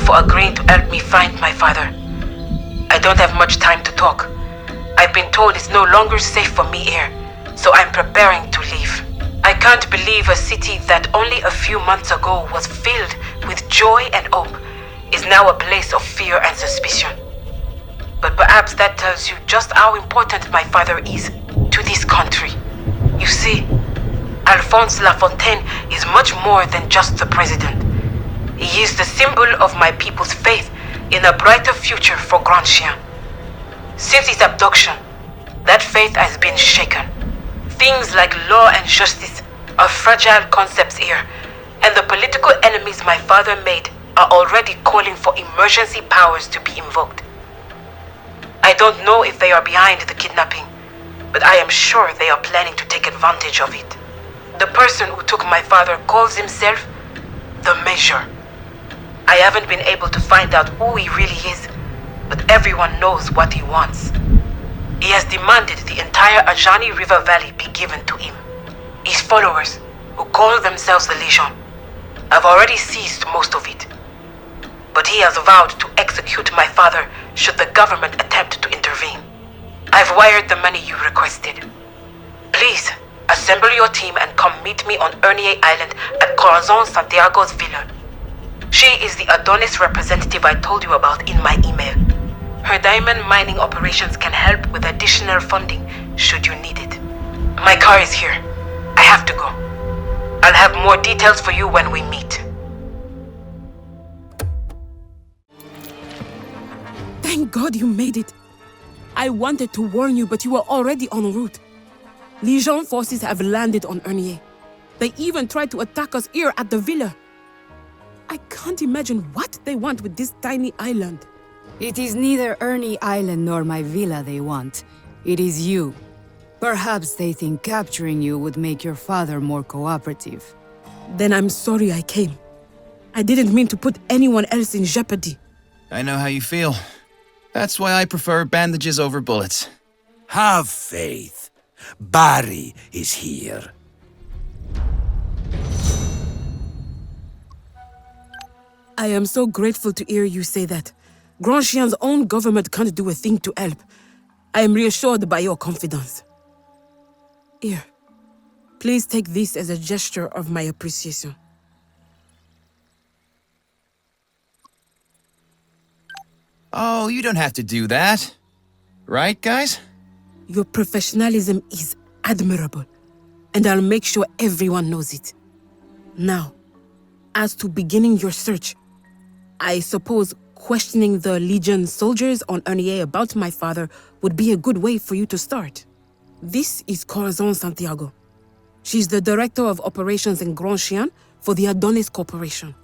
for agreeing to help me find my father. I don't have much time to talk. I've been told it's no longer safe for me here, so I'm preparing to leave. I can't believe a city that only a few months ago was filled with joy and hope is now a place of fear and suspicion. But perhaps that tells you just how important my father is to this country. You see, Alphonse Lafontaine is much more than just the president. He is the symbol of my people's faith in a brighter future for Grand Chien. Since his abduction, that faith has been shaken. Things like law and justice are fragile concepts here, and the political enemies my father made are already calling for emergency powers to be invoked. I don't know if they are behind the kidnapping, but I am sure they are planning to take advantage of it. The person who took my father calls himself the Measure. I haven't been able to find out who he really is, but everyone knows what he wants. He has demanded the entire Ajani River Valley be given to him. His followers, who call themselves the Legion, have already seized most of it. But he has vowed to execute my father should the government attempt to intervene. I've wired the money you requested. Please, assemble your team and come meet me on Ernier Island at Corazon Santiago's villa. She is the Adonis representative I told you about in my email. Her diamond mining operations can help with additional funding should you need it. My car is here. I have to go. I'll have more details for you when we meet. Thank God you made it. I wanted to warn you, but you were already en route. Legion forces have landed on Ernier. They even tried to attack us here at the villa. I can't imagine what they want with this tiny island. It is neither Ernie Island nor my villa they want. It is you. Perhaps they think capturing you would make your father more cooperative. Then I'm sorry I came. I didn't mean to put anyone else in jeopardy. I know how you feel. That's why I prefer bandages over bullets. Have faith. Barry is here. I am so grateful to hear you say that. Grand Chien's own government can't do a thing to help. I am reassured by your confidence. Here, please take this as a gesture of my appreciation. Oh, you don't have to do that. Right, guys? Your professionalism is admirable, and I'll make sure everyone knows it. Now, as to beginning your search, I suppose questioning the Legion soldiers on Ernier about my father would be a good way for you to start. This is Corazon Santiago. She's the director of operations in Grand Chien for the Adonis Corporation.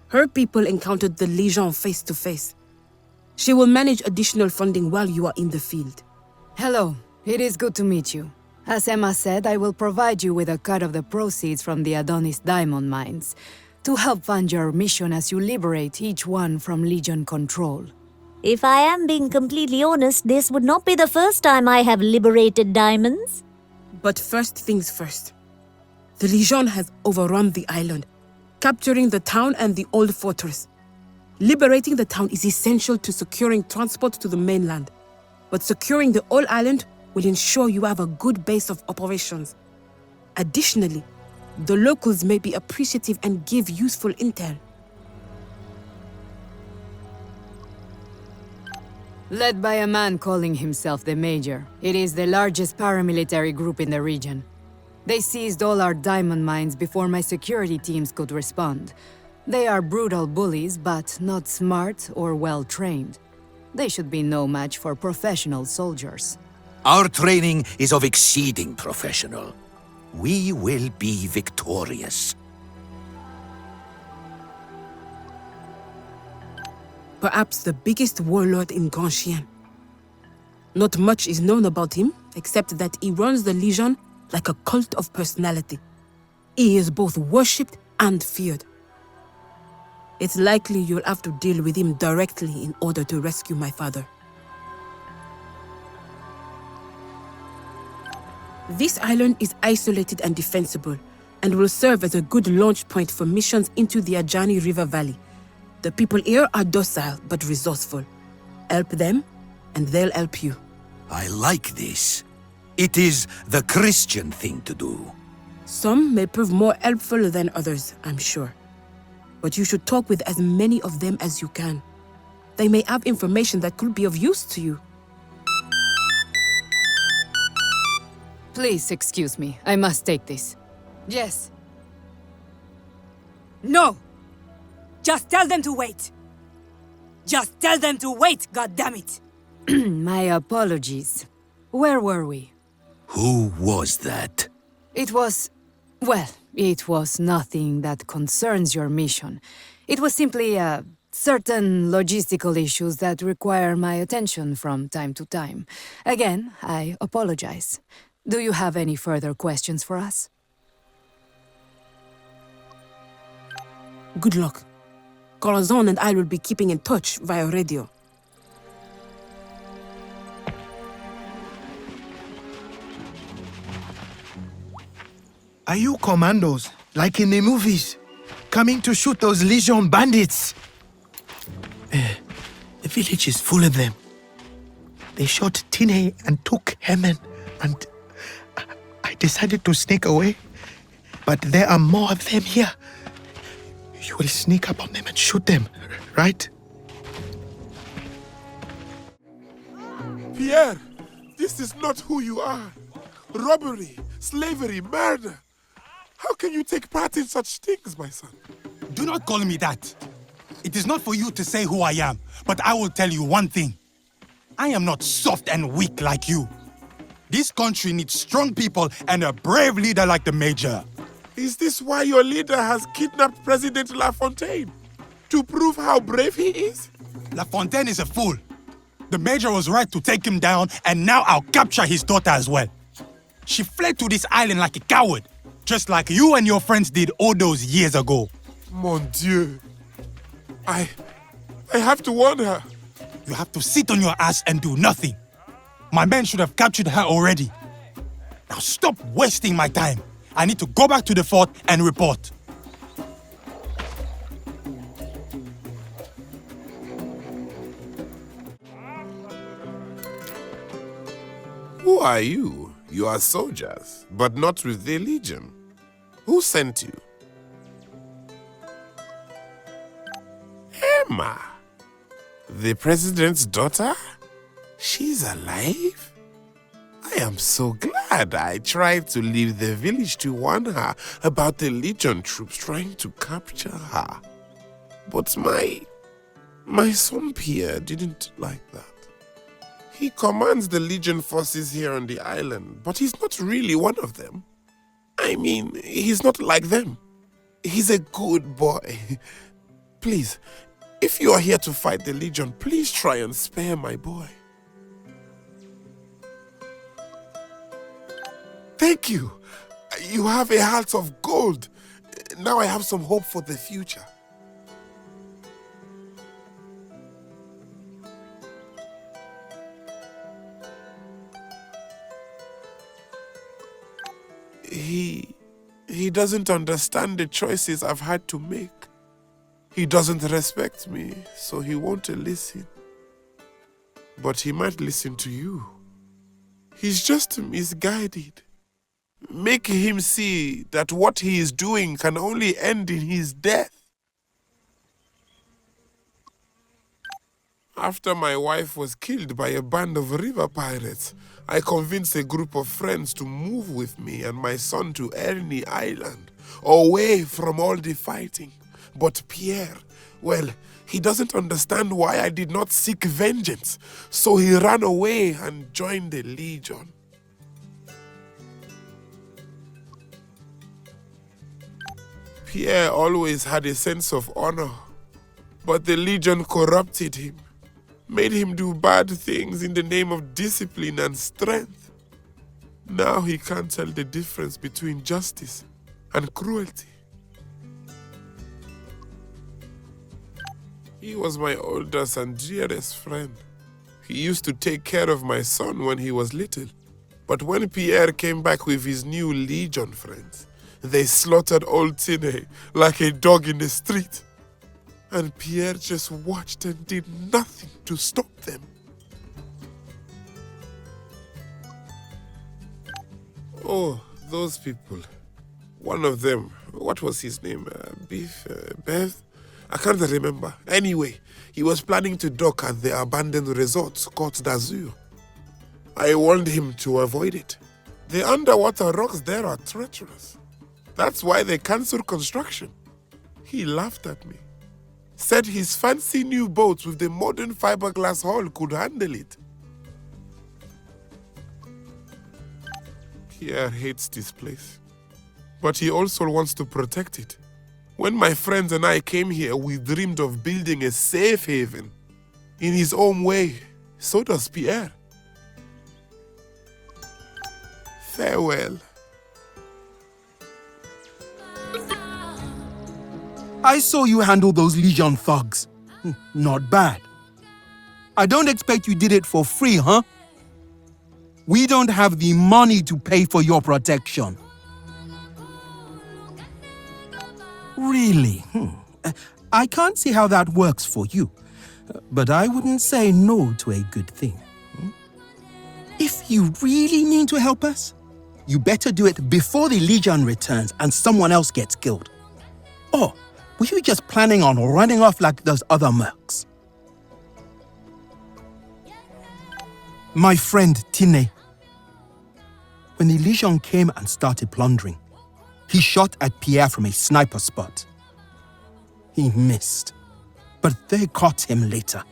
Her people encountered the Legion face to face. She will manage additional funding while you are in the field. Hello, it is good to meet you. As Emma said, I will provide you with a cut of the proceeds from the Adonis diamond mines to help fund your mission as you liberate each one from Legion control. If I am being completely honest, this would not be the first time I have liberated diamonds. But first things first. The Legion has overrun the island, capturing the town and the old fortress. Liberating the town is essential to securing transport to the mainland, but securing the whole island will ensure you have a good base of operations. Additionally, the locals may be appreciative and give useful intel. Led by a man calling himself the Major, it is the largest paramilitary group in the region. They seized all our diamond mines before my security teams could respond. They are brutal bullies, but not smart or well-trained. They should be no match for professional soldiers. Our training is of exceeding professional. We will be victorious. Perhaps the biggest warlord in Grand Chien. Not much is known about him, except that he runs the Legion like a cult of personality. He is both worshipped and feared. It's likely you'll have to deal with him directly in order to rescue my father. This island is isolated and defensible, and will serve as a good launch point for missions into the Ajani River Valley. The people here are docile but resourceful. Help them, and they'll help you. I like this. It is the Christian thing to do. Some may prove more helpful than others, I'm sure. But you should talk with as many of them as you can. They may have information that could be of use to you. Please excuse me. I must take this. Yes. No! Just tell them to wait. Just tell them to wait, goddammit! My apologies. Where were we? Who was that? It was... well, it was nothing that concerns your mission. It was simply, certain logistical issues that require my attention from time to time. Again, I apologize. Do you have any further questions for us? Good luck. Corazon and I will be keeping in touch via radio. Are you commandos, like in the movies, coming to shoot those Legion bandits? The village is full of them. They shot Tine and took Hemen, and I decided to sneak away. But there are more of them here. You will sneak up on them and shoot them, right? Pierre, this is not who you are. Robbery, slavery, murder. How can you take part in such things, my son? Do not call me that. It is not for you to say who I am, but I will tell you one thing. I am not soft and weak like you. This country needs strong people and a brave leader like the Major. Is this why your leader has kidnapped President LaFontaine? To prove how brave he is? LaFontaine is a fool. The Major was right to take him down, and now I'll capture his daughter as well. She fled to this island like a coward, just like you and your friends did all those years ago. Mon Dieu. I have to warn her. You have to sit on your ass and do nothing. My men should have captured her already. Now stop wasting my time. I need to go back to the fort and report. Who are you? You are soldiers, but not with the Legion. Who sent you? Emma, the president's daughter? She's alive? I am so glad I tried to leave the village to warn her about the Legion troops trying to capture her. But my son Pierre didn't like that. He commands the Legion forces here on the island, but he's not really one of them. I mean, he's not like them. He's a good boy. Please, if you are here to fight the Legion, please try and spare my boy. Thank you. You have a heart of gold. Now I have some hope for the future. He doesn't understand the choices I've had to make. He doesn't respect me, so he won't listen. But he might listen to you. He's just misguided. Make him see that what he is doing can only end in his death. After my wife was killed by a band of river pirates, I convinced a group of friends to move with me and my son to Ernie Island, away from all the fighting. But Pierre, well, he doesn't understand why I did not seek vengeance, so he ran away and joined the Legion. Pierre always had a sense of honor, but the Legion corrupted him, made him do bad things in the name of discipline and strength. Now he can't tell the difference between justice and cruelty. He was my oldest and dearest friend. He used to take care of my son when he was little. But when Pierre came back with his new Legion friends, they slaughtered old Tine like a dog in the street. and Pierre just watched and did nothing to stop them. Oh, those people. One of them, what was his name? Beth? I can't remember. Anyway, he was planning to dock at the abandoned resort, Côte d'Azur. I warned him to avoid it. The underwater rocks there are treacherous. That's why they cancelled construction. He laughed at me. Said his fancy new boats with the modern fiberglass hull could handle it. Pierre hates this place. But he also wants to protect it. When my friends and I came here, we dreamed of building a safe haven. In his own way, so does Pierre. Farewell. I saw you handle those Legion thugs. Not bad. I don't expect you did it for free, huh? We don't have the money to pay for your protection. Really? I can't see how that works for you. But I wouldn't say no to a good thing. If you really need to help us, you better do it before the Legion returns and someone else gets killed. Or were you just planning on running off like those other mercs? My friend Tine. When the Legion came and started plundering, he shot at Pierre from a sniper spot. He missed, but they caught him later.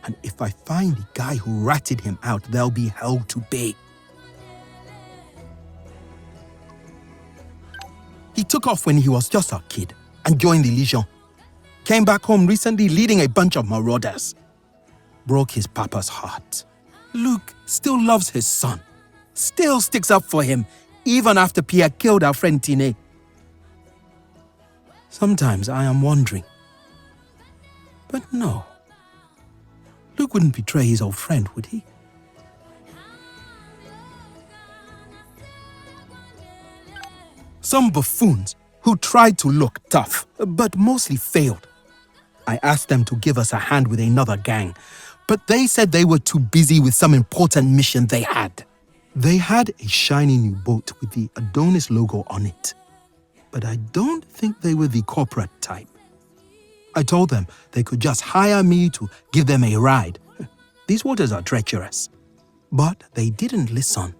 And if I find the guy who ratted him out, they'll be held to pay. He took off when he was just a kid and joined the Legion. Came back home recently leading a bunch of marauders. Broke his papa's heart. Luke still loves his son. Still sticks up for him, even after Pierre killed our friend Tine. Sometimes I am wondering. But no. Luke wouldn't betray his old friend, would he? Some buffoons who tried to look tough, but mostly failed. I asked them to give us a hand with another gang, but they said they were too busy with some important mission they had. They had a shiny new boat with the Adonis logo on it, but I don't think they were the corporate type. I told them they could just hire me to give them a ride. These waters are treacherous, but they didn't listen.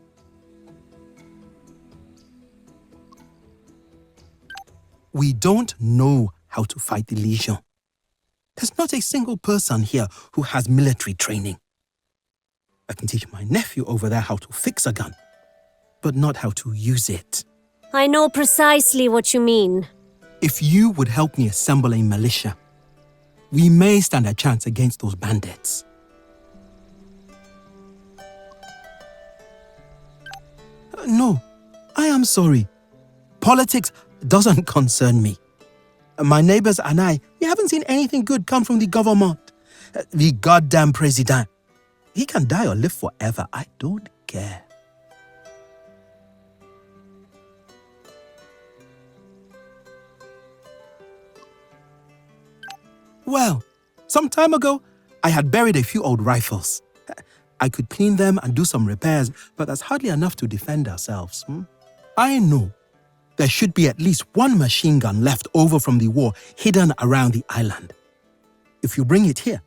We don't know how to fight the Legion. There's not a single person here who has military training. I can teach my nephew over there how to fix a gun, but not how to use it. I know precisely what you mean. If you would help me assemble a militia, we may stand a chance against those bandits. No, I am sorry. Politics doesn't concern me. My neighbors and I, we haven't seen anything good come from the government. The goddamn president. He can die or live forever. I don't care. Well, some time ago, I had buried a few old rifles. I could clean them and do some repairs, but that's hardly enough to defend ourselves. I know there should be at least one machine gun left over from the war hidden around the island. If you bring it here,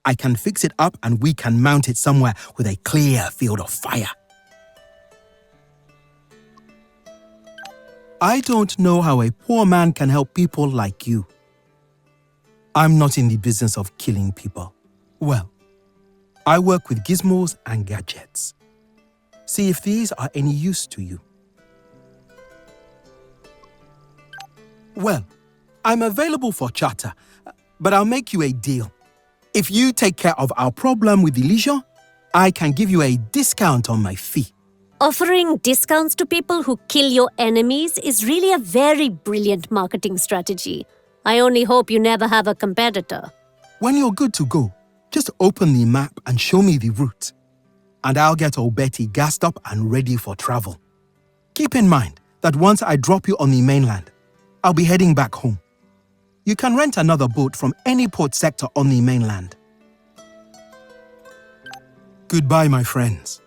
I can fix it up and we can mount it somewhere with a clear field of fire. I don't know how a poor man can help people like you. I'm not in the business of killing people. Well, I work with gizmos and gadgets. See if these are any use to you. Well, I'm available for charter, but I'll make you a deal. If you take care of our problem with the Legion, I can give you a discount on my fee. Offering discounts to people who kill your enemies is really a very brilliant marketing strategy. I only hope you never have a competitor. When you're good to go, just open the map and show me the route. And I'll get old Betty gassed up and ready for travel. Keep in mind that once I drop you on the mainland, I'll be heading back home. You can rent another boat from any port sector on the mainland. Goodbye, my friends.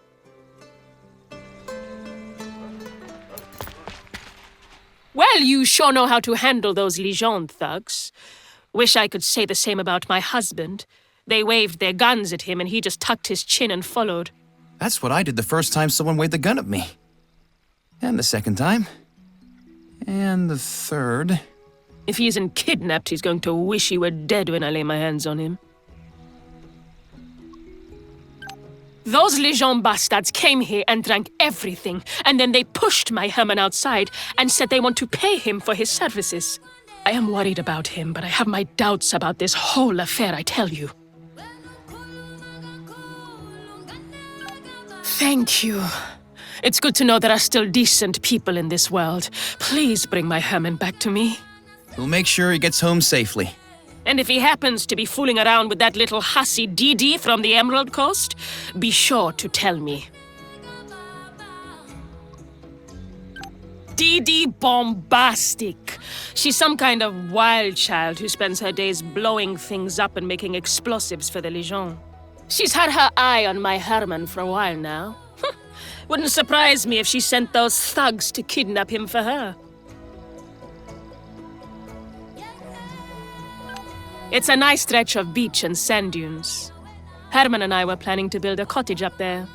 Well, you sure know how to handle those Legion thugs. Wish I could say the same about my husband. They waved their guns at him and he just tucked his chin and followed. That's what I did the first time someone waved a gun at me. And the second time. And the third. If he isn't kidnapped, he's going to wish he were dead when I lay my hands on him. Those Legion bastards came here and drank everything, and then they pushed my Herman outside and said they want to pay him for his services. I am worried about him, but I have my doubts about this whole affair, I tell you. Thank you. It's good to know there are still decent people in this world. Please bring my Herman back to me. We'll make sure he gets home safely. And if he happens to be fooling around with that little hussy Didi from the Emerald Coast, be sure to tell me. Didi Bombastic. She's some kind of wild child who spends her days blowing things up and making explosives for the Legion. She's had her eye on my Herman for a while now. Wouldn't surprise me if she sent those thugs to kidnap him for her. It's a nice stretch of beach and sand dunes. Herman and I were planning to build a cottage up there,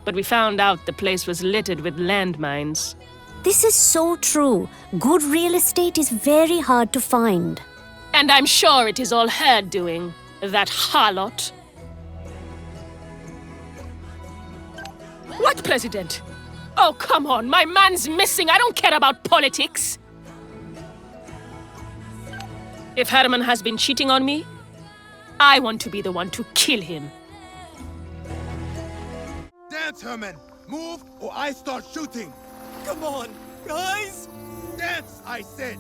but we found out the place was littered with landmines. This is so true. Good real estate is very hard to find. And I'm sure it is all her doing, that harlot. What president? Oh, come on, my man's missing. I don't care about politics. If Herman has been cheating on me, I want to be the one to kill him. Dance, Herman! Move or I start shooting! Come on, guys! Dance, I said!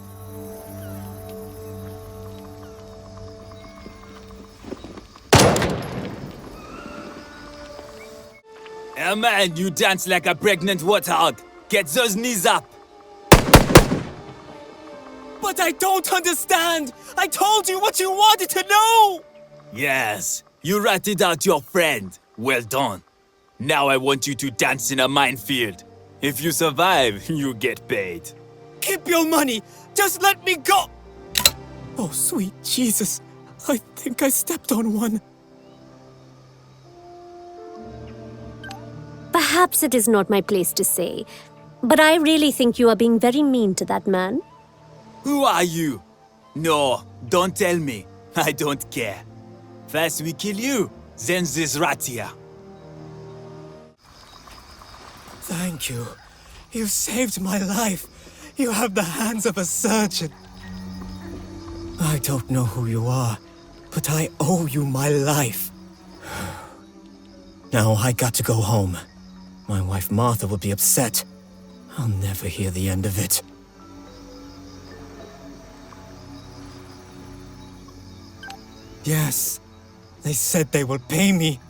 Man, you dance like a pregnant warthog. Get those knees up. But I don't understand! I told you what you wanted to know! Yes, you ratted out your friend. Well done. Now I want you to dance in a minefield. If you survive, you get paid. Keep your money! Just let me go! Oh, sweet Jesus. I think I stepped on one. Perhaps it is not my place to say, but I really think you are being very mean to that man. Who are you? No, don't tell me. I don't care. First we kill you, then this rat here. Thank you. You saved my life. You have the hands of a surgeon. I don't know who you are, but I owe you my life. Now I got to go home. My wife Martha will be upset. I'll never hear the end of it. Yes, they said they will pay me.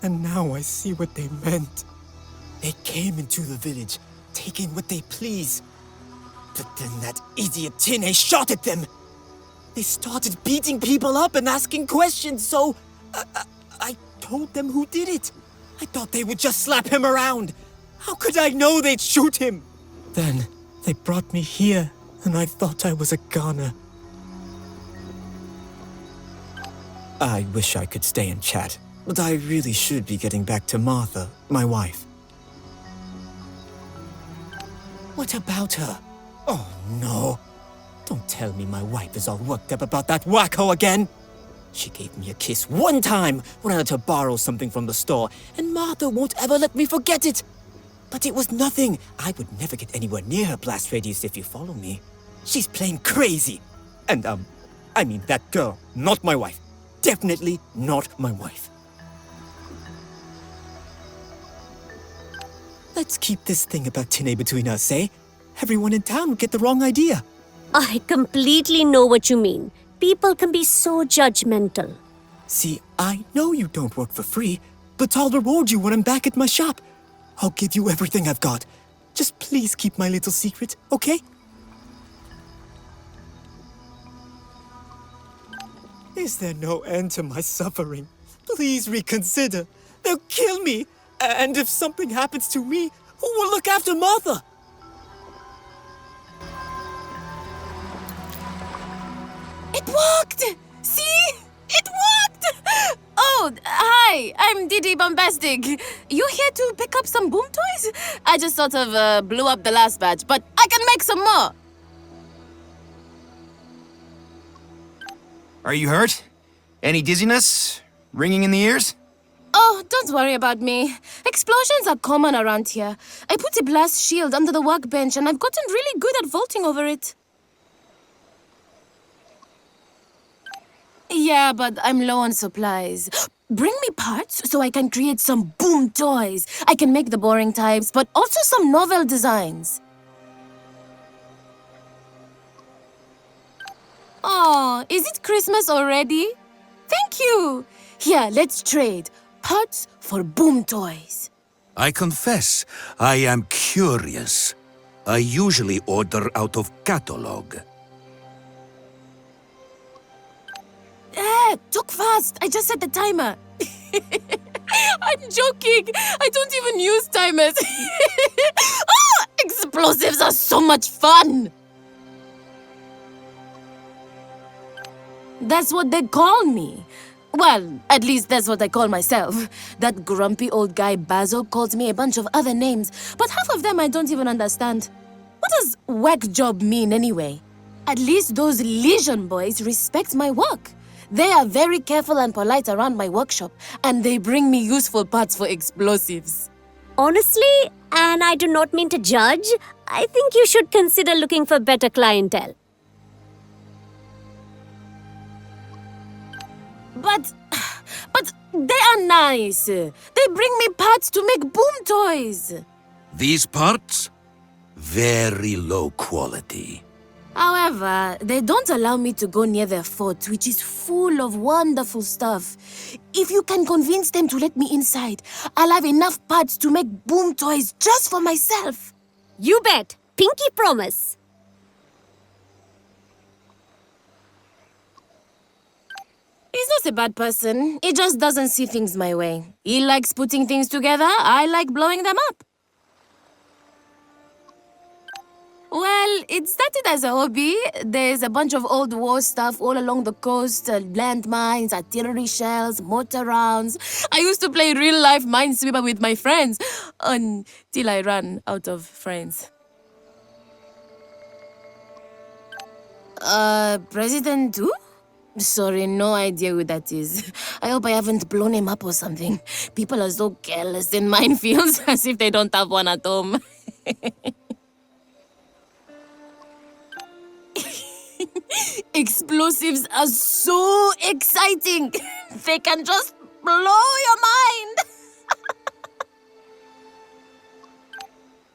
And now I see what they meant. They came into the village, taking what they please. But then that idiot Tine shot at them. They started beating people up and asking questions, so I told them who did it. I thought they would just slap him around. How could I know they'd shoot him? Then they brought me here, and I thought I was a goner. I wish I could stay and chat, but I really should be getting back to Martha, my wife. What about her? Oh, no. Don't tell me my wife is all worked up about that wacko again. She gave me a kiss one time when I let her borrow something from the store, and Martha won't ever let me forget it. But it was nothing. I would never get anywhere near her blast radius if you follow me. She's plain crazy. And, I mean that girl, not my wife. Definitely not my wife. Let's keep this thing about Tine between us, eh? Everyone in town would get the wrong idea. I completely know what you mean. People can be so judgmental. See, I know you don't work for free, but I'll reward you when I'm back at my shop. I'll give you everything I've got. Just please keep my little secret, okay? Is there no end to my suffering? Please reconsider. They'll kill me. And if something happens to me, who will look after Martha? It worked! See? It worked! Oh, hi, I'm Didi Bombastic. You here to pick up some boom toys? I just sort of blew up the last batch, but I can make some more. Are you hurt? Any dizziness? Ringing in the ears? Oh, don't worry about me. Explosions are common around here. I put a blast shield under the workbench and I've gotten really good at vaulting over it. Yeah, but I'm low on supplies. Bring me parts so I can create some boom toys. I can make the boring types, but also some novel designs. Oh, is it Christmas already? Thank you. Here, let's trade. Parts for boom toys. I confess, I am curious. I usually order out of catalog. Talk fast. I just set the timer. I'm joking. I don't even use timers. Oh, explosives are so much fun. That's what they call me. Well, at least that's what I call myself. That grumpy old guy Basil calls me a bunch of other names, but half of them I don't even understand. What does whack job mean anyway? At least those Legion boys respect my work. They are very careful and polite around my workshop, and they bring me useful parts for explosives. Honestly, and I do not mean to judge, I think you should consider looking for better clientele. But they are nice. They bring me parts to make boom toys. These parts? Very low quality. However, they don't allow me to go near their fort, which is full of wonderful stuff. If you can convince them to let me inside, I'll have enough parts to make boom toys just for myself. You bet. Pinky promise. He's not a bad person. He just doesn't see things my way. He likes putting things together. I like blowing them up. Well, it started as a hobby. There's a bunch of old war stuff all along the coast. Landmines, artillery shells, mortar rounds. I used to play real-life minesweeper with my friends until I ran out of friends. President who? Sorry, no idea who that is. I hope I haven't blown him up or something. People are so careless in minefields as if they don't have one at home. Explosives are so exciting. They can just blow your mind.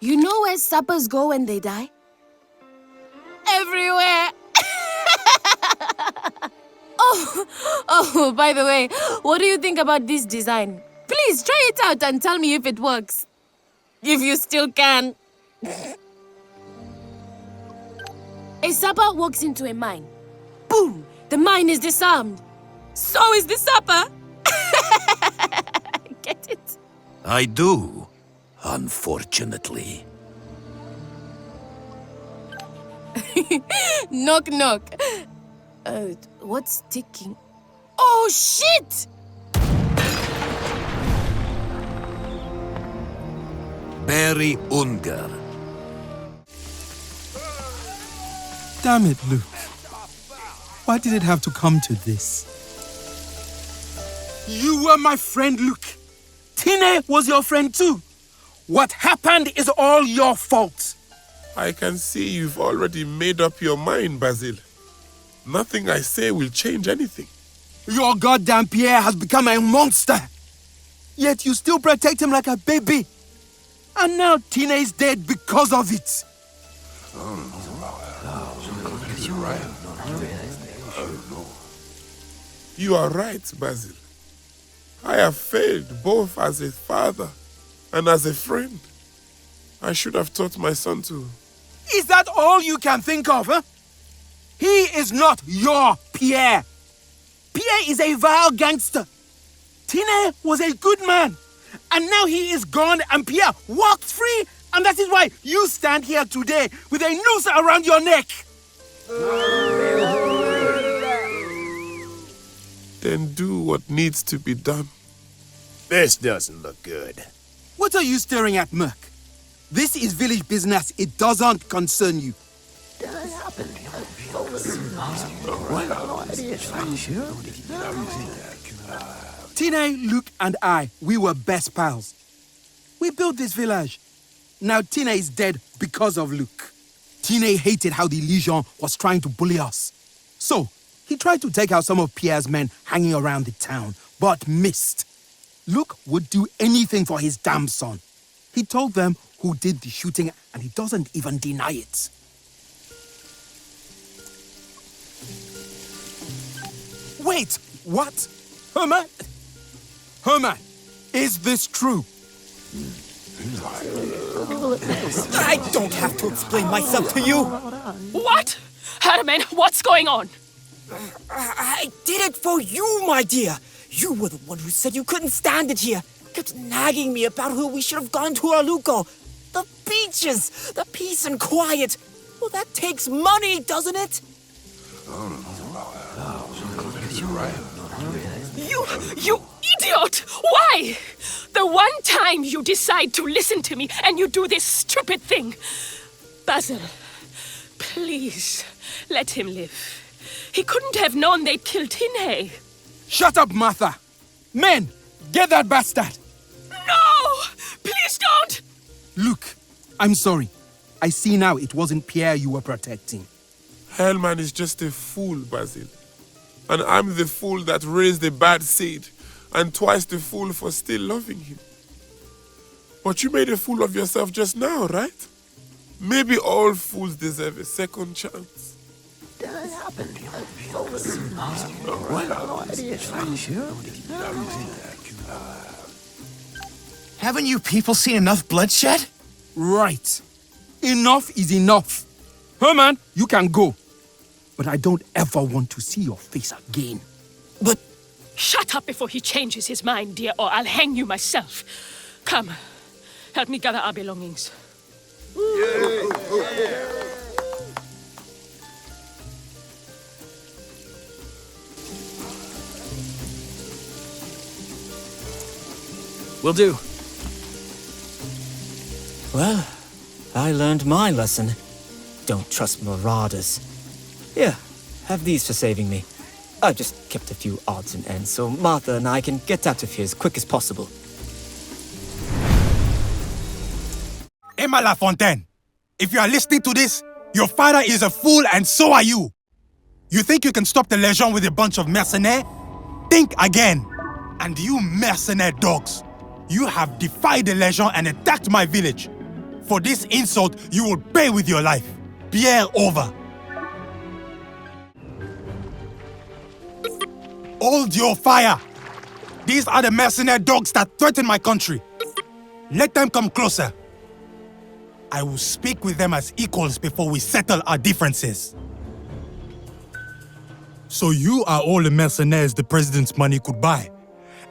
You know where sappers go when they die? Everywhere. Oh, by the way, what do you think about this design? Please try it out and tell me if it works. If you still can. A sapper walks into a mine. Boom! The mine is disarmed. So is the sapper. Get it? I do, unfortunately. Knock, knock. What's ticking? Oh, shit! Barry Unger. Damn it, Luke. Why did it have to come to this? You were my friend, Luke. Tine was your friend too. What happened is all your fault. I can see you've already made up your mind, Basil. Nothing I say will change anything. Your goddamn Pierre has become a monster. Yet you still protect him like a baby. And now Tina is dead because of it. You are right, Basil. I have failed both as a father and as a friend. I should have taught my son to... Is that all you can think of, huh? He is not your Pierre. Pierre is a vile gangster. Tine was a good man. And now he is gone and Pierre walked free. And that is why you stand here today with a noose around your neck. Then do what needs to be done. This doesn't look good. What are you staring at, Merc? This is village business. It doesn't concern you. Tine, Luke, and I, we were best pals. We built this village. Now Tine is dead because of Luke. Tine hated how the Legion was trying to bully us. So, he tried to take out some of Pierre's men hanging around the town, but missed. Luke would do anything for his damn son. He told them who did the shooting, and he doesn't even deny it. Wait, what? Herman? Herman, is this true? I don't have to explain myself to you. What? Herman, what's going on? I did it for you, my dear. You were the one who said you couldn't stand it here. Kept nagging me about who we should have gone to Aluko. The beaches, the peace and quiet. Well, that takes money, doesn't it? You idiot! Why? The one time you decide to listen to me and you do this stupid thing. Basil, please, let him live. He couldn't have known they'd kill Tinhei. Shut up, Martha. Men, get that bastard. No! Please don't! Luke, I'm sorry. I see now it wasn't Pierre you were protecting. Hellman is just a fool, Basil. And I'm the fool that raised a bad seed, and twice the fool for still loving him. But you made a fool of yourself just now, right? Maybe all fools deserve a second chance. Haven't you people seen enough bloodshed? Right. Enough is enough. Herman, you can go. But I don't ever want to see your face again. But... Shut up before he changes his mind, dear, or I'll hang you myself. Come, help me gather our belongings. Will do. Well, I learned my lesson. Don't trust marauders. Here, have these for saving me. I've just kept a few odds and ends so Martha and I can get out of here as quick as possible. Emma Lafontaine, if you are listening to this, your father is a fool and so are you. You think you can stop the Legion with a bunch of mercenaires? Think again. And you mercenary dogs, you have defied the Legion and attacked my village. For this insult, you will pay with your life. Pierre over. Hold your fire! These are the mercenary dogs that threaten my country. Let them come closer. I will speak with them as equals before we settle our differences. So you are all the mercenaries the president's money could buy,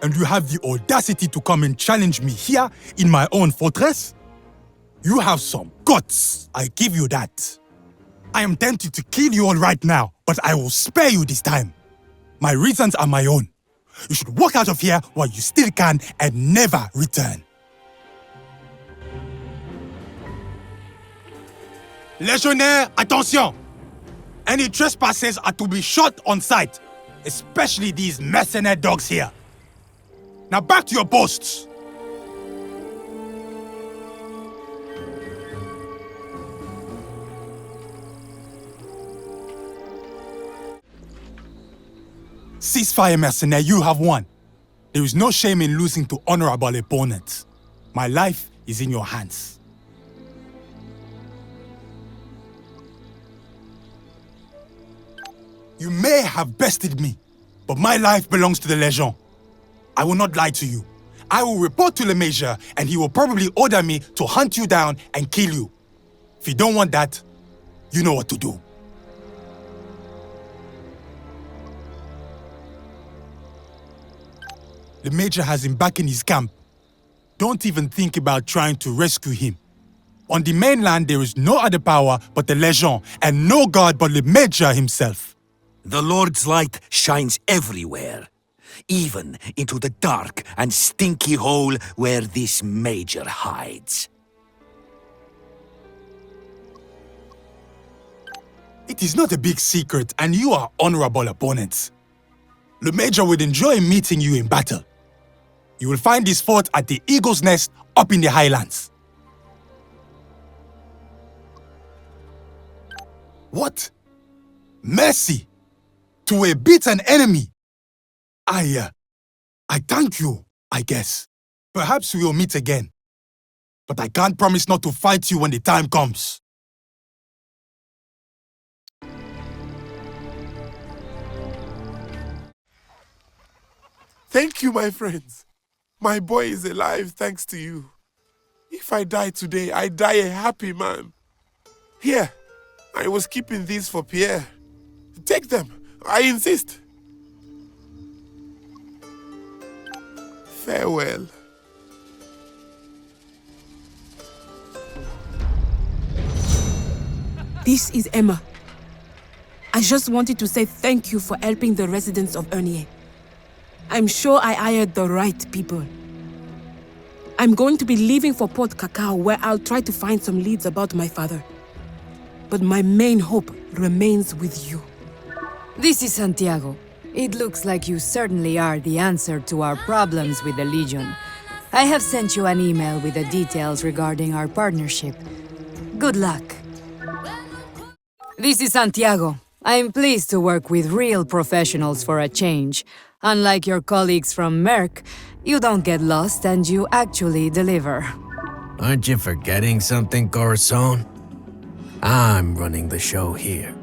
and you have the audacity to come and challenge me here in my own fortress? You have some guts, I give you that. I am tempted to kill you all right now, but I will spare you this time. My reasons are my own. You should walk out of here while you still can and never return. Légionnaires, attention! Any trespassers are to be shot on sight, especially these mercenary dogs here. Now back to your posts. Ceasefire, mercenary, you have won. There is no shame in losing to honorable opponents. My life is in your hands. You may have bested me, but my life belongs to the Legion. I will not lie to you. I will report to Le Major, and he will probably order me to hunt you down and kill you. If you don't want that, you know what to do. The Major has him back in his camp. Don't even think about trying to rescue him. On the mainland, there is no other power but the Legion, and no god but the Major himself. The Lord's light shines everywhere, even into the dark and stinky hole where this Major hides. It is not a big secret, and you are honorable opponents. The Major would enjoy meeting you in battle. You will find his fort at the Eagle's Nest up in the Highlands. What? Mercy! To a beaten enemy! I thank you, I guess. Perhaps we will meet again. But I can't promise not to fight you when the time comes. Thank you, my friends. My boy is alive thanks to you. If I die today, I die a happy man. Here, I was keeping these for Pierre. Take them, I insist. Farewell. This is Emma. I just wanted to say thank you for helping the residents of Ernier. I'm sure I hired the right people. I'm going to be leaving for Port Cacao, where I'll try to find some leads about my father. But my main hope remains with you. This is Santiago. It looks like you certainly are the answer to our problems with the Legion. I have sent you an email with the details regarding our partnership. Good luck. This is Santiago. I'm pleased to work with real professionals for a change. Unlike your colleagues from Merck, you don't get lost and you actually deliver. Aren't you forgetting something, Corazon? I'm running the show here.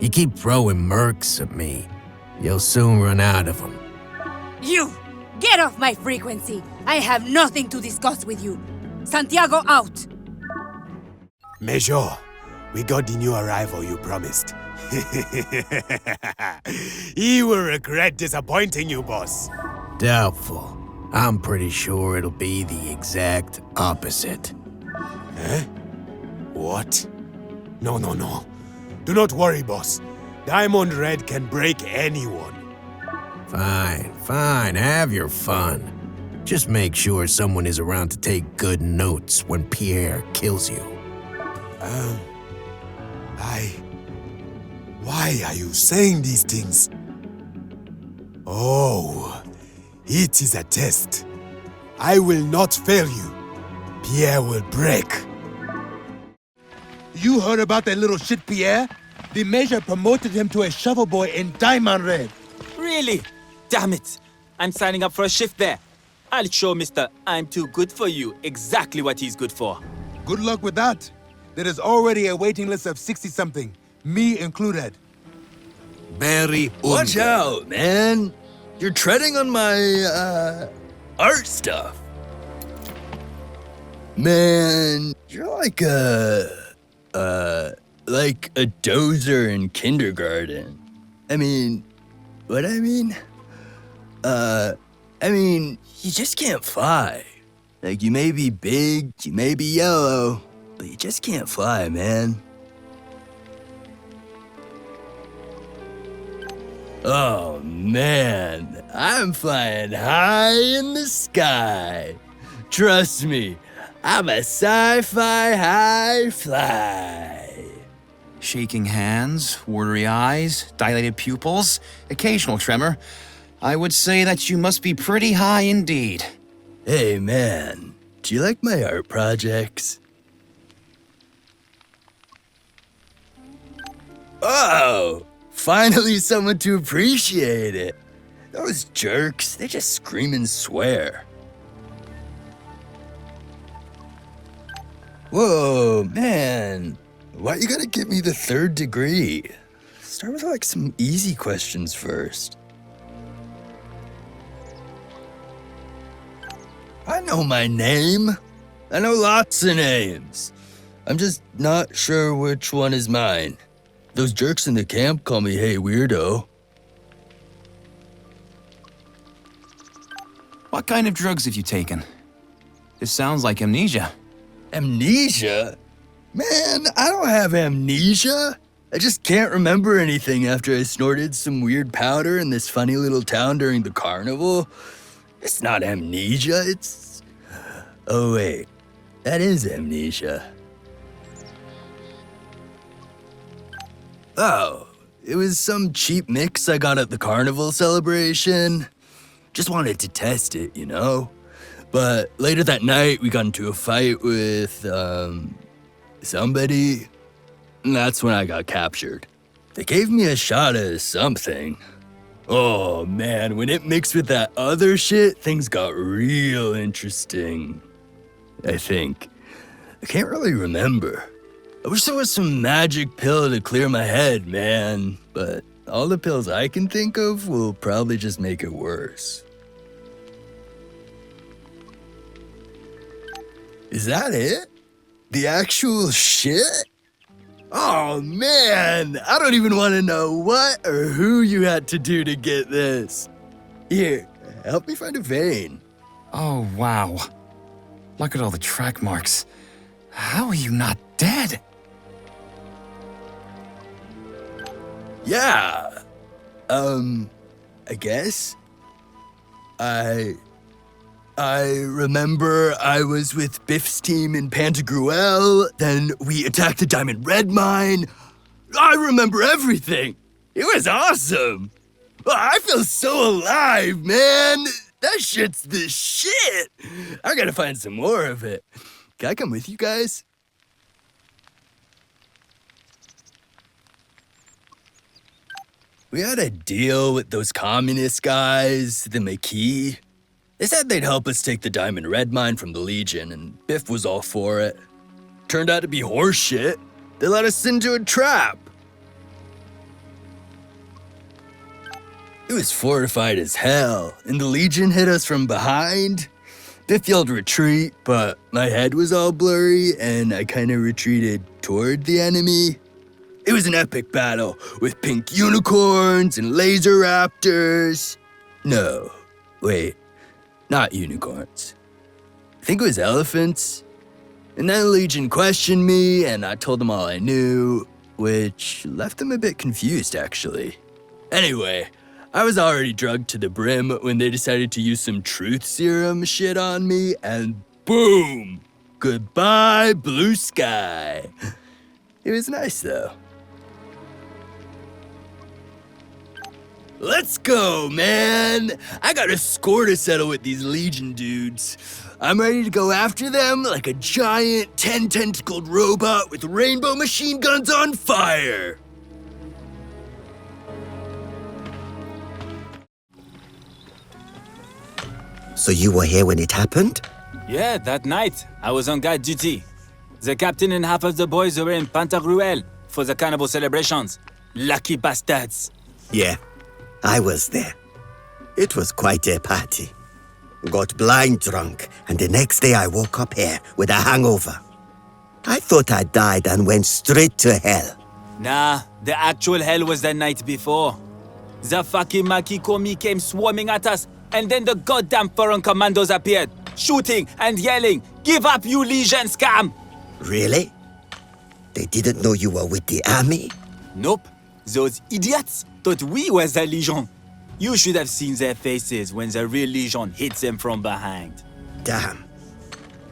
You keep throwing mercs at me, you'll soon run out of them. You! Get off my frequency! I have nothing to discuss with you. Santiago out! Major, we got the new arrival you promised. He will regret disappointing you, boss. Doubtful. I'm pretty sure it'll be the exact opposite. Eh? What? No. Do not worry, boss. Diamond Red can break anyone. Fine. Have your fun. Just make sure someone is around to take good notes when Pierre kills you. Why are you saying these things? Oh, it is a test. I will not fail you. Pierre will break. You heard about that little shit, Pierre? The Major promoted him to a shovel boy in Diamond Red. Really? Damn it. I'm signing up for a shift there. I'll show Mr. I'm Too Good For You exactly what he's good for. Good luck with that. There is already a waiting list of 60-something, me included. Very Watch out, man. You're treading on my, art stuff. Man, you're like a dozer in kindergarten. What I mean, you just can't fly. Like, you may be big, you may be yellow, but you just can't fly, man. Oh, man, I'm flying high in the sky. Trust me, I'm a sci-fi high fly. Shaking hands, watery eyes, dilated pupils, occasional tremor. I would say that you must be pretty high indeed. Hey, man, do you like my art projects? Oh, finally someone to appreciate it. Those jerks, they just scream and swear. Whoa, man. Why you gotta give me the 3rd degree? Start with like some easy questions first. I know my name. I know lots of names. I'm just not sure which one is mine. Those jerks in the camp call me Hey Weirdo. What kind of drugs have you taken? This sounds like amnesia. Amnesia? Man, I don't have amnesia. I just can't remember anything after I snorted some weird powder in this funny little town during the carnival. It's not amnesia, it's... Oh wait, that is amnesia. Oh, it was some cheap mix I got at the carnival celebration. Just wanted to test it, you know? But later that night, we got into a fight with, somebody. And that's when I got captured. They gave me a shot of something. Oh man, when it mixed with that other shit, things got real interesting. I think. I can't really remember. I wish there was some magic pill to clear my head, man. But all the pills I can think of will probably just make it worse. Is that it? The actual shit? Oh man, I don't even want to know what or who you had to do to get this. Here, help me find a vein. Oh, wow. Look at all the track marks. How are you not dead? Yeah. I guess. I remember I was with Biff's team in Pantagruel, then we attacked the Diamond Red Mine. I remember everything. It was awesome. I feel so alive, man. That shit's the shit. I gotta find some more of it. Can I come with you guys? We had a deal with those communist guys, the Maquis. They said they'd help us take the Diamond Red Mine from the Legion, and Biff was all for it. Turned out to be horseshit. They let us into a trap. It was fortified as hell, and the Legion hit us from behind. Biff yelled retreat, but my head was all blurry, and I kind of retreated toward the enemy. It was an epic battle, with pink unicorns and laser raptors. No, wait. Not unicorns. I think it was elephants. And then the Legion questioned me, and I told them all I knew, which left them a bit confused, actually. Anyway, I was already drugged to the brim when they decided to use some truth serum shit on me, and boom! Goodbye, blue sky. It was nice, though. Let's go, man! I got a score to settle with these Legion dudes. I'm ready to go after them like a giant 10-tentacled robot with rainbow machine guns on fire! So you were here when it happened? Yeah, that night, I was on guard duty. The captain and half of the boys were in Pantagruel for the carnival celebrations. Lucky bastards. Yeah, I was there. It was quite a party. Got blind drunk, and the next day I woke up here with a hangover. I thought I died and went straight to hell. Nah, the actual hell was the night before. The fucking Makikomi came swarming at us, and then the goddamn foreign commandos appeared, shooting and yelling, "Give up, you Legion scum!" Really? They didn't know you were with the army? Nope. Those idiots thought we were the Legion. You should have seen their faces when the real Legion hits them from behind. Damn.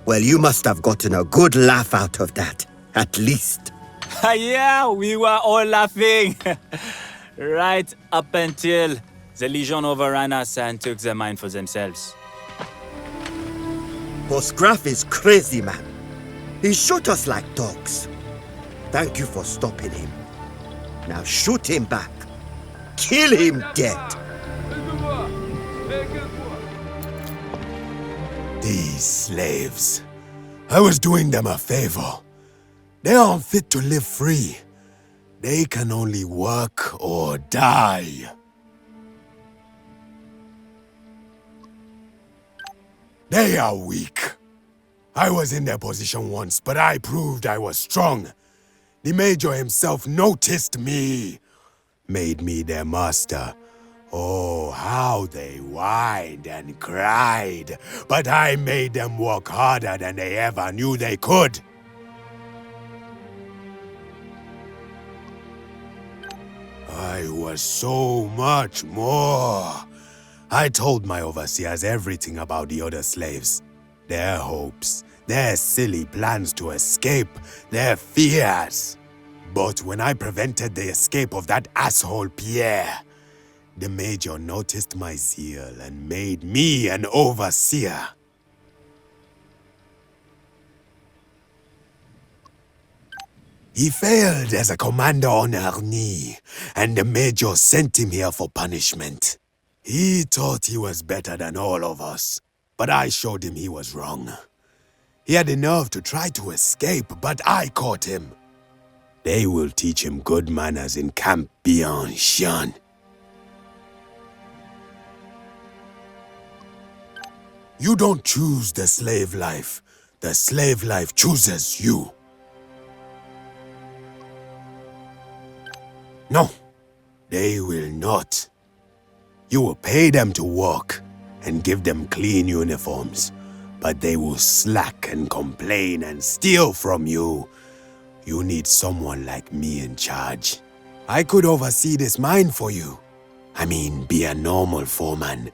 Well, you must have gotten a good laugh out of that, at least. Yeah, we were all laughing. Right up until the Legion overran us and took the mine for themselves. Boss Graf is crazy, man. He shot us like dogs. Thank you for stopping him. Now shoot him back. Kill him dead. These slaves. I was doing them a favor. They aren't fit to live free. They can only work or die. They are weak. I was in their position once, but I proved I was strong. The Major himself noticed me, made me their master, Oh, how they whined and cried, but I made them work harder than they ever knew they could. I was so much more. I told my overseers everything about the other slaves. Their hopes, their silly plans to escape, their fears. But when I prevented the escape of that asshole Pierre, the Major noticed my zeal and made me an overseer. He failed as a commander on Arni, and the Major sent him here for punishment. He thought he was better than all of us, but I showed him he was wrong. He had the nerve to try to escape, but I caught him. They will teach him good manners in Camp Bianchan. You don't choose the slave life. The slave life chooses you. No, they will not. You will pay them to work and give them clean uniforms, but they will slack and complain and steal from you. You need someone like me in charge. I could oversee this mine for you. I mean, be a normal foreman,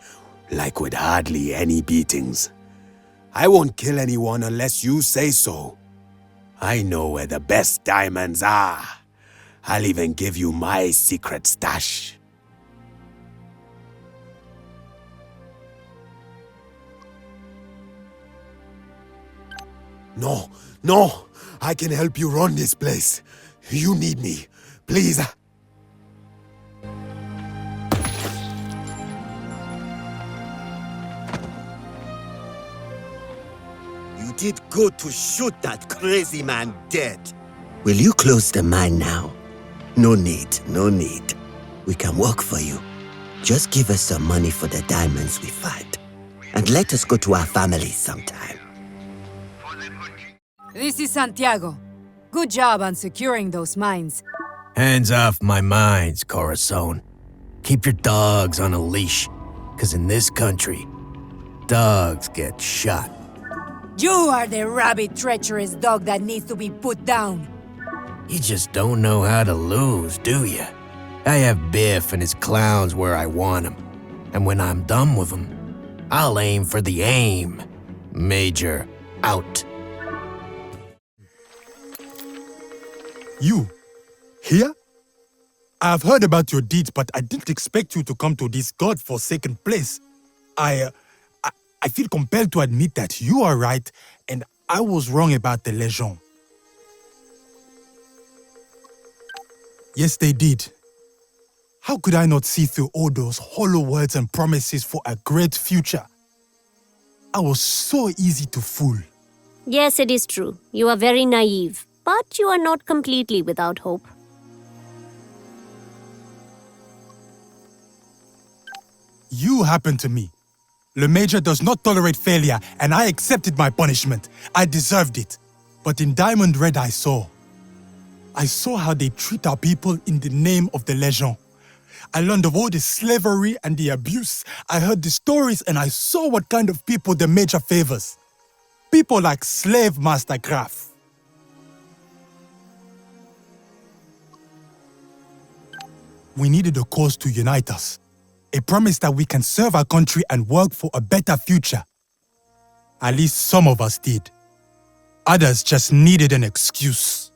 like with hardly any beatings. I won't kill anyone unless you say so. I know where the best diamonds are. I'll even give you my secret stash. No, no! I can help you run this place. You need me. Please. You did good to shoot that crazy man dead. Will you close the mine now? No need, no need. We can work for you. Just give us some money for the diamonds we find. And let us go to our families sometime. This is Santiago. Good job on securing those mines. Hands off my mines, Corazon. Keep your dogs on a leash, because in this country, dogs get shot. You are the rabid, treacherous dog that needs to be put down. You just don't know how to lose, do you? I have Biff and his clowns where I want them. And when I'm done with them, I'll aim for the aim. Major, out. You? Here? I've heard about your deeds, but I didn't expect you to come to this god-forsaken place. I feel compelled to admit that you are right, and I was wrong about the Legion. Yes, they did. How could I not see through all those hollow words and promises for a great future? I was so easy to fool. Yes, it is true. You are very naive, but you are not completely without hope. You happened to me. Le Major does not tolerate failure, and I accepted my punishment. I deserved it. But in Diamond Red I saw how they treat our people in the name of the Legion. I learned of all the slavery and the abuse. I heard the stories and I saw what kind of people the Major favors. People like Slave Master Graf. We needed a cause to unite us. A promise that we can serve our country and work for a better future. At least some of us did. Others just needed an excuse.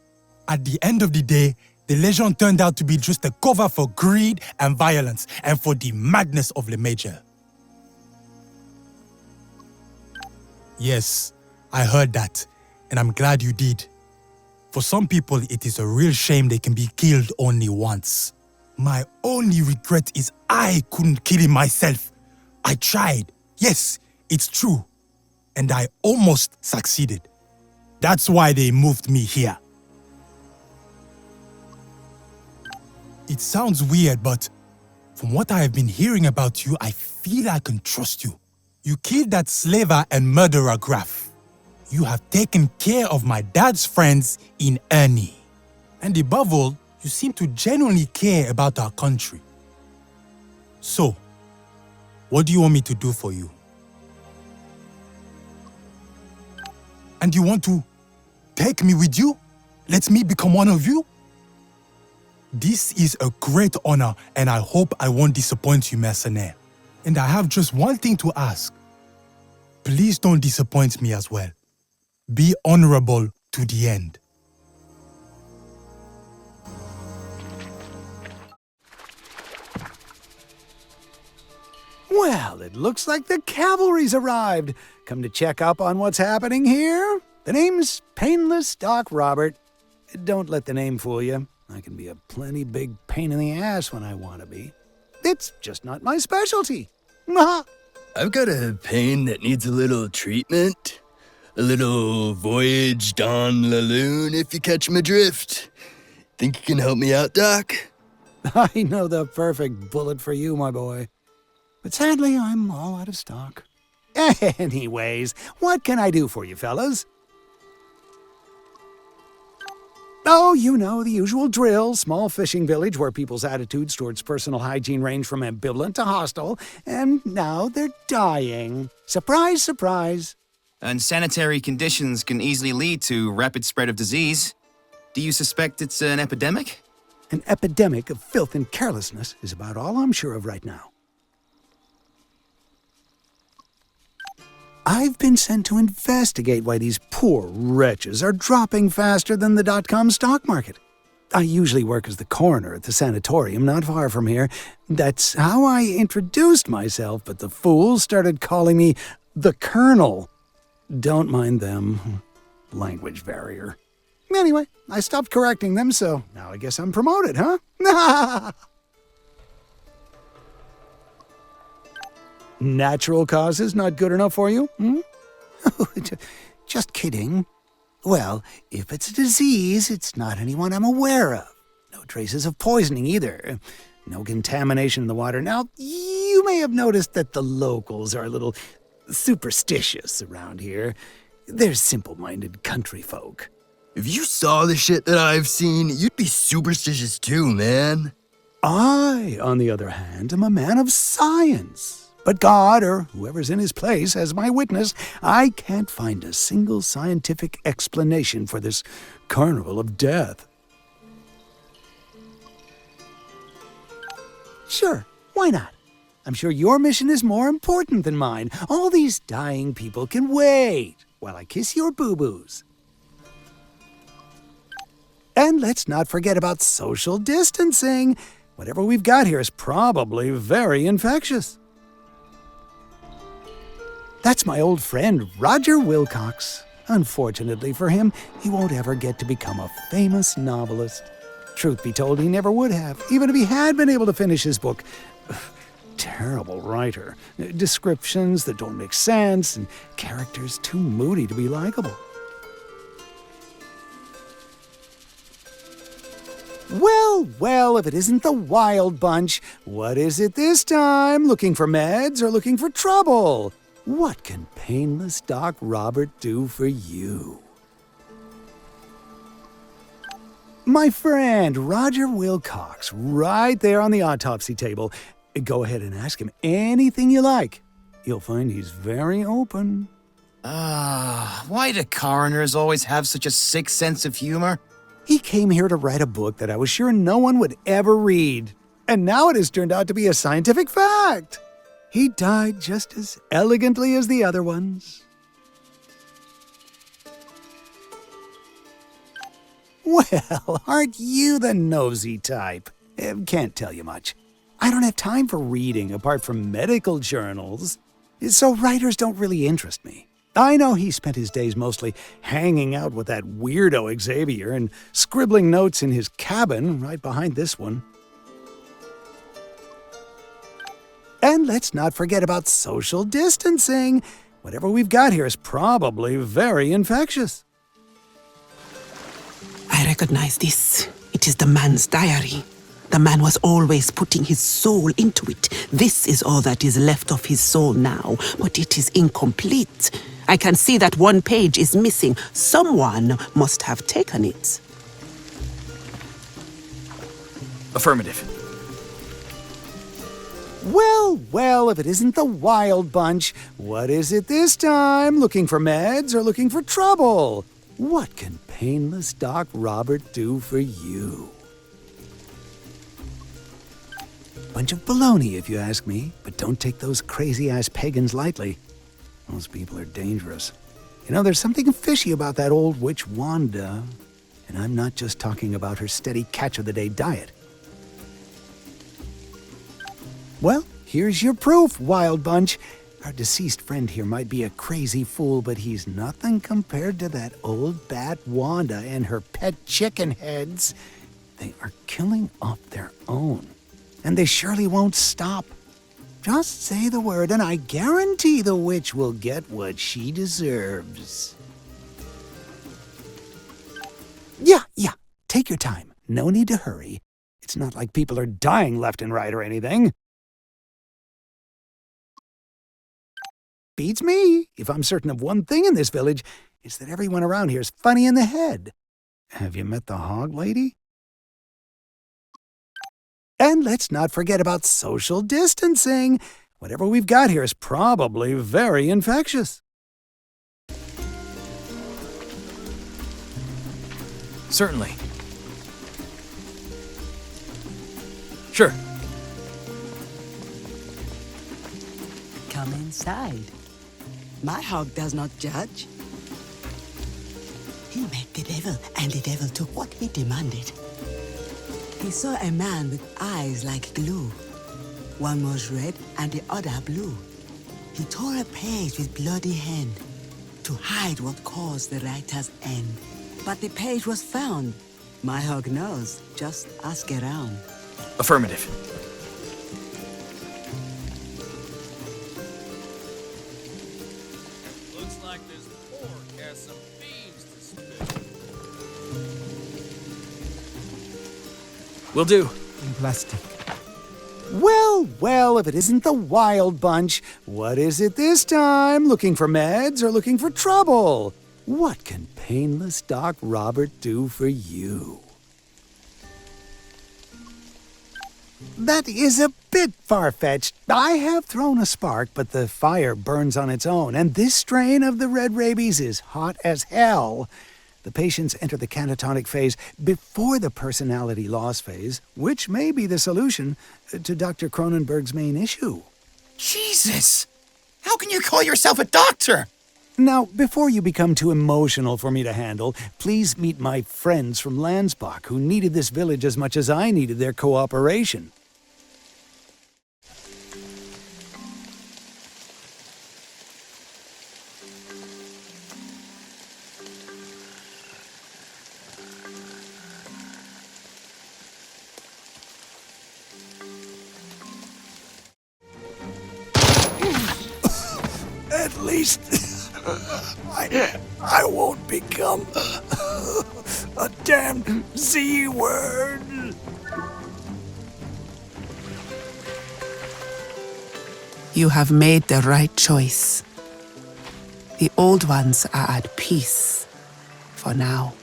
At the end of the day, the Legion turned out to be just a cover for greed and violence and for the madness of Le Major. Yes, I heard that, and I'm glad you did. For some people, it is a real shame they can be killed only once. My only regret is I couldn't kill him myself. I tried. Yes, it's true. And I almost succeeded. That's why they moved me here. It sounds weird, but from what I have been hearing about you, I feel I can trust you. You killed that slaver and murderer Graf. You have taken care of my dad's friends in Ernie. And above all, you seem to genuinely care about our country. So, what do you want me to do for you? And you want to take me with you? Let me become one of you? This is a great honor, and I hope I won't disappoint you, mercenaire. And I have just one thing to ask. Please don't disappoint me as well. Be honorable to the end. Well, it looks like the cavalry's arrived. Come to check up on what's happening here? The name's Painless Doc Robert. Don't let the name fool you. I can be a plenty big pain in the ass when I want to be. It's just not my specialty. I've got a pain that needs a little treatment. A little voyage down the loon, if you catch my drift. Think you can help me out, Doc? I know the perfect bullet for you, my boy. But sadly, I'm all out of stock. Anyways, what can I do for you, fellas? Oh, you know, the usual drill. Small fishing village where people's attitudes towards personal hygiene range from ambivalent to hostile. And now they're dying. Surprise, surprise. Unsanitary conditions can easily lead to rapid spread of disease. Do you suspect it's an epidemic? An epidemic of filth and carelessness is about all I'm sure of right now. I've been sent to investigate why these poor wretches are dropping faster than the .com stock market. I usually work as the coroner at the sanatorium not far from here. That's how I introduced myself, but the fools started calling me the Colonel. Don't mind them. Language barrier. Anyway, I stopped correcting them, so now I guess I'm promoted, huh? Natural causes not good enough for you? Just kidding. Well, if it's a disease, it's not anyone I'm aware of. No traces of poisoning either. No contamination in the water. Now, you may have noticed that the locals are a little superstitious around here. They're simple-minded country folk. If you saw the shit that I've seen, you'd be superstitious too, man. I, on the other hand, am a man of science. But God, or whoever's in his place, as my witness, I can't find a single scientific explanation for this carnival of death. Sure, why not? I'm sure your mission is more important than mine. All these dying people can wait while I kiss your boo-boos. And let's not forget about social distancing. Whatever we've got here is probably very infectious. That's my old friend, Roger Wilcox. Unfortunately for him, he won't ever get to become a famous novelist. Truth be told, he never would have, even if he had been able to finish his book. Terrible writer. Descriptions that don't make sense, and characters too moody to be likable. Well, if it isn't the Wild Bunch, what is it this time? Looking for meds or looking for trouble? What can Painless Doc Robert do for you? My friend, Roger Wilcox, right there on the autopsy table. Go ahead and ask him anything you like. You'll find he's very open. Why do coroners always have such a sick sense of humor? He came here to write a book that I was sure no one would ever read. And now it has turned out to be a scientific fact. He died just as elegantly as the other ones. Well, aren't you the nosy type? Can't tell you much. I don't have time for reading apart from medical journals, so writers don't really interest me. I know he spent his days mostly hanging out with that weirdo Xavier and scribbling notes in his cabin right behind this one. And let's not forget about social distancing. Whatever we've got here is probably very infectious. I recognize this. It is the man's diary. The man was always putting his soul into it. This is all that is left of his soul now, but it is incomplete. I can see that one page is missing. Someone must have taken it. Affirmative. Well, well, if it isn't the Wild Bunch, what is it this time? Looking for meds or looking for trouble? What can painless Doc Robert do for you? Bunch of baloney, if you ask me, but don't take those crazy-ass pagans lightly. Those people are dangerous. You know, there's something fishy about that old witch Wanda. And I'm not just talking about her steady catch-of-the-day diet. Well, here's your proof, Wild Bunch. Our deceased friend here might be a crazy fool, but he's nothing compared to that old bat Wanda and her pet chicken heads. They are killing off their own, and they surely won't stop. Just say the word, and I guarantee the witch will get what she deserves. Yeah, take your time. No need to hurry. It's not like people are dying left and right or anything. Beats me. If I'm certain of one thing in this village, it's that everyone around here is funny in the head. Have you met the Hog Lady? And let's not forget about social distancing. Whatever we've got here is probably very infectious. Certainly. Sure. Come inside. My hog does not judge. He met the devil, and the devil took what he demanded. He saw a man with eyes like glue. One was red and the other blue. He tore a page with bloody hand to hide what caused the writer's end. But the page was found. My hog knows. Just ask around. Affirmative. Looks like this pork has some beans to spit. Will do. In plastic. Well, well, if it isn't the Wild Bunch, what is it this time? Looking for meds or looking for trouble? What can painless Doc Robert do for you? That is a bit far-fetched. I have thrown a spark, but the fire burns on its own, and this strain of the red rabies is hot as hell. The patients enter the catatonic phase before the personality loss phase, which may be the solution to Dr. Cronenberg's main issue. Jesus! How can you call yourself a doctor? Now, before you become too emotional for me to handle, please meet my friends from Landsbach, who needed this village as much as I needed their cooperation. At least I won't become a damned Z-word. You have made the right choice. The old ones are at peace for now.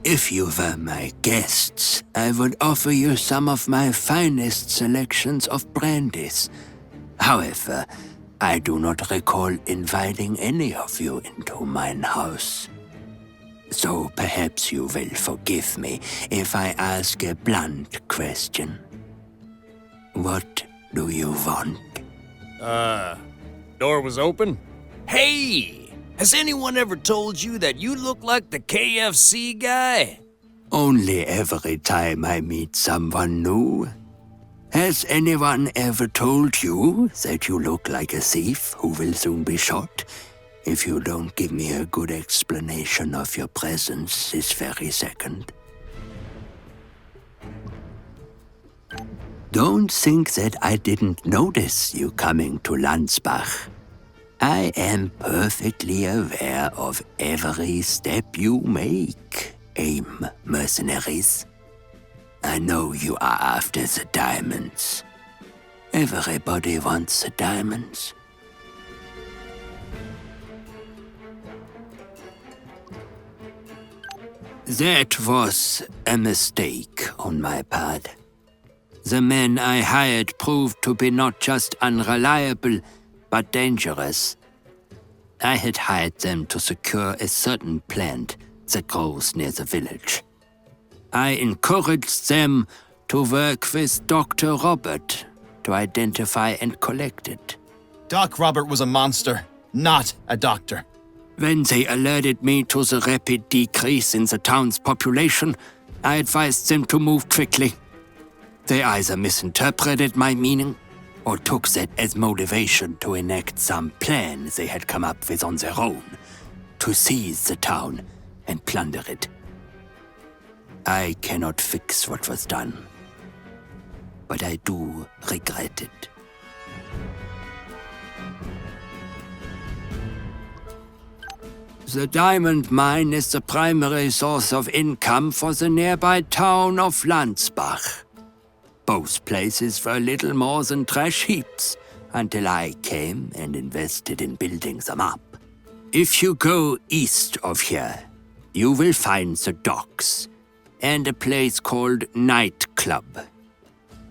If you were my guests, I would offer you some of my finest selections of brandies. However, I do not recall inviting any of you into mine house. So perhaps you will forgive me if I ask a blunt question. What do you want? Door was open? Hey! Has anyone ever told you that you look like the KFC guy? Only every time I meet someone new. Has anyone ever told you that you look like a thief who will soon be shot if you don't give me a good explanation of your presence this very second? Don't think that I didn't notice you coming to Landsbach. I am perfectly aware of every step you make, AIM mercenaries. I know you are after the diamonds. Everybody wants the diamonds. That was a mistake on my part. The men I hired proved to be not just unreliable, but dangerous. I had hired them to secure a certain plant that grows near the village. I encouraged them to work with Dr. Robert to identify and collect it. Doc Robert was a monster, not a doctor. When they alerted me to the rapid decrease in the town's population, I advised them to move quickly. They either misinterpreted my meaning or took that as motivation to enact some plan they had come up with on their own, to seize the town and plunder it. I cannot fix what was done, but I do regret it. The diamond mine is the primary source of income for the nearby town of Landsbach. Both places were little more than trash heaps until I came and invested in building them up. If you go east of here, you will find the docks and a place called Night Club.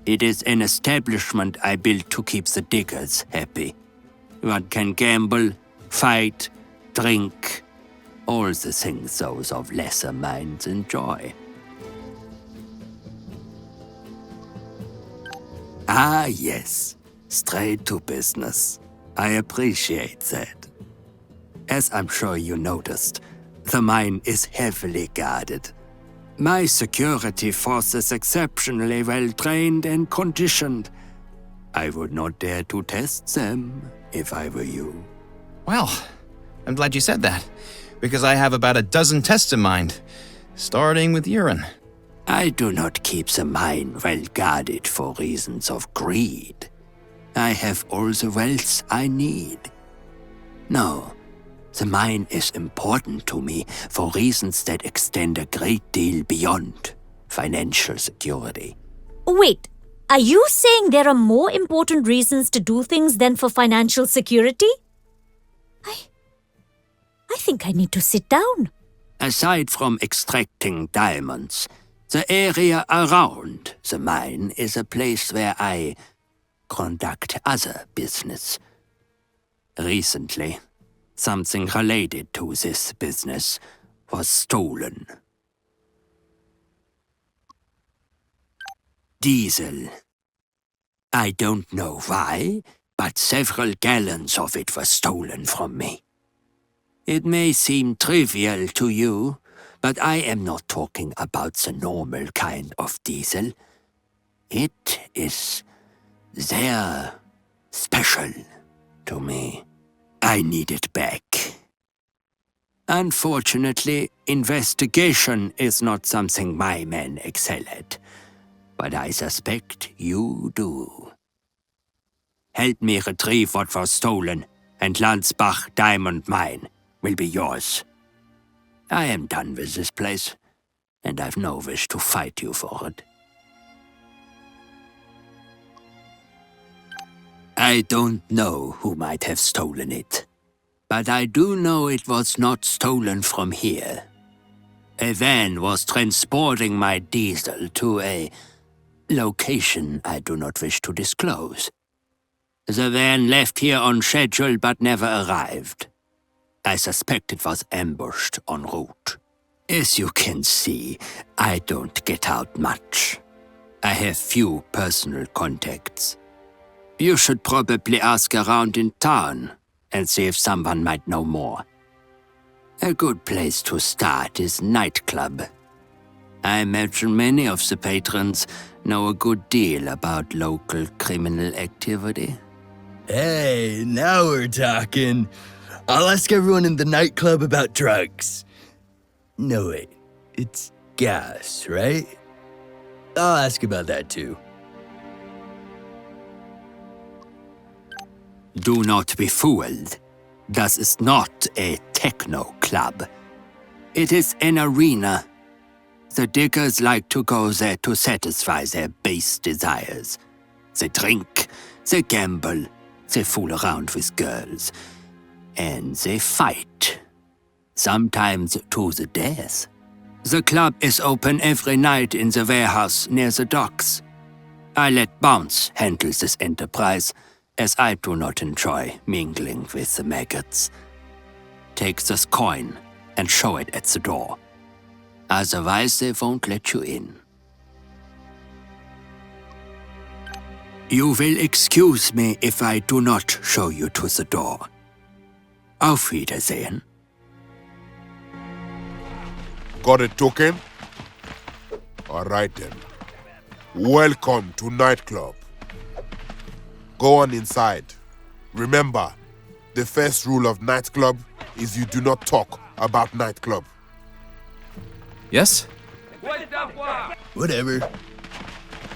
It is an establishment I built to keep the diggers happy. One can gamble, fight, drink, all the things those of lesser minds enjoy. Ah, yes. Straight to business. I appreciate that. As I'm sure you noticed, the mine is heavily guarded. My security force is exceptionally well-trained and conditioned. I would not dare to test them if I were you. Well, I'm glad you said that, because I have about a dozen tests in mind, starting with urine. I do not keep the mine well guarded for reasons of greed. I have all the wealth I need. No, the mine is important to me for reasons that extend a great deal beyond financial security. Wait, are you saying there are more important reasons to do things than for financial security? I think I need to sit down. Aside from extracting diamonds, the area around the mine is a place where I conduct other business. Recently, something related to this business was stolen. Diesel. I don't know why, but several gallons of it were stolen from me. It may seem trivial to you, but I am not talking about the normal kind of diesel. It is sehr special to me. I need it back. Unfortunately, investigation is not something my men excel at, but I suspect you do. Help me retrieve what was stolen, and Landsbach Diamond Mine will be yours. I am done with this place, and I've no wish to fight you for it. I don't know who might have stolen it, but I do know it was not stolen from here. A van was transporting my diesel to a location I do not wish to disclose. The van left here on schedule but never arrived. I suspect it was ambushed en route. As you can see, I don't get out much. I have few personal contacts. You should probably ask around in town and see if someone might know more. A good place to start is Night Club. I imagine many of the patrons know a good deal about local criminal activity. Hey, now we're talking. I'll ask everyone in the nightclub about drugs. No, wait. It's gas, right? I'll ask about that too. Do not be fooled. Das ist not a techno club. It is an arena. The diggers like to go there to satisfy their base desires. They drink, they gamble, they fool around with girls. And they fight. Sometimes to the death. The club is open every night in the warehouse near the docks. I let Bounce handle this enterprise, as I do not enjoy mingling with the maggots. Take this coin and show it at the door. Otherwise, they won't let you in. You will excuse me if I do not show you to the door. Auf Wiedersehen. Got a token? Alright then. Welcome to nightclub. Go on inside. Remember, the first rule of nightclub is you do not talk about nightclub. Yes? Whatever.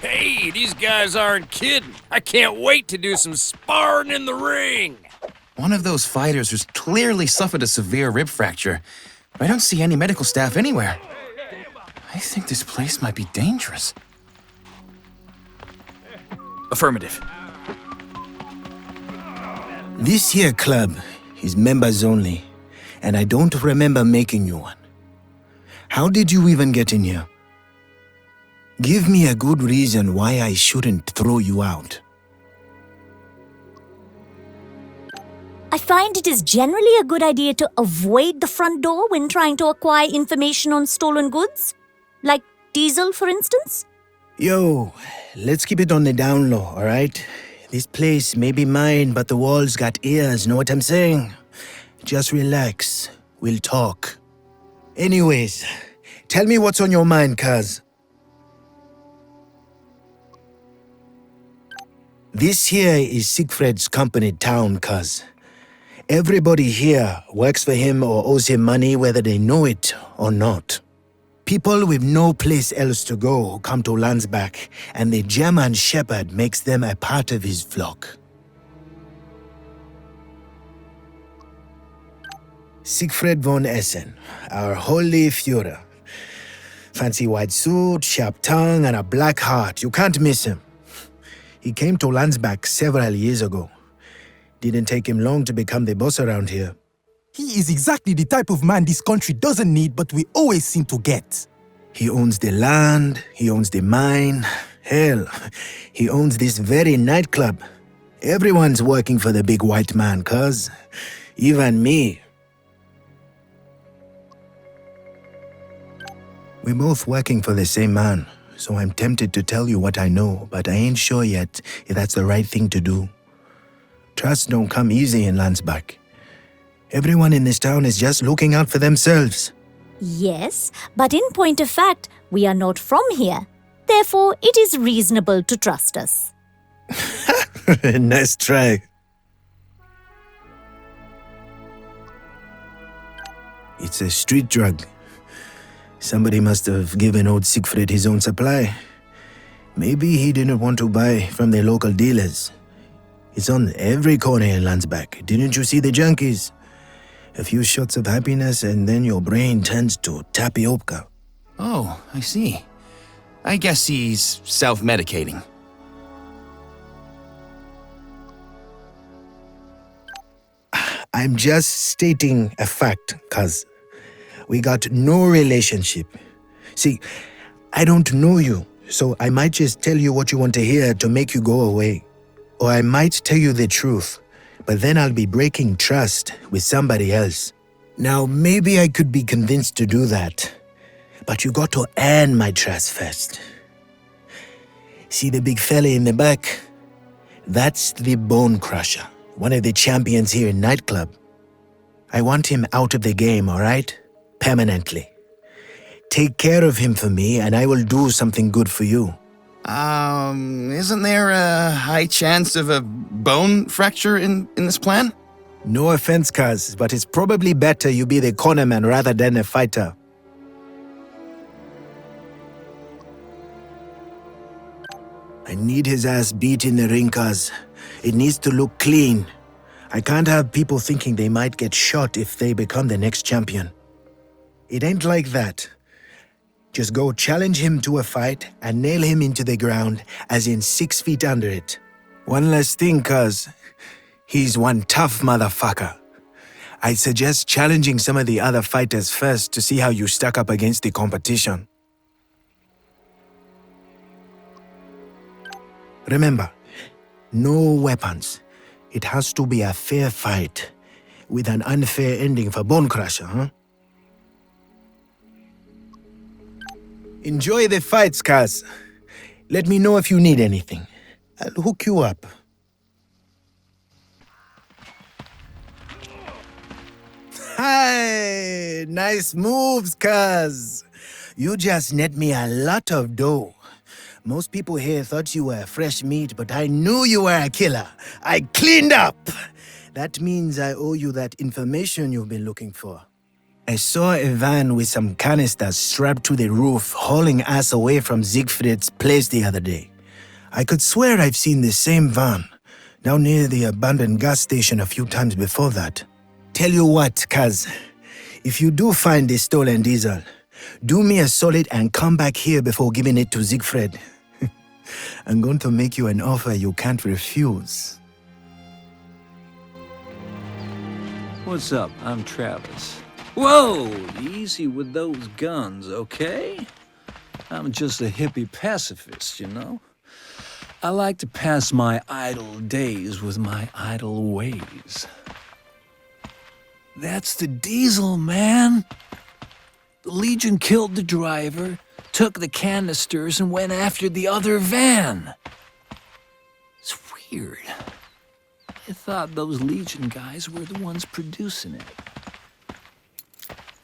Hey, these guys aren't kidding. I can't wait to do some sparring in the ring. One of those fighters who's clearly suffered a severe rib fracture. I don't see any medical staff anywhere. I think this place might be dangerous. Affirmative. This here club is members only, and I don't remember making you one. How did you even get in here? Give me a good reason why I shouldn't throw you out. I find it is generally a good idea to avoid the front door when trying to acquire information on stolen goods. Like diesel, for instance. Yo, let's keep it on the down low, alright? This place may be mine, but the walls got ears, know what I'm saying? Just relax, we'll talk. Anyways, tell me what's on your mind, cuz. This here is Siegfried's company town, cuz. Everybody here works for him or owes him money whether they know it or not. People with no place else to go come to Landsbach, and the German shepherd makes them a part of his flock. Siegfried von Essen, our holy Führer. Fancy white suit, sharp tongue, and a black heart. You can't miss him. He came to Landsbach several years ago. Didn't take him long to become the boss around here. He is exactly the type of man this country doesn't need, but we always seem to get. He owns the land, he owns the mine. Hell, he owns this very nightclub. Everyone's working for the big white man, cuz. Even me. We're both working for the same man, so I'm tempted to tell you what I know, but I ain't sure yet if that's the right thing to do. Trust don't come easy in Landsbach. Everyone in this town is just looking out for themselves. Yes, but in point of fact, we are not from here. Therefore, it is reasonable to trust us. Nice try. It's a street drug. Somebody must have given old Siegfried his own supply. Maybe he didn't want to buy from the local dealers. It's on every corner in Landsbach. Didn't you see the junkies? A few shots of happiness and then your brain turns to tapioca. Oh, I see. I guess he's self-medicating. I'm just stating a fact, cuz. We got no relationship. See, I don't know you, so I might just tell you what you want to hear to make you go away. Or I might tell you the truth, but then I'll be breaking trust with somebody else. Now, maybe I could be convinced to do that, but you got to earn my trust first. See the big fella in the back? That's the Bone Crusher, one of the champions here in nightclub. I want him out of the game, alright? Permanently. Take care of him for me and I will do something good for you. Isn't there a high chance of a bone fracture in this plan? No offense, cuz, but it's probably better you be the cornerman rather than a fighter. I need his ass beat in the ring, cuz. It needs to look clean. I can't have people thinking they might get shot if they become the next champion. It ain't like that. Just go challenge him to a fight and nail him into the ground, as in 6 feet under it. One last thing, cuz. He's one tough motherfucker. I suggest challenging some of the other fighters first to see how you stack up against the competition. Remember, no weapons. It has to be a fair fight, with an unfair ending for Bone Crusher, huh? Enjoy the fights, Kaz. Let me know if you need anything. I'll hook you up. Hi! Nice moves, Kaz. You just net me a lot of dough. Most people here thought you were fresh meat, but I knew you were a killer. I cleaned up. That means I owe you that information you've been looking for. I saw a van with some canisters strapped to the roof, hauling us away from Siegfried's place the other day. I could swear I've seen the same van down near the abandoned gas station a few times before that. Tell you what, Kaz, if you do find the stolen diesel, do me a solid and come back here before giving it to Siegfried. I'm going to make you an offer you can't refuse. What's up? I'm Travis. Whoa! Easy with those guns, okay? I'm just a hippie pacifist, you know? I like to pass my idle days with my idle ways. That's the diesel, man! The Legion killed the driver, took the canisters, and went after the other van. It's weird. I thought those Legion guys were the ones producing it.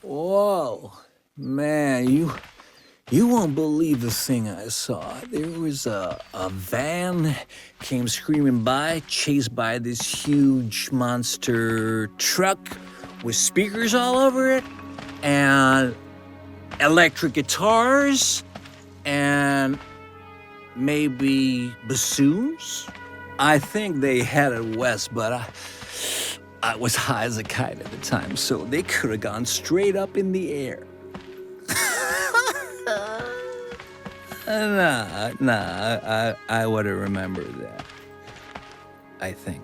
Whoa, man, you won't believe the thing I saw. There was a van came screaming by, chased by this huge monster truck with speakers all over it, and electric guitars, and maybe bassoons. I think they headed west, but I was high as a kite at the time, so they could have gone straight up in the air. I would have remembered that. I think.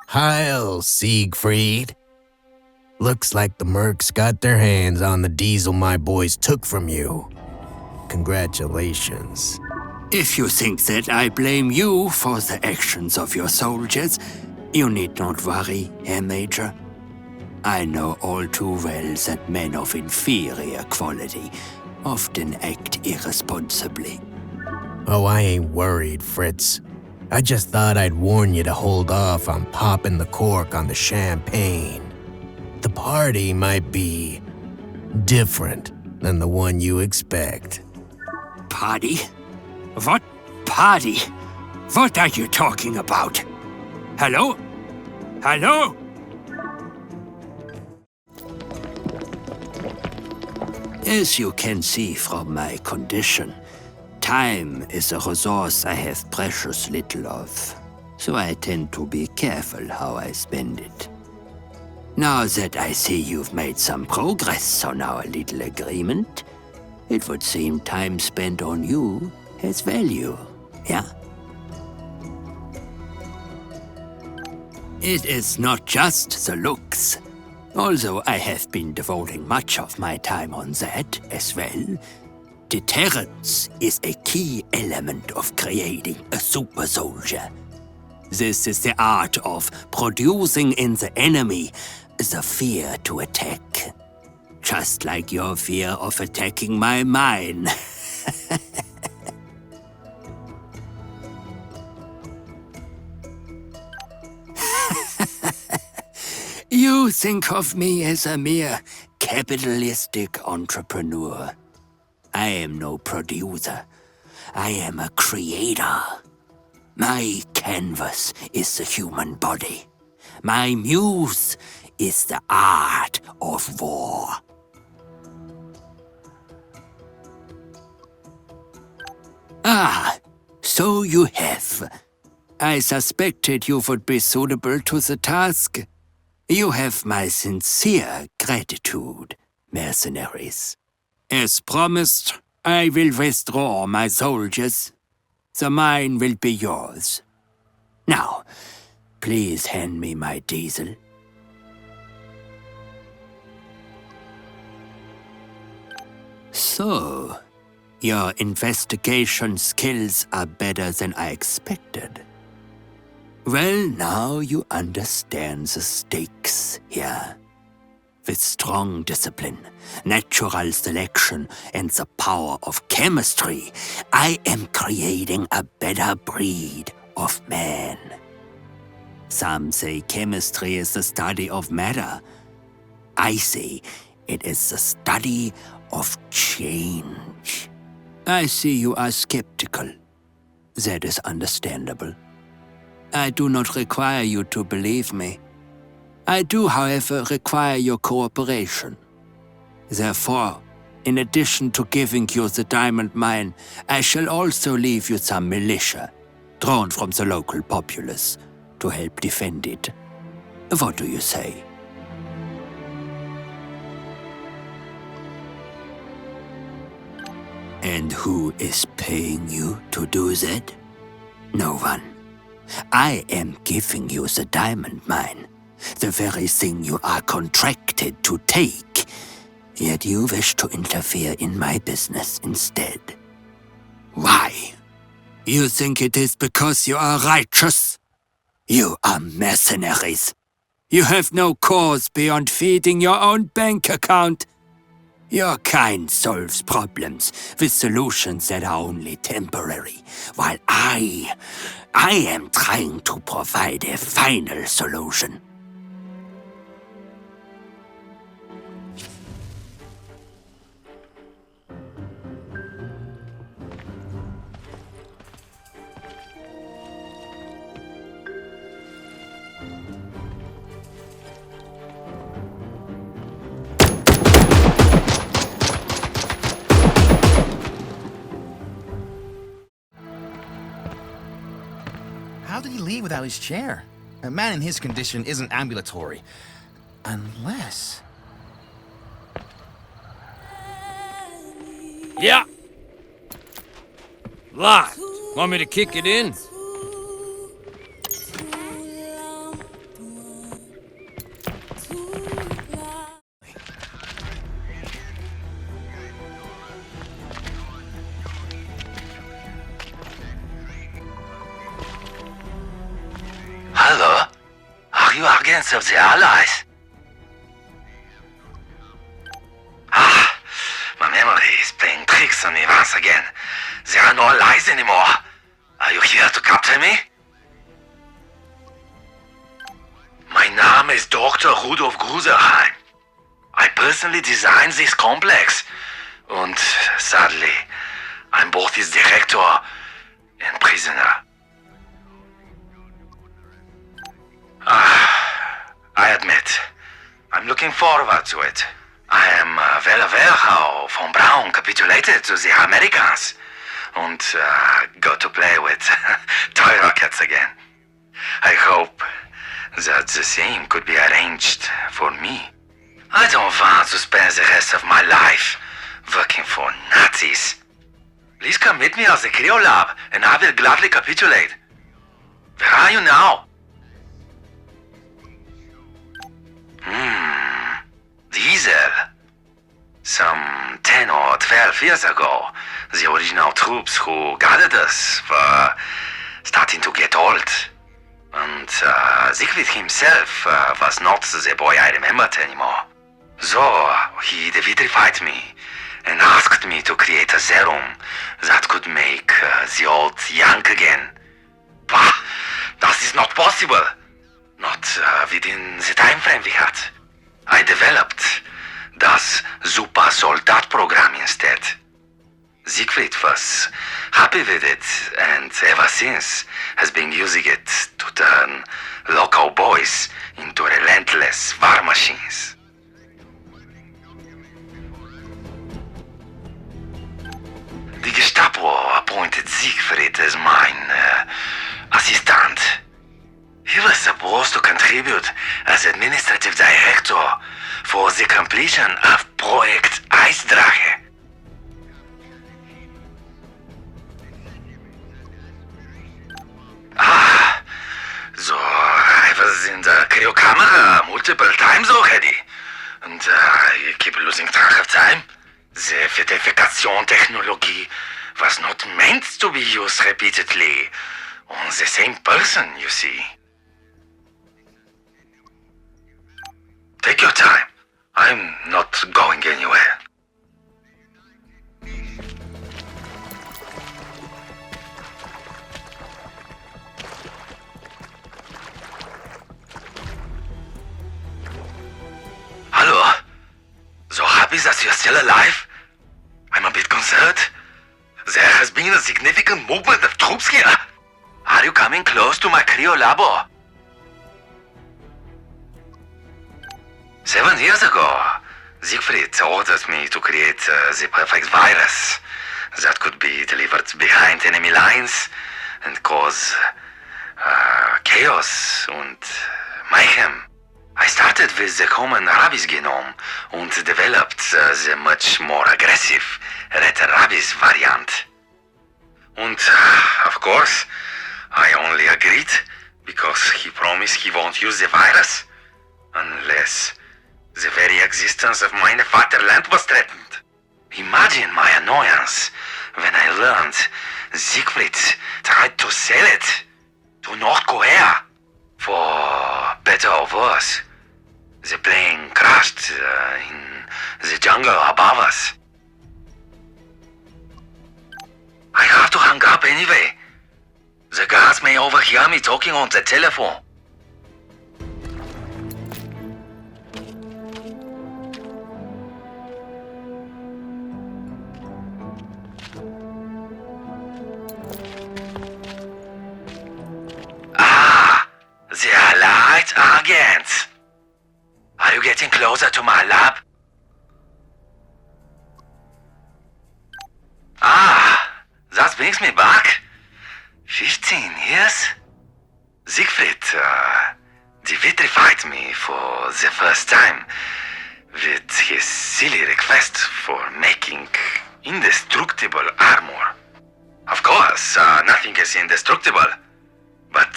Heil, Siegfried. Looks like the mercs got their hands on the diesel my boys took from you. Congratulations. If you think that I blame you for the actions of your soldiers, you need not worry, Herr Major. I know all too well that men of inferior quality often act irresponsibly. Oh, I ain't worried, Fritz. I just thought I'd warn you to hold off on popping the cork on the champagne. The party might be different than the one you expect. Party? What party? What are you talking about? Hello? Hello? As you can see from my condition, time is a resource I have precious little of, so I tend to be careful how I spend it. Now that I see you've made some progress on our little agreement, it would seem time spent on you has value, yeah? It is not just the looks. Although I have been devoting much of my time on that as well, deterrence is a key element of creating a super soldier. This is the art of producing in the enemy the fear to attack. Just like your fear of attacking my mine. You think of me as a mere capitalistic entrepreneur. I am no producer. I am a creator. My canvas is the human body. My muse is the art of war. Ah, so you have. I suspected you would be suitable to the task. You have my sincere gratitude, mercenaries. As promised, I will withdraw my soldiers. The mine will be yours. Now, please hand me my diesel. So, your investigation skills are better than I expected. Well, now you understand the stakes here. With strong discipline, natural selection, and the power of chemistry, I am creating a better breed of man. Some say chemistry is the study of matter. I say it is the study of change. I see you are skeptical. That is understandable. I do not require you to believe me. I do, however, require your cooperation. Therefore, in addition to giving you the diamond mine, I shall also leave you some militia, drawn from the local populace, to help defend it. What do you say? And who is paying you to do that? No one. I am giving you the diamond mine, the very thing you are contracted to take. Yet you wish to interfere in my business instead. Why? You think it is because you are righteous? You are mercenaries. You have no cause beyond feeding your own bank account. Your kind solves problems with solutions that are only temporary, while I am trying to provide a final solution. How did he leave without his chair? A man in his condition isn't ambulatory. Unless... Yeah. Locked. Want me to kick it in? Hello? Are you agents of the Allies? My memory is playing tricks on me once again. There are no allies anymore. Are you here to capture me? My name is Dr. Rudolf Gruserheim. I personally designed this complex. And sadly, I'm both its director and prisoner. I admit, I'm looking forward to it. I am well aware how von Braun capitulated to the Americans and got to play with toy rockets again. I hope that the same could be arranged for me. I don't want to spend the rest of my life working for Nazis. Please come meet me at the Cryo Lab and I will gladly capitulate. Where are you now? Diesel. Some 10 or 12 years ago, the original troops who guarded us were starting to get old. And Siegfried himself was not the boy I remembered anymore. So he vitrified me and asked me to create a serum that could make the old young again. Bah, that is not possible. Not within the time frame we had. I developed das Super-Soldat-Program instead. Siegfried was happy with it, and ever since has been using it to turn local boys into relentless war machines. The Gestapo appointed Siegfried as mine assistant. He was supposed to contribute as administrative director for the completion of Project Eisdrache. So I was in the cryokamera multiple times already, and I keep losing track of time. The vitrification technology was not meant to be used repeatedly on the same person, you see. Take your time. I'm not going anywhere. Hello? So happy that you're still alive? I'm a bit concerned. There has been a significant movement of troops here. Are you coming close to my cryo labo? 7 years ago, Siegfried ordered me to create the perfect virus that could be delivered behind enemy lines and cause chaos and mayhem. I started with the common rabies genome and developed the much more aggressive red rabies variant. And, of course, I only agreed because he promised he won't use the virus unless the very existence of my fatherland was threatened. Imagine my annoyance when I learned Siegfried tried to sell it to North Korea. For better or worse, the plane crashed in the jungle above us. I have to hang up anyway. The guards may overhear me talking on the telephone. The Allied agents! Are you getting closer to my lab? That brings me back. 15 years? Siegfried, devitrified me for the first time with his silly request for making indestructible armor. Of course, nothing is indestructible. But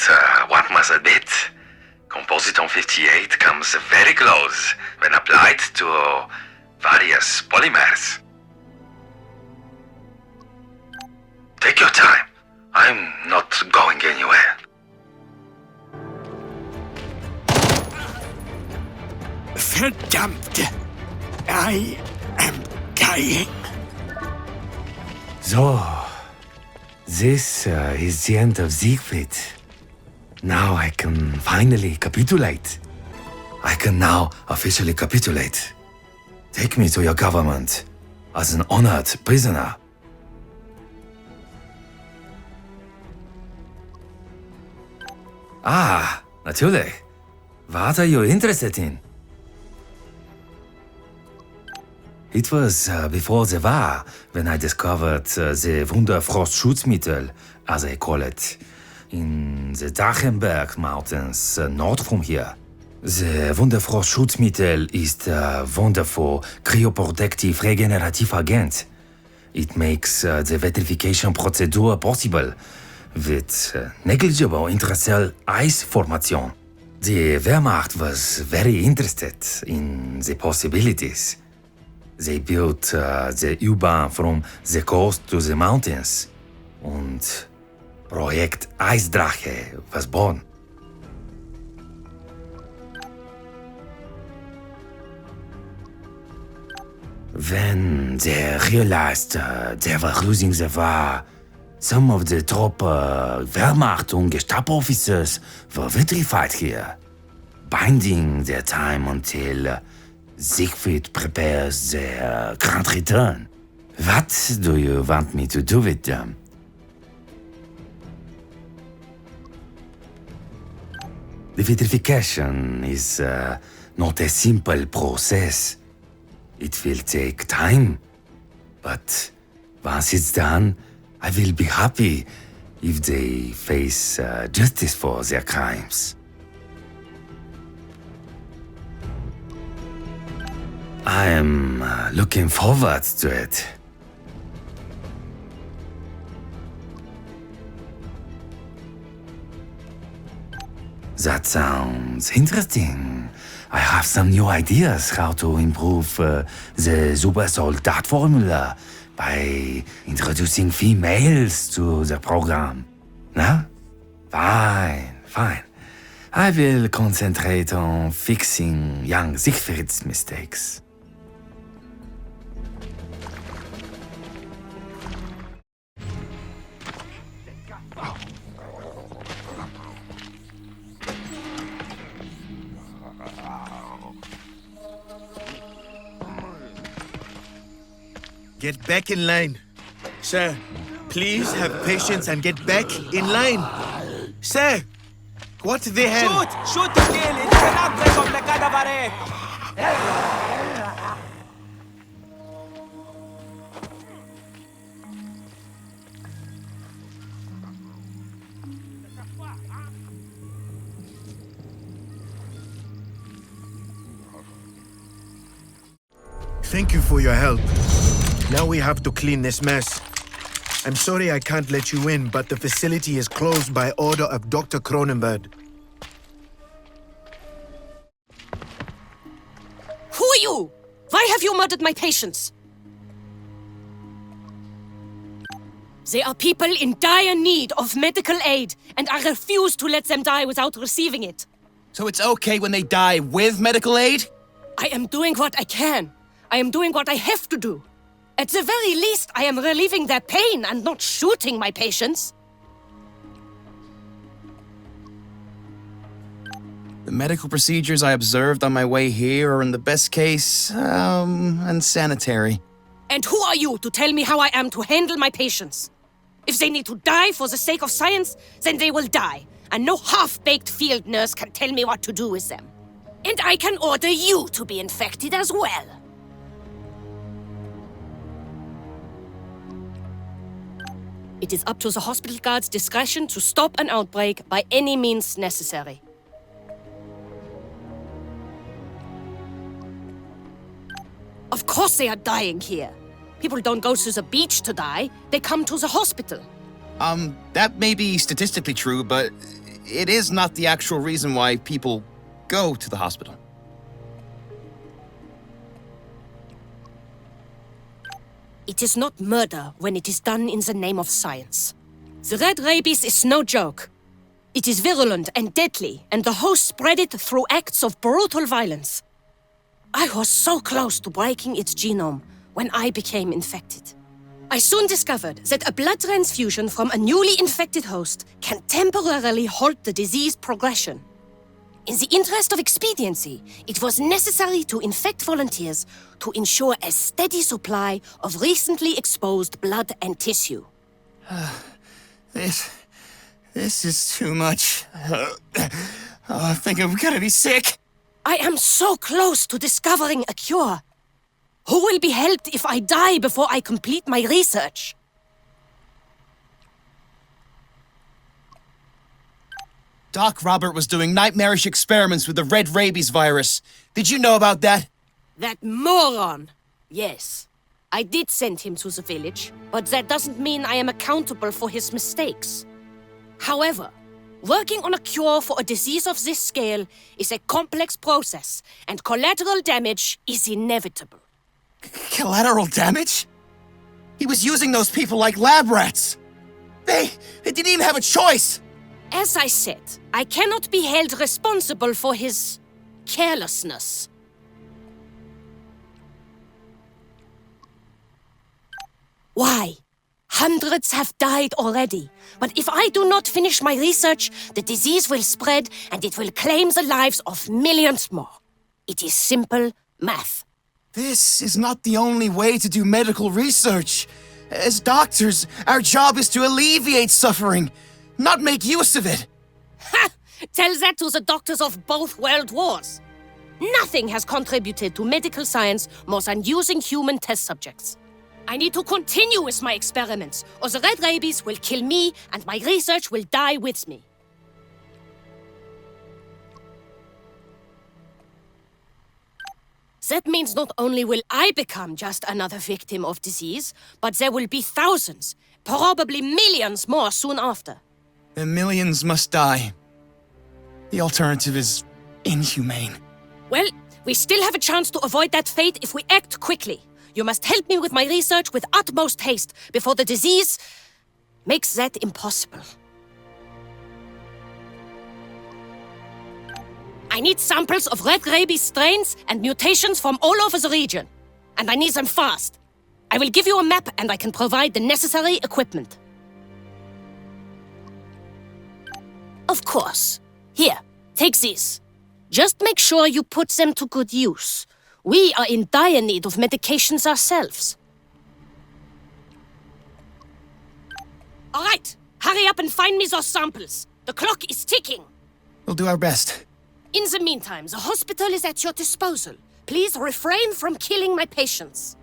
one must admit, Compositon 58 comes very close when applied to various polymers. Take your time. I'm not going anywhere. Verdammt! I am dying. So, this is the end of Siegfried. Now I can finally capitulate. I can now officially capitulate. Take me to your government as an honored prisoner. Natürlich. What are you interested in? It was before the war when I discovered the Wunderfrost-Schutzmittel, as I call it, in the Dachenberg Mountains, north from here. The Wunderfrost-Schutzmittel is a wonderful cryoprotective regenerative agent. It makes the vitrification procedure possible with negligible intracell ice formation. The Wehrmacht was very interested in the possibilities. They built the U-Bahn from the coast to the mountains, and Project Eisdrache was born. When they realized they were losing the war, some of the top Wehrmacht and Gestapo officers were vitrified here, biding their time until Siegfried prepares their grand return. What do you want me to do with them? The vitrification is not a simple process. It will take time, but once it's done, I will be happy if they face justice for their crimes. I am looking forward to it. That sounds interesting. I have some new ideas how to improve the super soldat formula by introducing females to the program. No? Fine. I will concentrate on fixing young Siegfried's mistakes. Get back in line. Sir, please have patience and get back in line. Sir, what the hell? Shoot to kill! It's an outbreak of the cadavere! Thank you for your help. Now we have to clean this mess. I'm sorry I can't let you in, but the facility is closed by order of Dr. Cronenberg. Who are you? Why have you murdered my patients? They are people in dire need of medical aid, and I refuse to let them die without receiving it. So it's okay when they die with medical aid? I am doing what I can. I am doing what I have to do. At the very least, I am relieving their pain and not shooting my patients. The medical procedures I observed on my way here are in the best case, unsanitary. And who are you to tell me how I am to handle my patients? If they need to die for the sake of science, then they will die, and no half-baked field nurse can tell me what to do with them. And I can order you to be infected as well. It is up to the hospital guard's discretion to stop an outbreak by any means necessary. Of course they are dying here. People don't go to the beach to die. They come to the hospital. That may be statistically true, but it is not the actual reason why people go to the hospital. It is not murder when it is done in the name of science. The red rabies is no joke. It is virulent and deadly, and the host spread it through acts of brutal violence. I was so close to breaking its genome when I became infected. I soon discovered that a blood transfusion from a newly infected host can temporarily halt the disease progression. In the interest of expediency, it was necessary to infect volunteers to ensure a steady supply of recently exposed blood and tissue. This is too much. I think I'm gonna be sick. I am so close to discovering a cure. Who will be helped if I die before I complete my research? Doc Robert was doing nightmarish experiments with the red rabies virus. Did you know about that? That moron! Yes. I did send him to the village, but that doesn't mean I am accountable for his mistakes. However, working on a cure for a disease of this scale is a complex process, and collateral damage is inevitable. Collateral damage? He was using those people like lab rats. They didn't even have a choice. As I said, I cannot be held responsible for his carelessness. Why? Hundreds have died already. But if I do not finish my research, the disease will spread and it will claim the lives of millions more. It is simple math. This is not the only way to do medical research. As doctors, our job is to alleviate suffering, not make use of it. Ha! Tell that to the doctors of both world wars. Nothing has contributed to medical science more than using human test subjects. I need to continue with my experiments, or the red rabies will kill me and my research will die with me. That means not only will I become just another victim of disease, but there will be thousands, probably millions more soon after. The millions must die. The alternative is inhumane. Well, we still have a chance to avoid that fate if we act quickly. You must help me with my research with utmost haste before the disease makes that impossible. I need samples of red rabies strains and mutations from all over the region. And I need them fast. I will give you a map and I can provide the necessary equipment. Of course. Here, take these. Just make sure you put them to good use. We are in dire need of medications ourselves. All right, hurry up and find me those samples. The clock is ticking. We'll do our best. In the meantime, the hospital is at your disposal. Please refrain from killing my patients.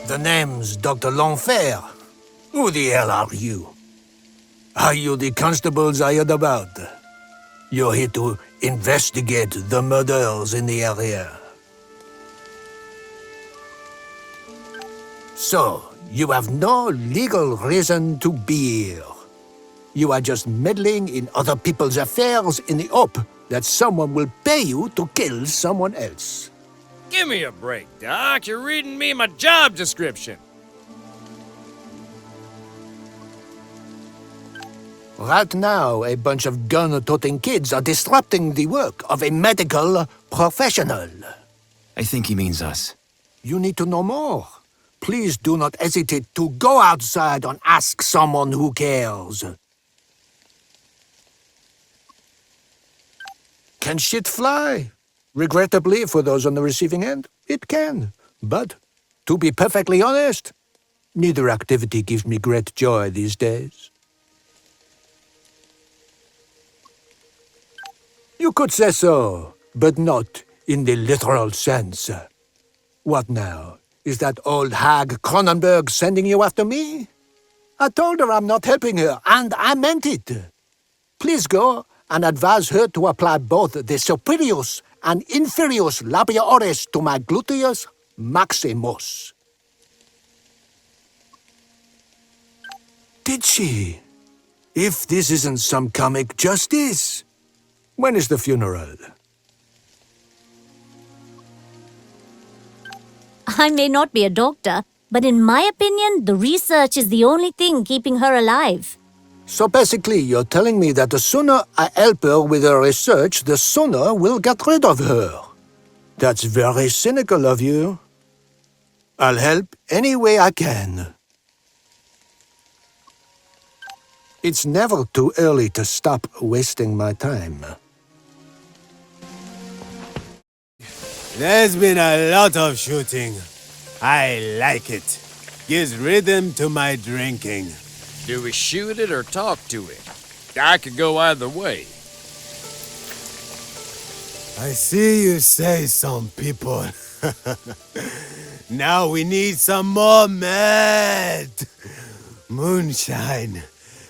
The name's Dr. L'Enfer. Who the hell are you? Are you the constables I heard about? You're here to investigate the murders in the area. So, you have no legal reason to be here. You are just meddling in other people's affairs in the hope that someone will pay you to kill someone else. Give me a break, Doc. You're reading me my job description. Right now, a bunch of gun-toting kids are disrupting the work of a medical professional. I think he means us. You need to know more. Please do not hesitate to go outside and ask someone who cares. Can shit fly? Regrettably, for those on the receiving end, it can. But, to be perfectly honest, neither activity gives me great joy these days. You could say so, but not in the literal sense. What now? Is that old hag Cronenberg sending you after me? I told her I'm not helping her, and I meant it. Please go and advise her to apply both the superius and inferius labiores to my gluteus maximus. Did she? If this isn't some comic justice, when is the funeral? I may not be a doctor, but in my opinion, the research is the only thing keeping her alive. So basically, you're telling me that the sooner I help her with her research, the sooner we'll get rid of her. That's very cynical of you. I'll help any way I can. It's never too early to stop wasting my time. There's been a lot of shooting. I like it. Gives rhythm to my drinking. Do we shoot it or talk to it? I could go either way. I see you say some people. Now we need some more mad moonshine.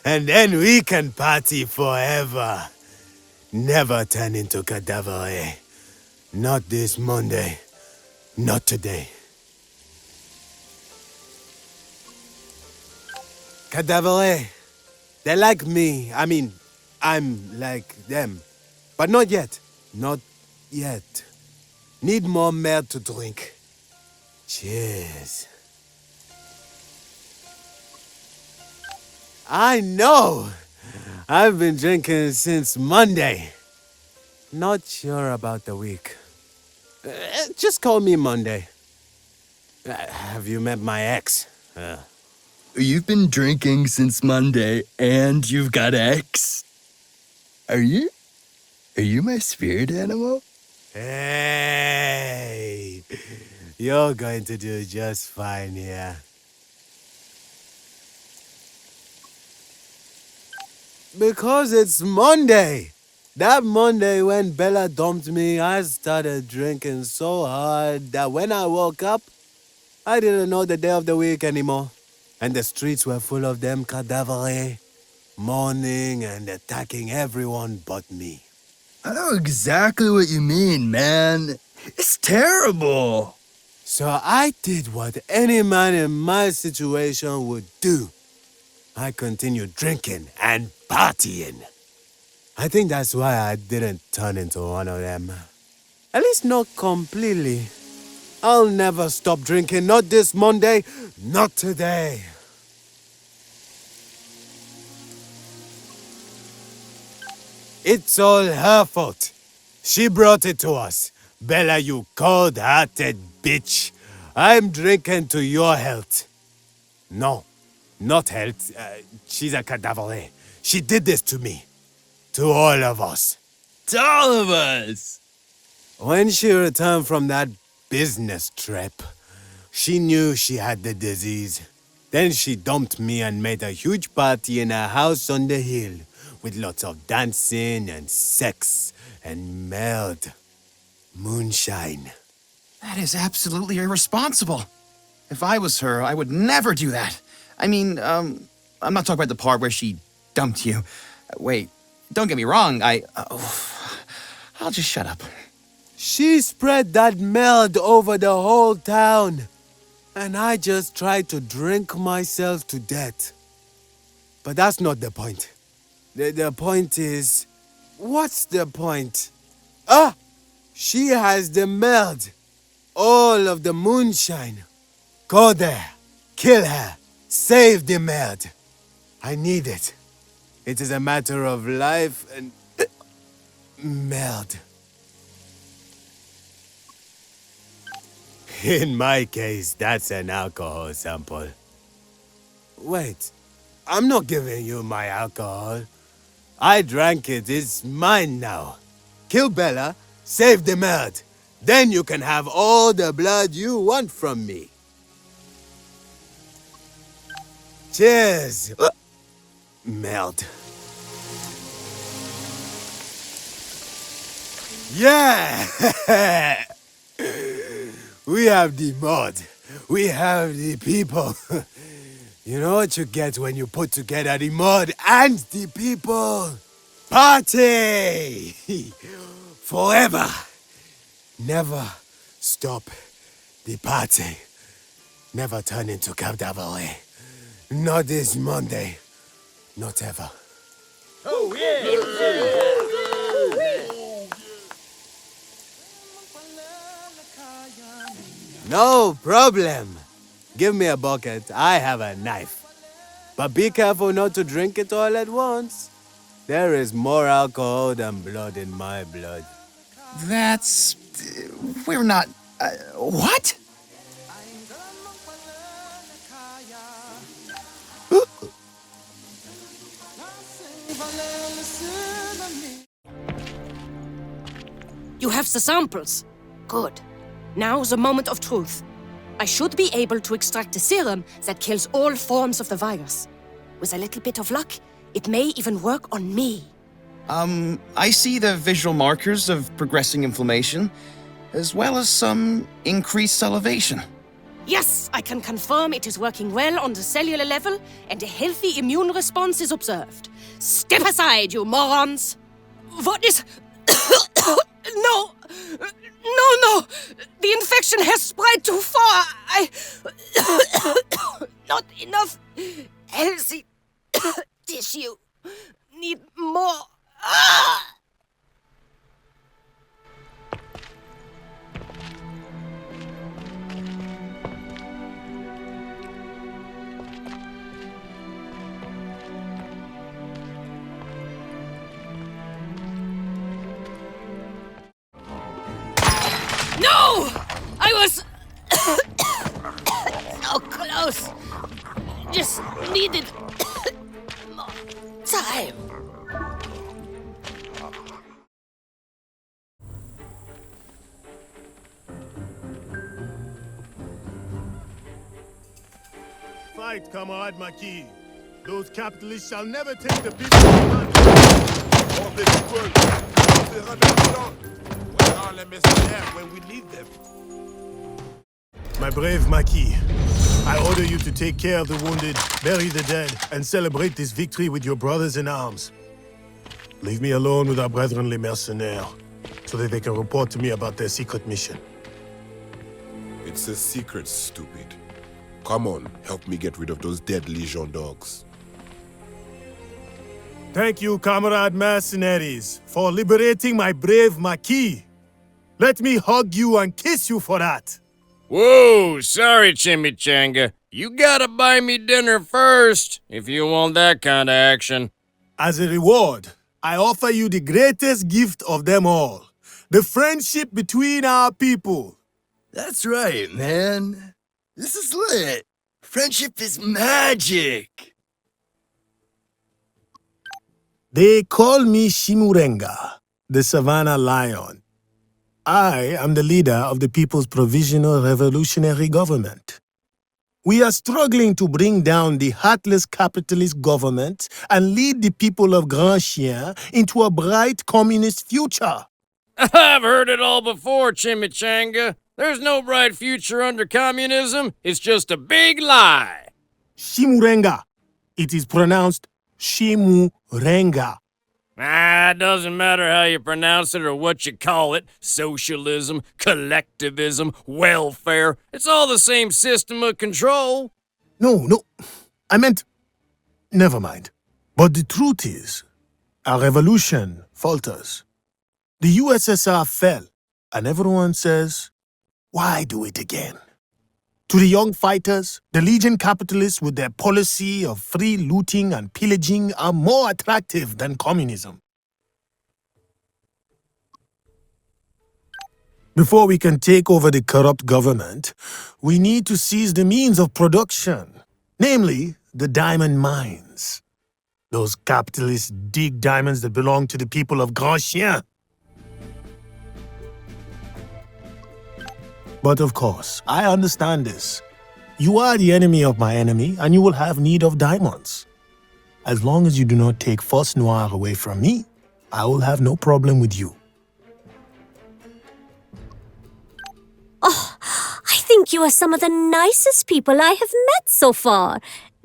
And then we can party forever. Never turn into cadaver. Not this Monday. Not today. Cadaver. They're like me. I mean, I'm like them. But not yet. Not yet. Need more mead to drink. Cheers. I know. I've been drinking since Monday. Not sure about the week. Just call me Monday. Have you met my ex? You've been drinking since Monday, and you've got ex? Are you my spirit animal? Hey, you're going to do just fine here. Because it's Monday. That Monday when Bella dumped me, I started drinking so hard that when I woke up, I didn't know the day of the week anymore. And the streets were full of them cadavres, mourning and attacking everyone but me. I know exactly what you mean, man. It's terrible. So I did what any man in my situation would do. I continued drinking and partying. I think that's why I didn't turn into one of them. At least not completely. I'll never stop drinking, not this Monday, not today. It's all her fault. She brought it to us. Bella, you cold-hearted bitch. I'm drinking to your health. No, not health. She's a cadaver. She did this to me. To all of us. To all of us! When she returned from that business trip, she knew she had the disease. Then she dumped me and made a huge party in her house on the hill, with lots of dancing and sex and meld. Moonshine. That is absolutely irresponsible. If I was her, I would never do that. I mean, I'm not talking about the part where she dumped you. Wait, don't get me wrong, I'll just shut up. She spread that meld over the whole town. And I just tried to drink myself to death. But that's not the point. The point is... What's the point? She has the meld. All of the moonshine. Go there. Kill her. Save the meld. I need it. It is a matter of life and... meld. In my case, that's an alcohol sample. Wait, I'm not giving you my alcohol. I drank it, it's mine now. Kill Bella, save the meld. Then you can have all the blood you want from me. Cheers! Meld. Yeah! We have the mud. We have the people. You know what you get when you put together the mud and the people? Party! Forever. Never stop the party. Never turn into cadaver. Not this Monday. Not ever. Oh, yeah! No problem. Give me a bucket. I have a knife. But be careful not to drink it all at once. There is more alcohol than blood in my blood. That's... we're not... what? You have the samples. Good. Now the moment of truth. I should be able to extract a serum that kills all forms of the virus. With a little bit of luck, it may even work on me. I see the visual markers of progressing inflammation, as well as some increased salivation. Yes, I can confirm it is working well on the cellular level, and a healthy immune response is observed. Step aside, you morons! What is... No! No! The infection has spread too far! Not enough healthy tissue. Need more. No! I was so close. Just needed more time. right, Comrade Marquis. Those capitalists shall never take the people of Where are les mercenaires when we need them? My brave Marquis, I order you to take care of the wounded, bury the dead, and celebrate this victory with your brothers in arms. Leave me alone with our brethren les mercenaires, so that they can report to me about their secret mission. It's a secret, stupid. Come on, help me get rid of those dead Legion dogs. Thank you, comrade mercenaries, for liberating my brave Marquis. Let me hug you and kiss you for that. Whoa, sorry, Chimichanga. You gotta buy me dinner first, if you want that kind of action. As a reward, I offer you the greatest gift of them all, the friendship between our people. That's right, man. This is lit. Friendship is magic. They call me Shimurenga, the Savannah Lion. I am the leader of the People's Provisional Revolutionary Government. We are struggling to bring down the heartless capitalist government and lead the people of Grand Chien into a bright communist future. I've heard it all before, Chimichanga. There's no bright future under communism. It's just a big lie. Shimurenga. It is pronounced Shimurenga. It doesn't matter how you pronounce it or what you call it. Socialism, collectivism, welfare. It's all the same system of control. No. I meant... Never mind. But the truth is, our revolution falters. The USSR fell, and everyone says, why do it again? To the young fighters, the Legion capitalists with their policy of free looting and pillaging are more attractive than communism. Before we can take over the corrupt government, we need to seize the means of production, namely the diamond mines. Those capitalists dig diamonds that belong to the people of Grand Chien. But of course, I understand this. You are the enemy of my enemy, and you will have need of diamonds. As long as you do not take Force Noire away from me, I will have no problem with you. Oh, I think you are some of the nicest people I have met so far.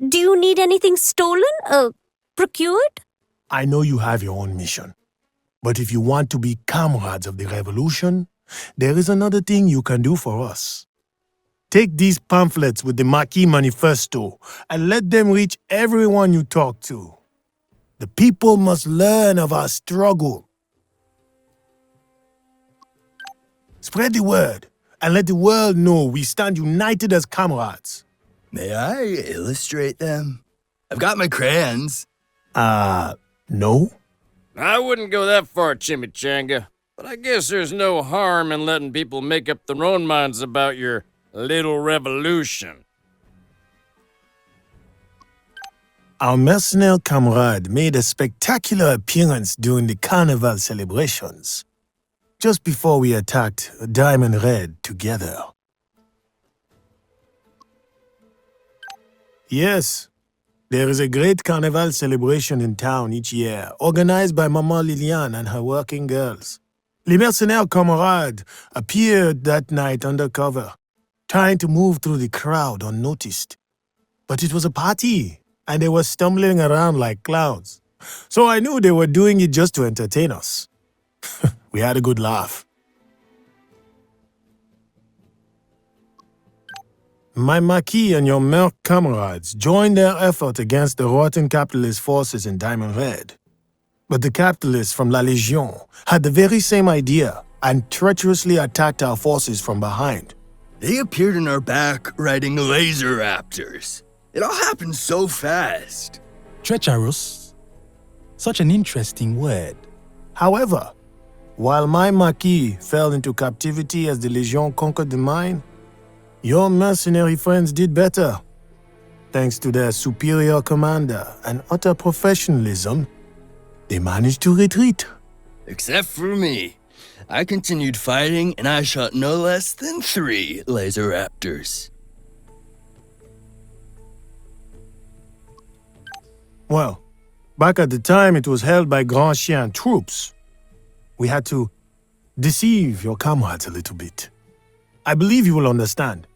Do you need anything stolen? Procured? I know you have your own mission. But if you want to be comrades of the revolution, there is another thing you can do for us. Take these pamphlets with the Marquis Manifesto and let them reach everyone you talk to. The people must learn of our struggle. Spread the word and let the world know we stand united as comrades. May I illustrate them? I've got my crayons. No? I wouldn't go that far, Chimichanga. But I guess there's no harm in letting people make up their own minds about your little revolution. Our mercenary comrade made a spectacular appearance during the carnival celebrations, just before we attacked Diamond Red together. Yes, there is a great carnival celebration in town each year, organized by Maman Liliane and her working girls. Les mercenaires camarades appeared that night undercover, trying to move through the crowd unnoticed. But it was a party, and they were stumbling around like clowns. So I knew they were doing it just to entertain us. We had a good laugh. My Marquis and your merc comrades joined their effort against the rotten capitalist forces in Diamond Red. But the capitalists from La Légion had the very same idea and treacherously attacked our forces from behind. They appeared in our back riding laser raptors. It all happened so fast. Treacherous? Such an interesting word. However, while my Marquis fell into captivity as the Légion conquered the mine, your mercenary friends did better. Thanks to their superior commander and utter professionalism, they managed to retreat. Except for me. I continued fighting and I shot no less than 3 laser raptors. Well, back at the time, it was held by Grand Chien troops. We had to deceive your comrades a little bit. I believe you will understand.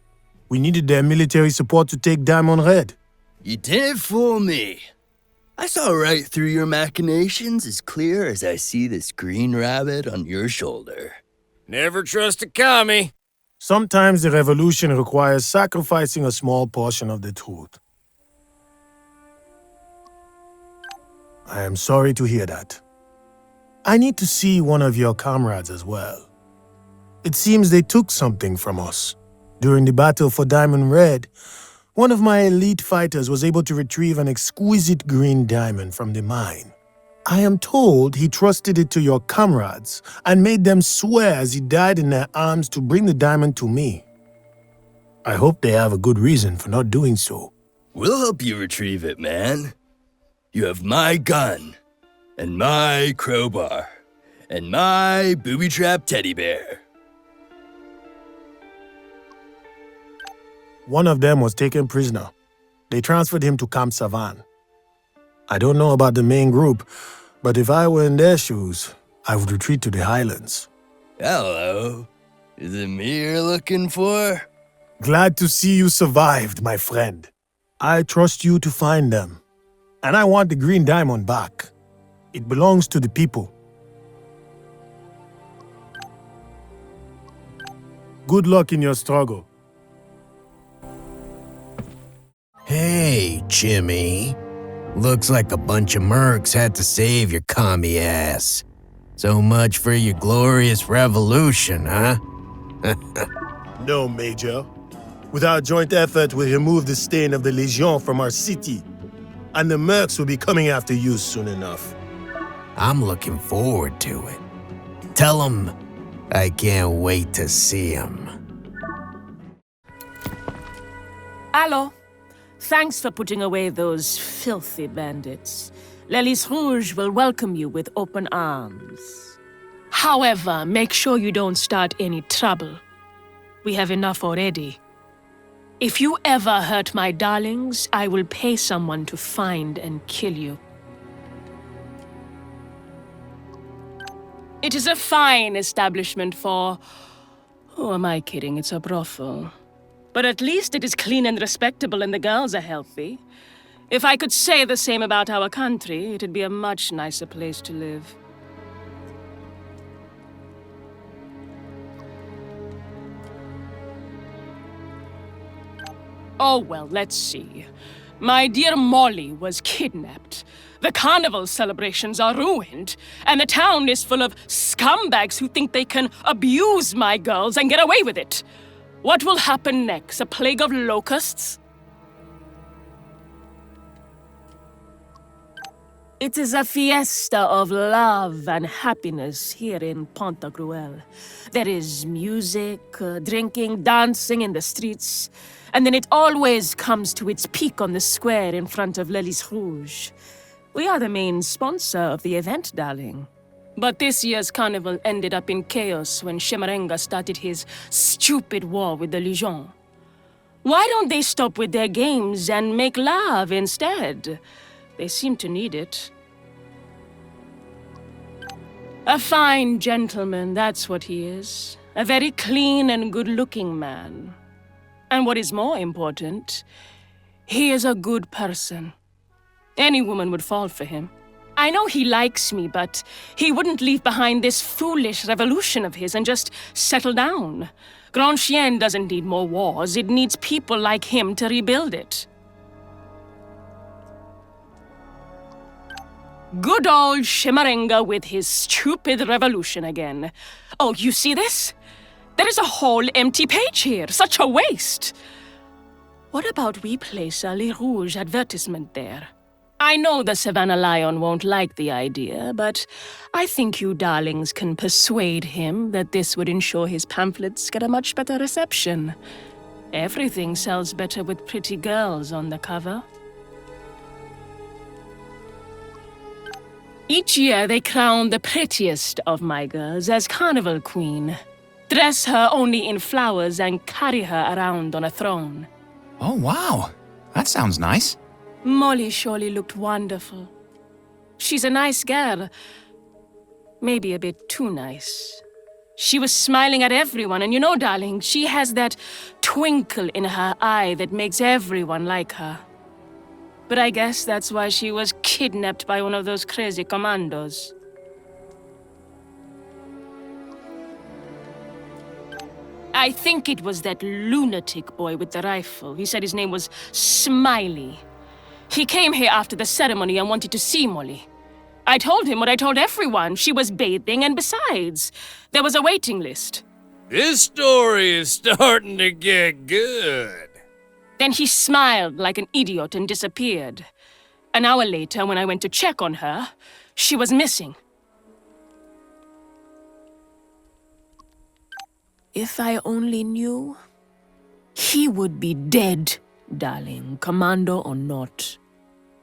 We needed their military support to take Diamond Red. You didn't fool me. I saw right through your machinations as clear as I see this green rabbit on your shoulder. Never trust a commie. Sometimes the revolution requires sacrificing a small portion of the truth. I am sorry to hear that. I need to see one of your comrades as well. It seems they took something from us. During the battle for Diamond Red, one of my elite fighters was able to retrieve an exquisite green diamond from the mine. I am told he trusted it to your comrades and made them swear as he died in their arms to bring the diamond to me. I hope they have a good reason for not doing so. We'll help you retrieve it, man. You have my gun, and my crowbar, and my booby-trap teddy bear. One of them was taken prisoner. They transferred him to Camp Savan. I don't know about the main group, but if I were in their shoes, I would retreat to the highlands. Hello. Is it me you're looking for? Glad to see you survived, my friend. I trust you to find them. And I want the green diamond back. It belongs to the people. Good luck in your struggle. Hey, Jimmy. Looks like a bunch of mercs had to save your commie ass. So much for your glorious revolution, huh? No, Major. With our joint effort, we remove the stain of the Legion from our city. And the mercs will be coming after you soon enough. I'm looking forward to it. Tell them I can't wait to see them. Allo. Thanks for putting away those filthy bandits. L'Hélice Rouge will welcome you with open arms. However, make sure you don't start any trouble. We have enough already. If you ever hurt my darlings, I will pay someone to find and kill you. It is a fine establishment for... Who am I kidding? It's a brothel. But at least it is clean and respectable and the girls are healthy. If I could say the same about our country, it'd be a much nicer place to live. Oh, well, let's see. My dear Molly was kidnapped. The carnival celebrations are ruined, and the town is full of scumbags who think they can abuse my girls and get away with it. What will happen next? A plague of locusts? It is a fiesta of love and happiness here in Pantagruel. There is music, drinking, dancing in the streets, and then it always comes to its peak on the square in front of l'Hélice Rouge. We are the main sponsor of the event, darling. But this year's carnival ended up in chaos when Shemerenga started his stupid war with the Legion. Why don't they stop with their games and make love instead? They seem to need it. A fine gentleman, that's what he is. A very clean and good-looking man. And what is more important, he is a good person. Any woman would fall for him. I know he likes me, but he wouldn't leave behind this foolish revolution of his and just settle down. Grand Chien doesn't need more wars. It needs people like him to rebuild it. Good old Shemerenga with his stupid revolution again. Oh, you see this? There is a whole empty page here. Such a waste. What about we place a Le Rouge advertisement there? I know the Savannah Lion won't like the idea, but I think you darlings can persuade him that this would ensure his pamphlets get a much better reception. Everything sells better with pretty girls on the cover. Each year they crown the prettiest of my girls as Carnival Queen. Dress her only in flowers and carry her around on a throne. Oh, wow. That sounds nice. Molly surely looked wonderful. She's a nice girl. Maybe a bit too nice. She was smiling at everyone, and you know, darling, she has that twinkle in her eye that makes everyone like her. But I guess that's why she was kidnapped by one of those crazy commandos. I think it was that lunatic boy with the rifle. He said his name was Smiley. He came here after the ceremony and wanted to see Molly. I told him what I told everyone. She was bathing, and besides, there was a waiting list. This story is starting to get good. Then he smiled like an idiot and disappeared. An hour later, when I went to check on her, she was missing. If I only knew, he would be dead, darling, commando or not.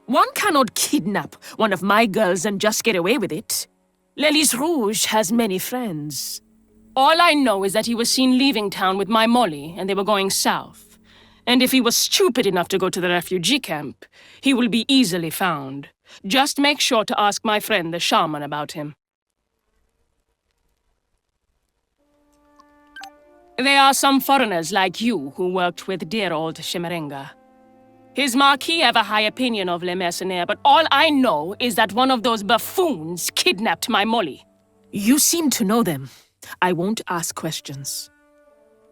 One cannot kidnap one of my girls and just get away with it. L'Hélice Rouge has many friends. All I know is that he was seen leaving town with my Molly, and they were going south. And if he was stupid enough to go to the refugee camp, he will be easily found. Just make sure to ask my friend the shaman about him. There are some foreigners like you who worked with dear old Chimerenga. His Marquis have a high opinion of Les Mercenaires, but all I know is that one of those buffoons kidnapped my Molly. You seem to know them. I won't ask questions.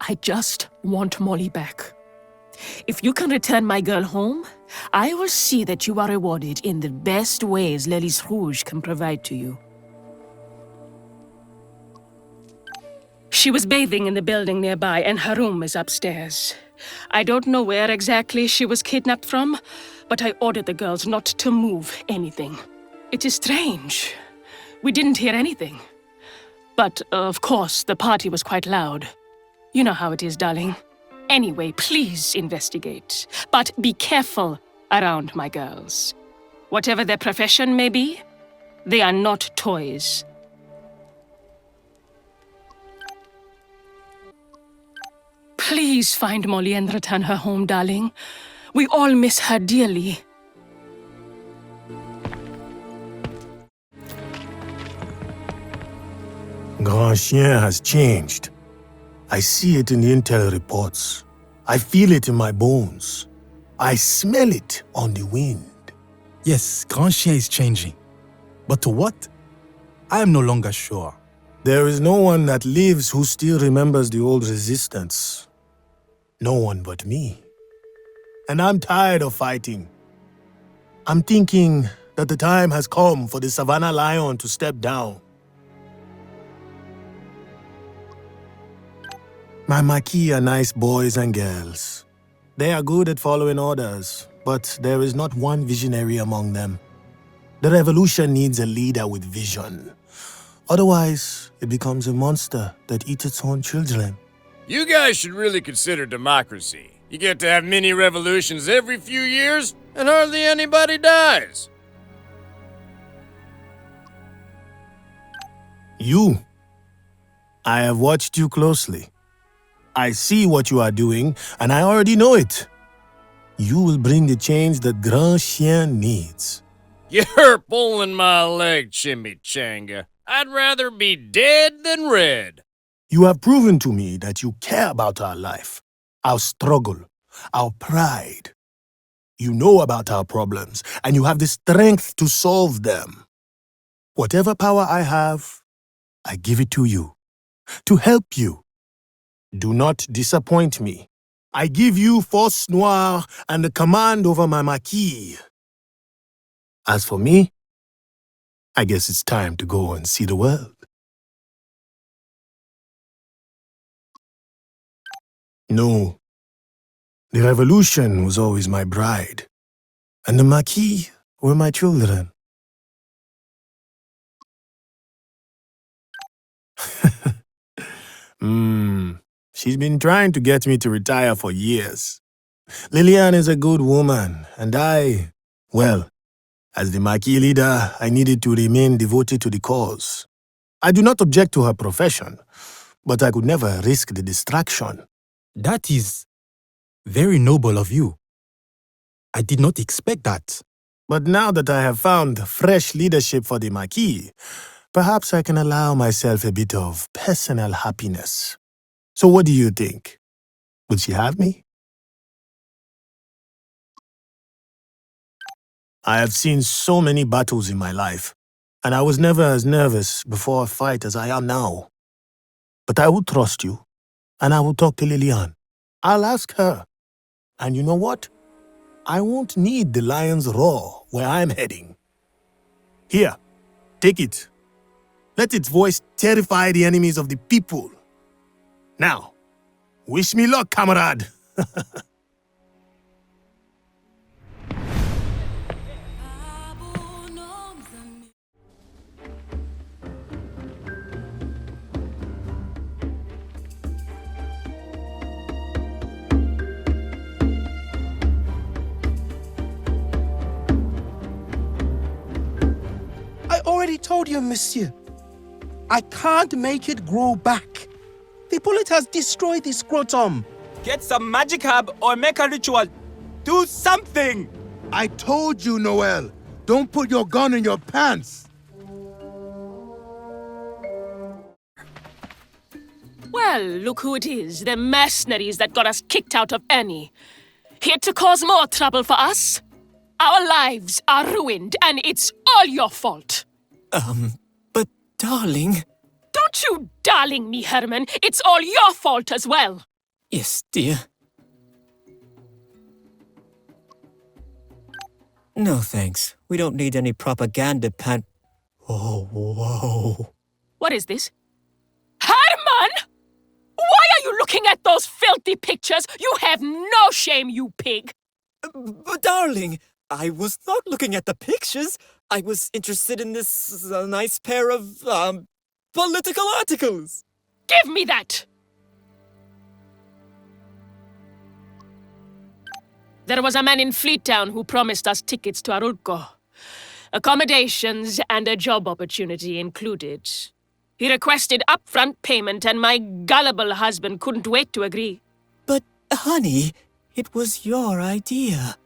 I just want Molly back. If you can return my girl home, I will see that you are rewarded in the best ways L'Hélice Rouge can provide to you. She was bathing in the building nearby, and her room is upstairs. I don't know where exactly she was kidnapped from, but I ordered the girls not to move anything. It is strange. We didn't hear anything. But, of course, the party was quite loud. You know how it is, darling. Anyway, please investigate. But be careful around my girls. Whatever their profession may be, they are not toys. Please find Molly and return her home, darling. We all miss her dearly. Grand Chien has changed. I see it in the intel reports. I feel it in my bones. I smell it on the wind. Yes, Grand Chien is changing. But to what? I am no longer sure. There is no one that lives who still remembers the old resistance. No one but me. And I'm tired of fighting. I'm thinking that the time has come for the Savannah Lion to step down. My Maquis are nice boys and girls. They are good at following orders, but there is not one visionary among them. The revolution needs a leader with vision. Otherwise, it becomes a monster that eats its own children. You guys should really consider democracy. You get to have mini revolutions every few years, and hardly anybody dies. You. I have watched you closely. I see what you are doing, and I already know it. You will bring the change that Grand Chien needs. You're pulling my leg, Chimichanga. I'd rather be dead than red. You have proven to me that you care about our life, our struggle, our pride. You know about our problems, and you have the strength to solve them. Whatever power I have, I give it to you, to help you. Do not disappoint me. I give you Force Noire and the command over my Maquis. As for me, I guess it's time to go and see the world. No. The revolution was always my bride, and the Maquis were my children. She's been trying to get me to retire for years. Lillian is a good woman, and well, as the Maquis leader, I needed to remain devoted to the cause. I do not object to her profession, but I could never risk the distraction. That is very noble of you. I did not expect that. But now that I have found fresh leadership for the Marquis, perhaps I can allow myself a bit of personal happiness. So what do you think? Would she have me? I have seen so many battles in my life, and I was never as nervous before a fight as I am now. But I will trust you, and I will talk to Liliane. I'll ask her. And you know what? I won't need the lion's roar where I'm heading. Here, take it. Let its voice terrify the enemies of the people. Now, wish me luck, comrade. I already told you, monsieur. I can't make it grow back. The bullet has destroyed the scrotum. Get some magic herb or make a ritual. Do something! I told you, Noel. Don't put your gun in your pants. Well, look who it is. The mercenaries that got us kicked out of Annie. Here to cause more trouble for us? Our lives are ruined, and it's all your fault. But darling... Don't you darling me, Herman. It's all your fault as well. Yes, dear. No, thanks. We don't need any propaganda Oh, whoa. What is this? Herman! Why are you looking at those filthy pictures? You have no shame, you pig! But darling, I was not looking at the pictures. I was interested in this nice pair of, political articles. Give me that! There was a man in Fleetown who promised us tickets to Arulco. Accommodations and a job opportunity included. He requested upfront payment and my gullible husband couldn't wait to agree. But, honey, it was your idea.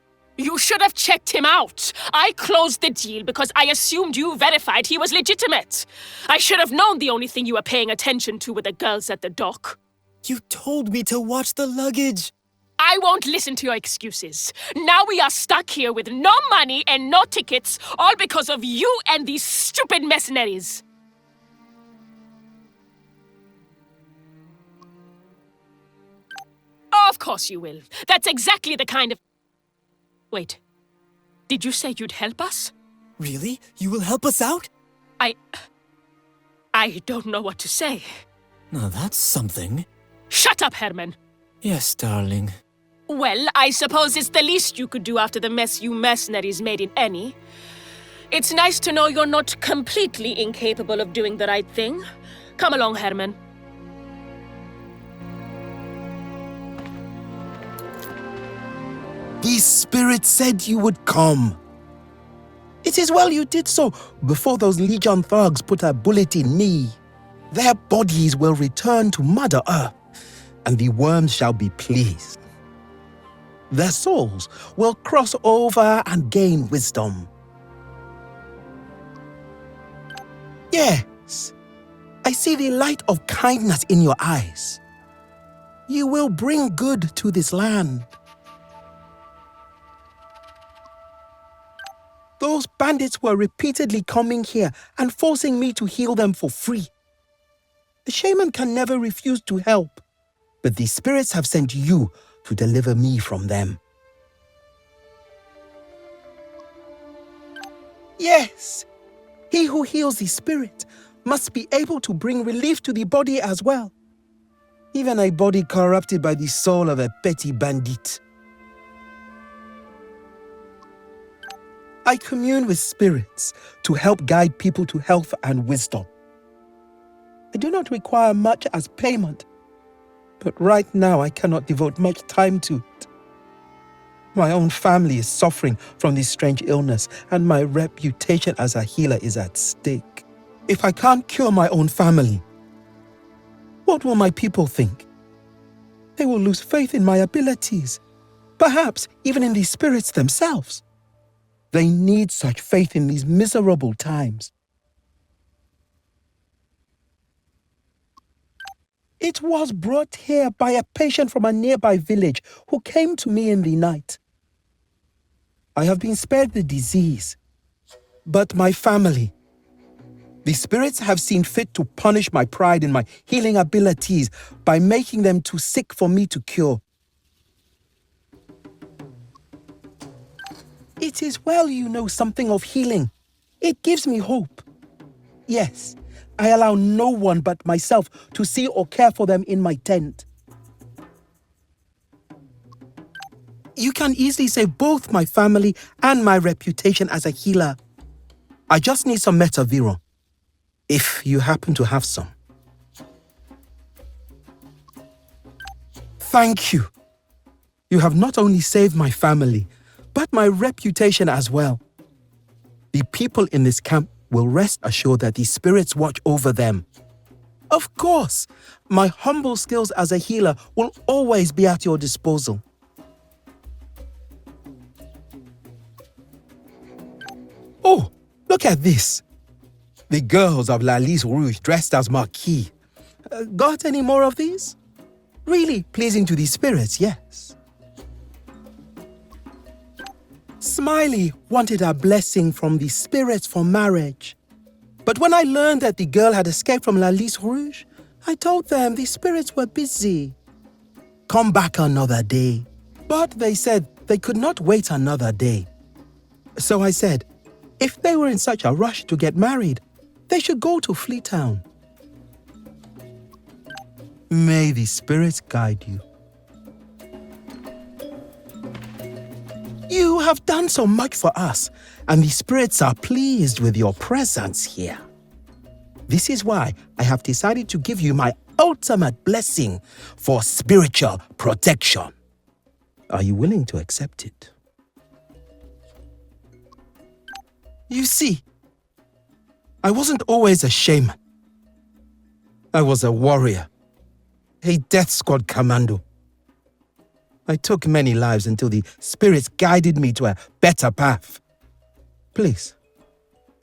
You should have checked him out. I closed the deal because I assumed you verified he was legitimate. I should have known the only thing you were paying attention to were the girls at the dock. You told me to watch the luggage. I won't listen to your excuses. Now we are stuck here with no money and no tickets, all because of you and these stupid mercenaries. Of course you will. That's exactly the kind of... Wait. Did you say you'd help us? Really? You will help us out? I don't know what to say. Now that's something. Shut up, Herman. Yes, darling. Well, I suppose it's the least you could do after the mess you mercenaries made in Annie. It's nice to know you're not completely incapable of doing the right thing. Come along, Herman. The spirit said you would come. It is well you did so before those Legion thugs put a bullet in me. Their bodies will return to Mother Earth, and the worms shall be pleased. Their souls will cross over and gain wisdom. Yes, I see the light of kindness in your eyes. You will bring good to this land. Those bandits were repeatedly coming here and forcing me to heal them for free. The shaman can never refuse to help, but the spirits have sent you to deliver me from them. Yes, he who heals the spirit must be able to bring relief to the body as well. Even a body corrupted by the soul of a petty bandit. I commune with spirits to help guide people to health and wisdom. I do not require much as payment, but right now I cannot devote much time to it. My own family is suffering from this strange illness, and my reputation as a healer is at stake. If I can't cure my own family, what will my people think? They will lose faith in my abilities. Perhaps even in the spirits themselves. They need such faith in these miserable times. It was brought here by a patient from a nearby village who came to me in the night. I have been spared the disease, but my family, the spirits have seen fit to punish my pride in my healing abilities by making them too sick for me to cure. It is well you know something of healing. It gives me hope. Yes, I allow no one but myself to see or care for them in my tent. You can easily save both my family and my reputation as a healer. I just need some Metaviro, if you happen to have some. Thank you. You have not only saved my family, but my reputation as well. The people in this camp will rest assured that the spirits watch over them. Of course, my humble skills as a healer will always be at your disposal. Oh, look at this. The girls of La Lys Rouge dressed as Marquis. Got any more of these? Really pleasing to the spirits, yes. Smiley wanted a blessing from the spirits for marriage. But when I learned that the girl had escaped from La Lys Rouge, I told them the spirits were busy. Come back another day. But they said they could not wait another day. So I said, if they were in such a rush to get married, they should go to Fleetown. May the spirits guide you. You have done so much for us, and the spirits are pleased with your presence here. This is why I have decided to give you my ultimate blessing for spiritual protection. Are you willing to accept it? You see, I wasn't always a shaman. I was a warrior, a death squad commando. I took many lives until the spirits guided me to a better path. Please,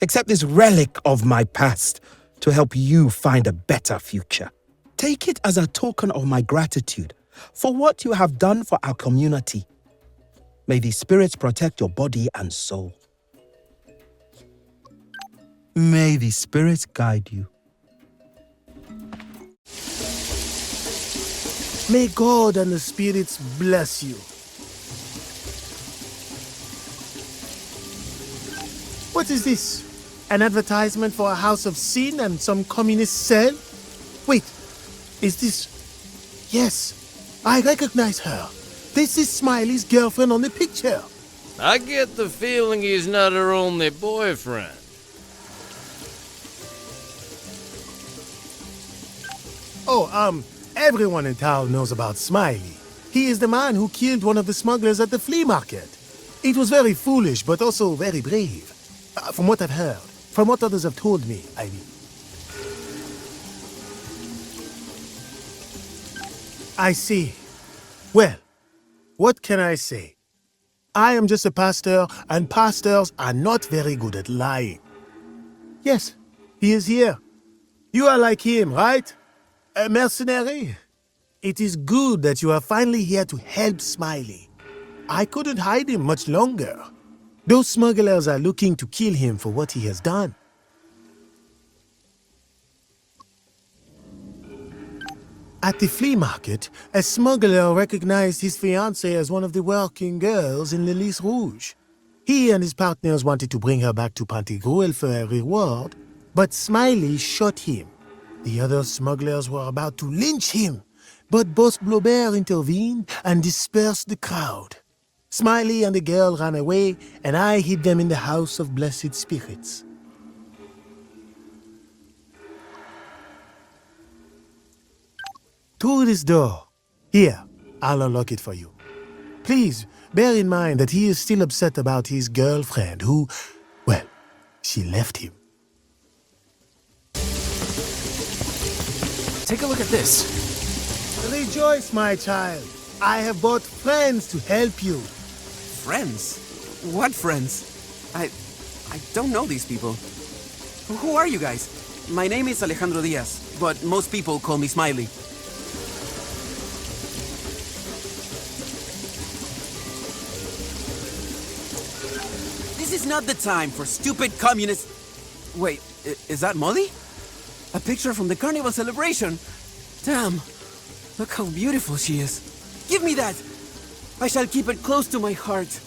accept this relic of my past to help you find a better future. Take it as a token of my gratitude for what you have done for our community. May the spirits protect your body and soul. May the spirits guide you. May God and the spirits bless you. What is this? An advertisement for a house of sin and some communist cell? Wait, is this... Yes, I recognize her. This is Smiley's girlfriend on the picture. I get the feeling he's not her only boyfriend. Oh, everyone in town knows about Smiley. He is the man who killed one of the smugglers at the flea market. It was very foolish, but also very brave. From what I've heard. From what others have told me, I mean. I see. Well, what can I say? I am just a pastor, and pastors are not very good at lying. Yes, he is here. You are like him, right? A mercenary. It is good that you are finally here to help Smiley. I couldn't hide him much longer. Those smugglers are looking to kill him for what he has done. At the flea market, a smuggler recognized his fiancée as one of the working girls in La Lys Rouge. He and his partners wanted to bring her back to Pantagruel for a reward, but Smiley shot him. The other smugglers were about to lynch him, but Boss Blaubert intervened and dispersed the crowd. Smiley and the girl ran away, and I hid them in the House of Blessed Spirits. Through this door. Here, I'll unlock it for you. Please, bear in mind that he is still upset about his girlfriend who, well, she left him. Take a look at this. Rejoice, my child. I have brought friends to help you. Friends? What friends? I don't know these people. Who are you guys? My name is Alejandro Diaz, but most people call me Smiley. This is not the time for stupid communist... Wait, is that Molly? A picture from the carnival celebration. Damn, look how beautiful she is. Give me that! I shall keep it close to my heart.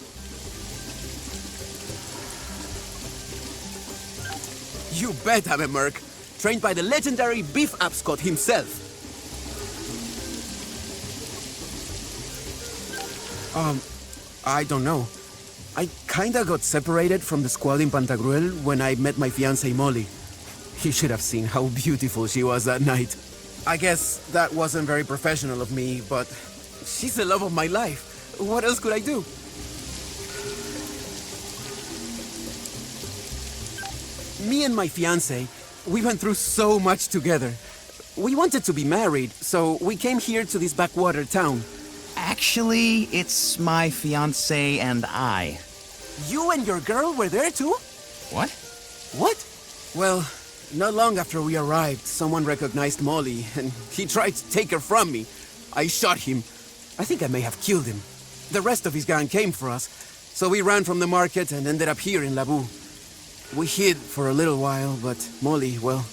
You bet I'm a merc. Trained by the legendary Beef Abscott himself. I don't know. I kinda got separated from the squad in Pantagruel when I met my fiancée Molly. You should have seen how beautiful she was that night. I guess that wasn't very professional of me, but she's the love of my life. What else could I do? Me and my fiancé, we went through so much together. We wanted to be married, so we came here to this backwater town. Actually, it's my fiancé and I. You and your girl were there too? What? What? Well, not long after we arrived, someone recognized Molly, and he tried to take her from me. I shot him. I think I may have killed him. The rest of his gang came for us, so we ran from the market and ended up here in Labu. We hid for a little while, but Molly, well,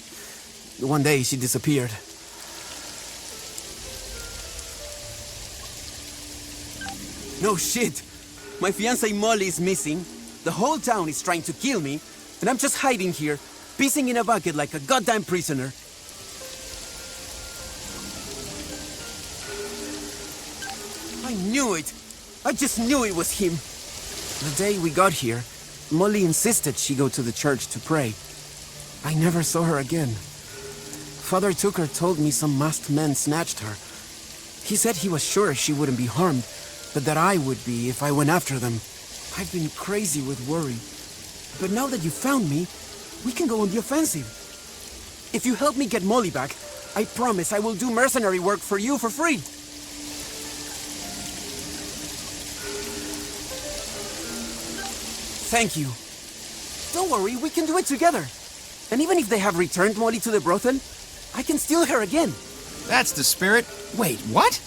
one day she disappeared. No shit! My fiancée Molly is missing, the whole town is trying to kill me, and I'm just hiding here, pissing in a bucket like a goddamn prisoner. I knew it! I just knew it was him! The day we got here, Molly insisted she go to the church to pray. I never saw her again. Father Tucker told me some masked men snatched her. He said he was sure she wouldn't be harmed, but that I would be if I went after them. I've been crazy with worry. But now that you found me, we can go on the offensive. If you help me get Molly back, I promise I will do mercenary work for you for free. Thank you. Don't worry, we can do it together. And even if they have returned Molly to the brothel, I can steal her again. That's the spirit. Wait, what?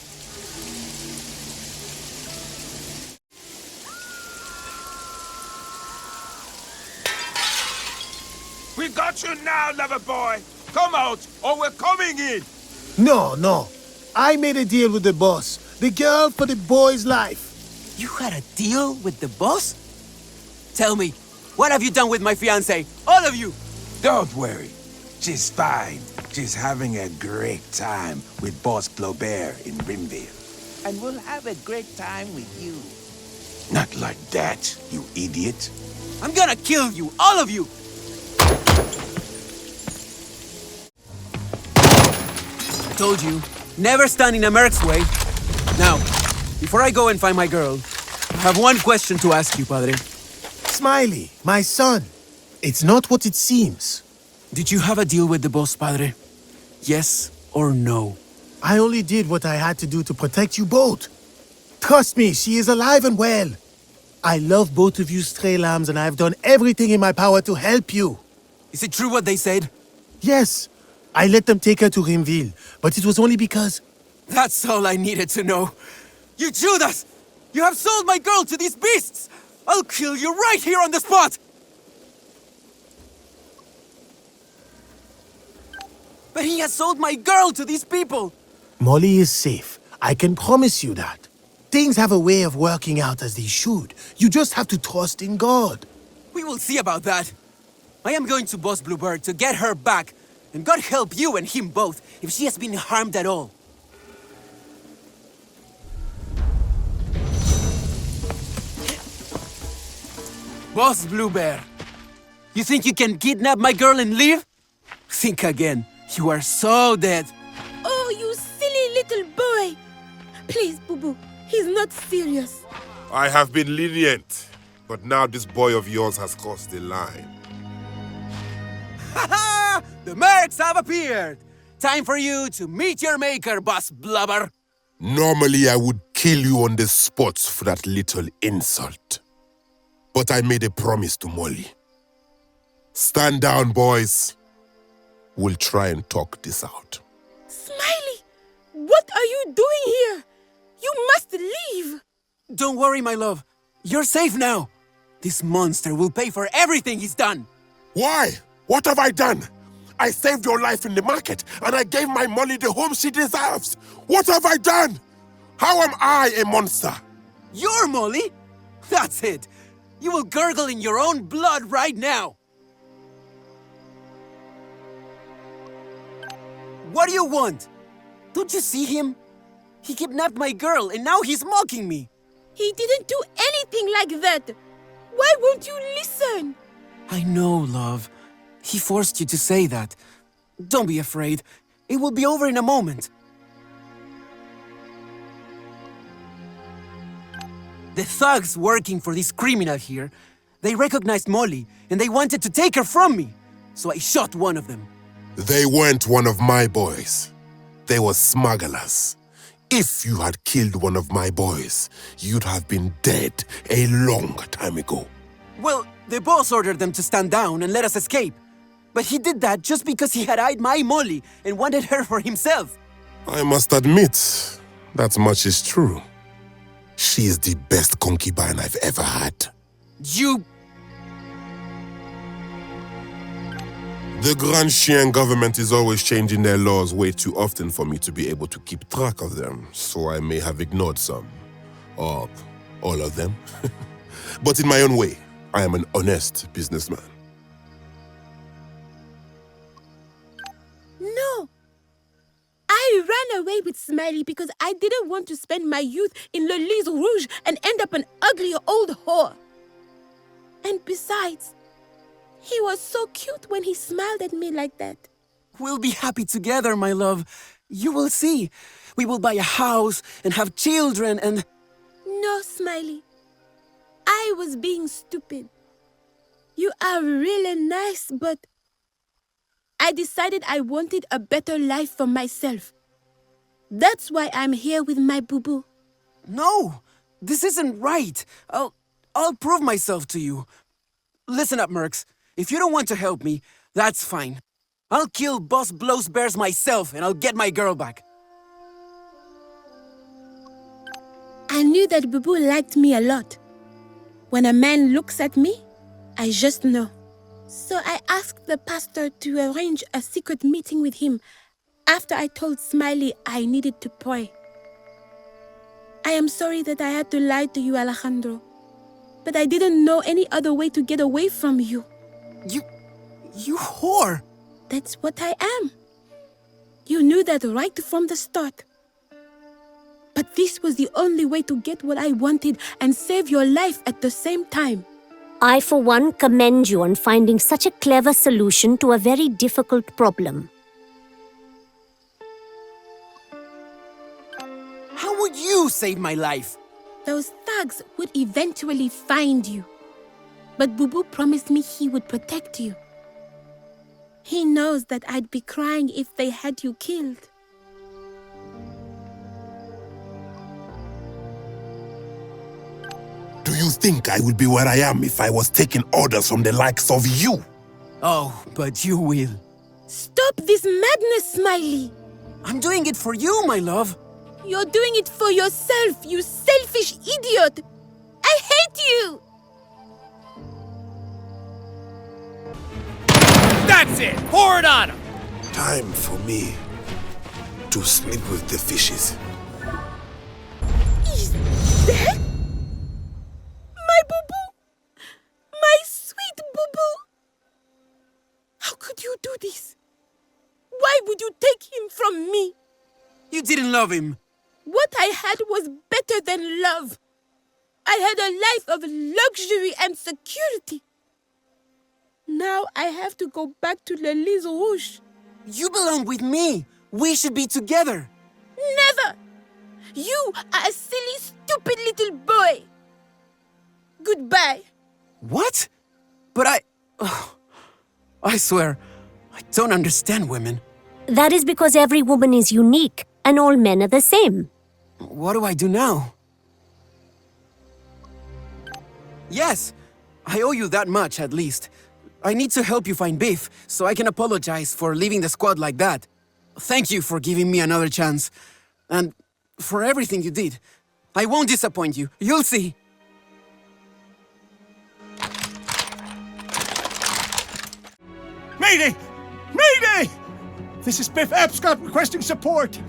We got you now, lover boy. Come out, or we're coming in. No. I made a deal with the boss. The girl for the boy's life. You had a deal with the boss? Tell me, what have you done with my fiancée? All of you! Don't worry. She's fine. She's having a great time with Boss Flaubert in Rimville. And we'll have a great time with you. Not like that, you idiot. I'm gonna kill you, all of you! I told you, never stand in a merc's way. Now, before I go and find my girl, I have one question to ask you, Padre. Smiley, my son. It's not what it seems. Did you have a deal with the boss, Padre? Yes or no? I only did what I had to do to protect you both. Trust me, she is alive and well. I love both of you stray lambs, and I've done everything in my power to help you. Is it true what they said? Yes. I let them take her to Rimville, but it was only because... That's all I needed to know. You Judas! You have sold my girl to these beasts! I'll kill you right here on the spot! But he has sold my girl to these people! Molly is safe. I can promise you that. Things have a way of working out as they should. You just have to trust in God. We will see about that. I am going to Boss Bluebird to get her back. And God help you and him both if she has been harmed at all. Boss Bluebird, you think you can kidnap my girl and leave? Think again. You are so dead. Oh, you silly little boy. Please, Boo-Boo, he's not serious. I have been lenient, but now this boy of yours has crossed the line. Ha ha! The mercs have appeared! Time for you to meet your maker, Boss Blubber! Normally, I would kill you on the spot for that little insult. But I made a promise to Molly. Stand down, boys. We'll try and talk this out. Smiley, what are you doing here? You must leave. Don't worry, my love. You're safe now. This monster will pay for everything he's done. Why? What have I done? I saved your life in the market, and I gave my Molly the home she deserves. What have I done? How am I a monster? You're Molly? That's it. You will gurgle in your own blood right now. What do you want? Don't you see him? He kidnapped my girl, and now he's mocking me. He didn't do anything like that. Why won't you listen? I know, love. He forced you to say that. Don't be afraid. It will be over in a moment. The thugs working for this criminal here, they recognized Molly, and they wanted to take her from me. So I shot one of them. They weren't one of my boys. They were smugglers. If you had killed one of my boys, you'd have been dead a long time ago. Well, the boss ordered them to stand down and let us escape. But he did that just because he had eyed my Molly and wanted her for himself. I must admit, that much is true. She is the best concubine I've ever had. You... The Grand Chien government is always changing their laws way too often for me to be able to keep track of them, so I may have ignored some. Or all of them. But in my own way, I am an honest businessman. No. I ran away with Smiley because I didn't want to spend my youth in Le Lys Rouge and end up an ugly old whore. And besides, he was so cute when he smiled at me like that. We'll be happy together, my love. You will see. We will buy a house and have children and... No, Smiley. I was being stupid. You are really nice, but... I decided I wanted a better life for myself. That's why I'm here with my boo-boo. No! This isn't right. I'll prove myself to you. Listen up, Mercs. If you don't want to help me, that's fine. I'll kill Boss Blows Bears myself and I'll get my girl back. I knew that Boo-Boo liked me a lot. When a man looks at me, I just know. So I asked the pastor to arrange a secret meeting with him after I told Smiley I needed to pray. I am sorry that I had to lie to you, Alejandro. But I didn't know any other way to get away from you. You whore! That's what I am. You knew that right from the start. But this was the only way to get what I wanted and save your life at the same time. I, for one, commend you on finding such a clever solution to a very difficult problem. How would you save my life? Those thugs would eventually find you. But Boo-Boo promised me he would protect you. He knows that I'd be crying if they had you killed. Do you think I would be where I am if I was taking orders from the likes of you? Oh, but you will. Stop this madness, Smiley! I'm doing it for you, my love. You're doing it for yourself, you selfish idiot! I hate you! That's it! Pour it on him! Time for me to sleep with the fishes. Is that? My boo-boo! My sweet boo-boo! How could you do this? Why would you take him from me? You didn't love him. What I had was better than love. I had a life of luxury and security. Now I have to go back to Le Lys Rouge. You belong with me. We should be together. Never! You are a silly, stupid little boy. Goodbye. What? But I swear, I don't understand women. That is because every woman is unique and all men are the same. What do I do now? Yes! I owe you that much, at least. I need to help you find Biff, so I can apologize for leaving the squad like that. Thank you for giving me another chance. And for everything you did. I won't disappoint you. You'll see. Mayday! Mayday! This is Biff Epscott requesting support.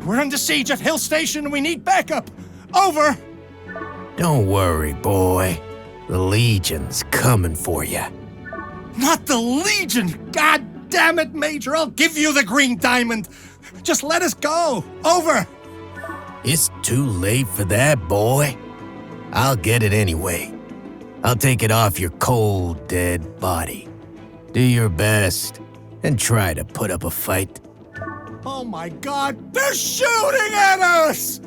We're under siege at Hill Station and we need backup. Over! Don't worry, boy. The Legion's coming for you. Not the Legion! God damn it, Major! I'll give you the green diamond! Just let us go! Over! It's too late for that, boy. I'll get it anyway. I'll take it off your cold, dead body. Do your best, and try to put up a fight. Oh my God! They're shooting at us!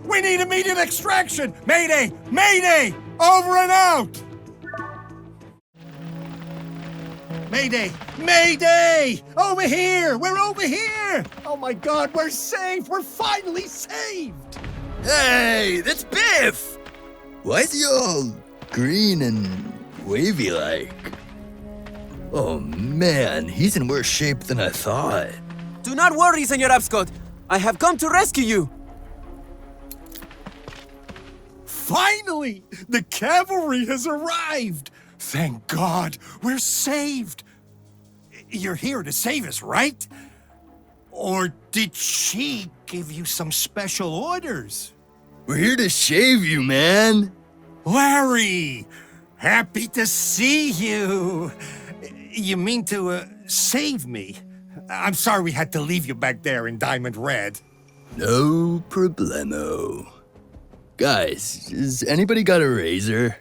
We need immediate extraction! Mayday! Mayday! Over and out! Mayday! Mayday! Over here! We're over here! Oh my God, we're safe! We're finally saved! Hey, that's Biff! Why is he all green and wavy like? Oh man, he's in worse shape than I thought. Do not worry, Senor Epscott. I have come to rescue you. Finally! The cavalry has arrived! Thank God, we're saved! You're here to save us, right? Or did she give you some special orders? We're here to shave you, man. Larry! Happy to see you! You mean to, save me? I'm sorry we had to leave you back there in Diamond Red. No problemo. Guys, has anybody got a razor?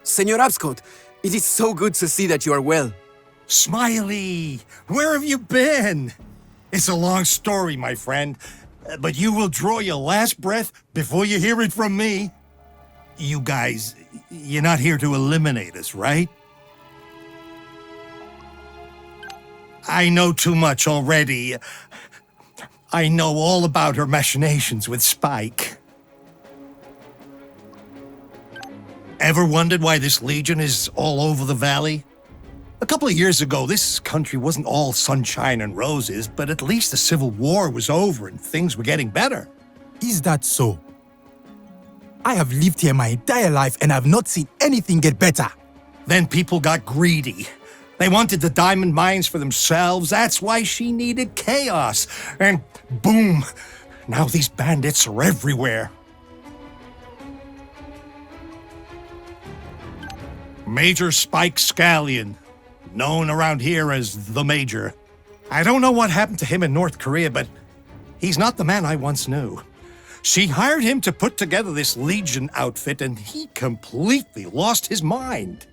Senor Epscott, it is so good to see that you are well. Smiley, where have you been? It's a long story, my friend, but you will draw your last breath before you hear it from me. You guys, you're not here to eliminate us, right? I know too much already. I know all about her machinations with Spike. Ever wondered why this Legion is all over the valley? A couple of years ago, this country wasn't all sunshine and roses, but at least the Civil War was over and things were getting better. Is that so? I have lived here my entire life and I've not seen anything get better. Then people got greedy. They wanted the diamond mines for themselves. That's why she needed chaos. And boom, now these bandits are everywhere. Major Spike Scallion, known around here as the Major. I don't know what happened to him in North Korea, but he's not the man I once knew. She hired him to put together this Legion outfit, and he completely lost his mind.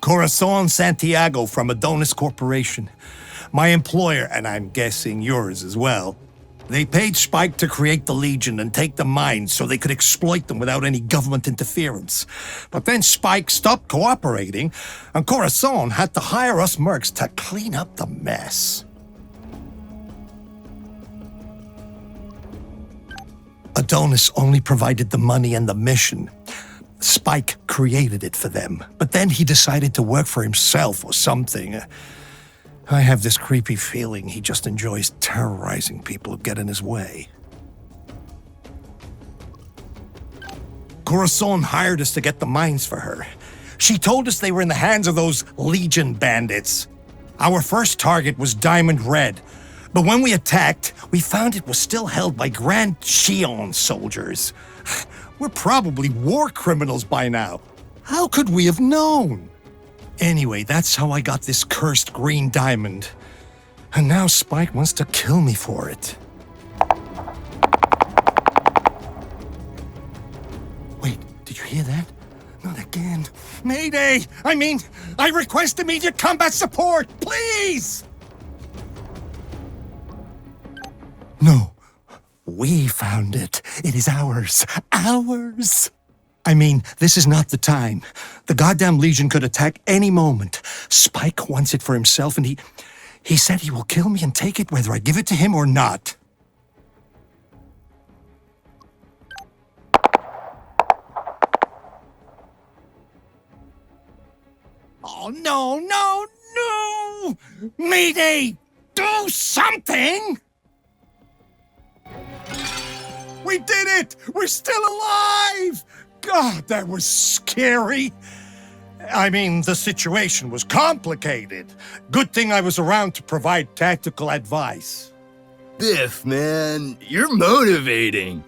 Corazon Santiago from Adonis Corporation. My employer, and I'm guessing yours as well. They paid Spike to create the Legion and take the mines so they could exploit them without any government interference. But then Spike stopped cooperating, and Corazon had to hire us mercs to clean up the mess. Adonis only provided the money and the mission. Spike created it for them, but then he decided to work for himself or something. I have this creepy feeling he just enjoys terrorizing people who get in his way. Corazon hired us to get the mines for her. She told us they were in the hands of those Legion bandits. Our first target was Diamond Red, but when we attacked, we found it was still held by Grand Shion soldiers. We're probably war criminals by now. How could we have known? Anyway, that's how I got this cursed green diamond. And now Spike wants to kill me for it. Wait, did you hear that? Not again. Mayday! I request immediate combat support, please! No. We found it. It is ours. Ours! This is not the time. The goddamn Legion could attack any moment. Spike wants it for himself, and He said he will kill me and take it whether I give it to him or not. Oh, no, no, no! Mayday! Do something! We did it! We're still alive! God, that was scary. I mean, the situation was complicated. Good thing I was around to provide tactical advice. Biff, man, you're motivating.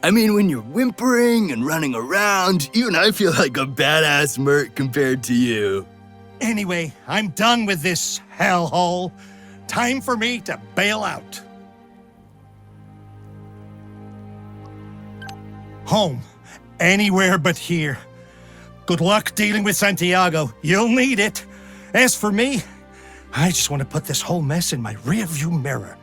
I mean, when you're whimpering and running around, even I feel like a badass merc compared to you. Anyway, I'm done with this hellhole. Time for me to bail out. Home. Anywhere but here. Good luck dealing with Santiago. You'll need it. As for me, I just want to put this whole mess in my rearview mirror.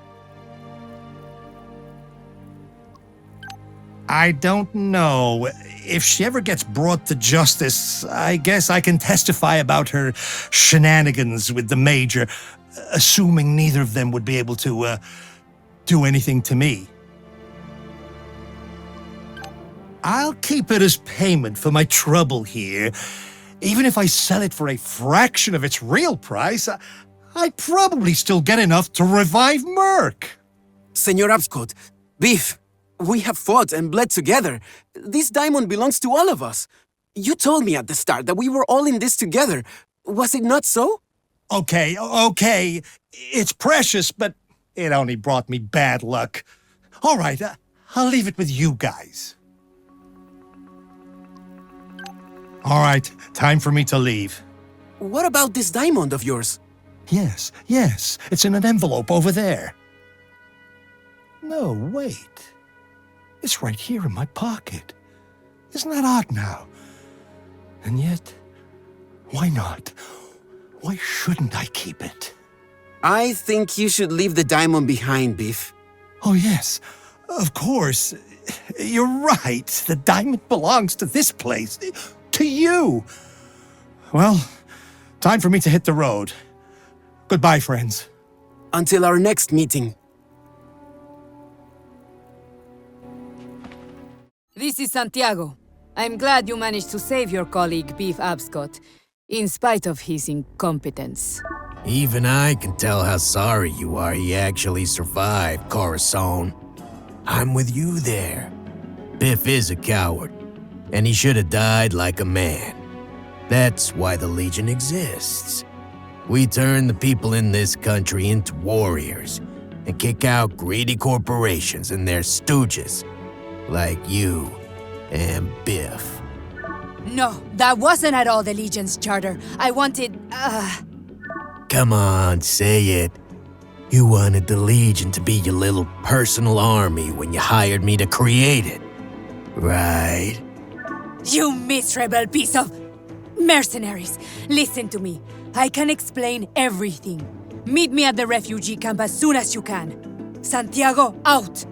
I don't know. If she ever gets brought to justice, I guess I can testify about her shenanigans with the Major, assuming neither of them would be able to, do anything to me. I'll keep it as payment for my trouble here. Even if I sell it for a fraction of its real price, I'd probably still get enough to revive Merc. Senor Abscott, Biff, we have fought and bled together. This diamond belongs to all of us. You told me at the start that we were all in this together. Was it not so? Okay. It's precious, but it only brought me bad luck. All right, I'll leave it with you guys. All right, time for me to leave. What about this diamond of yours? Yes, it's in an envelope over there. No, wait. It's right here in my pocket. Isn't that odd now? And yet, why not? Why shouldn't I keep it? I think you should leave the diamond behind, Biff. Oh, yes, of course. You're right. The diamond belongs to this place. To you. Well, time for me to hit the road. Goodbye, friends. Until our next meeting. This is Santiago. I'm glad you managed to save your colleague, Biff Abscott, in spite of his incompetence. Even I can tell how sorry you are he actually survived, Corazon. I'm with you there. Biff is a coward, and he should have died like a man. That's why the Legion exists. We turn the people in this country into warriors and kick out greedy corporations and their stooges, like you and Biff. No, that wasn't at all the Legion's charter. I wanted, Come on, say it. You wanted the Legion to be your little personal army when you hired me to create it, right? You miserable piece of mercenaries! Listen to me. I can explain everything. Meet me at the refugee camp as soon as you can. Santiago, out!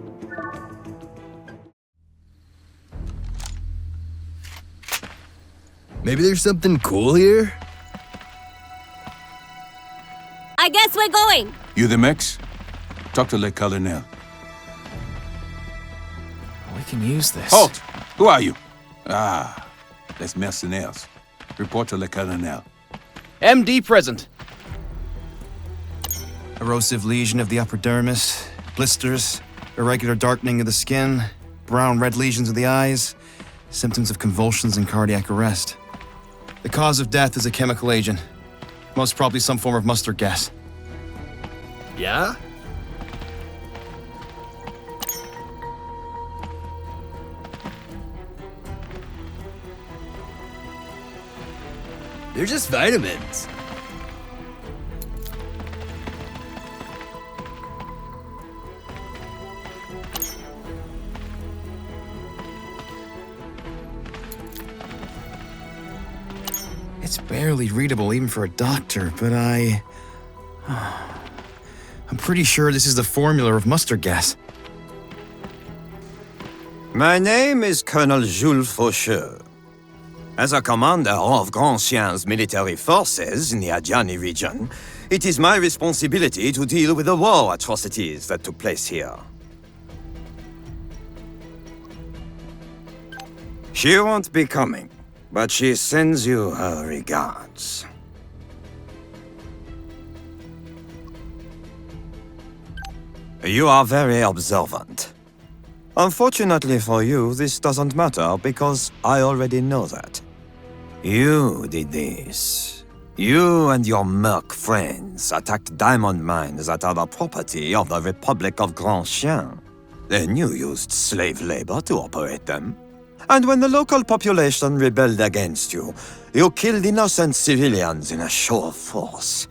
Maybe there's something cool here? I guess we're going. You the Mex? Talk to Le Colonel. We can use this. Halt! Who are you? Ah, that's mercenaires. Report to Le Colonel. MD present. Erosive lesion of the upper dermis, blisters, irregular darkening of the skin, brown-red lesions of the eyes, symptoms of convulsions and cardiac arrest. The cause of death is a chemical agent, most probably some form of mustard gas. Yeah? They're just vitamins. It's barely readable even for a doctor, but I'm pretty sure this is the formula of mustard gas. My name is Colonel Jules Faucheux. As a commander of Grand Chien's military forces in the Adjani region, It is my responsibility to deal with the war atrocities that took place here. She won't be coming, but she sends you her regards. You are very observant. Unfortunately for you, this doesn't matter because I already know that. You did this. You and your merc friends attacked diamond mines that are the property of the Republic of Grand Chien. Then you used slave labor to operate them. And when the local population rebelled against you, you killed innocent civilians in a show of force.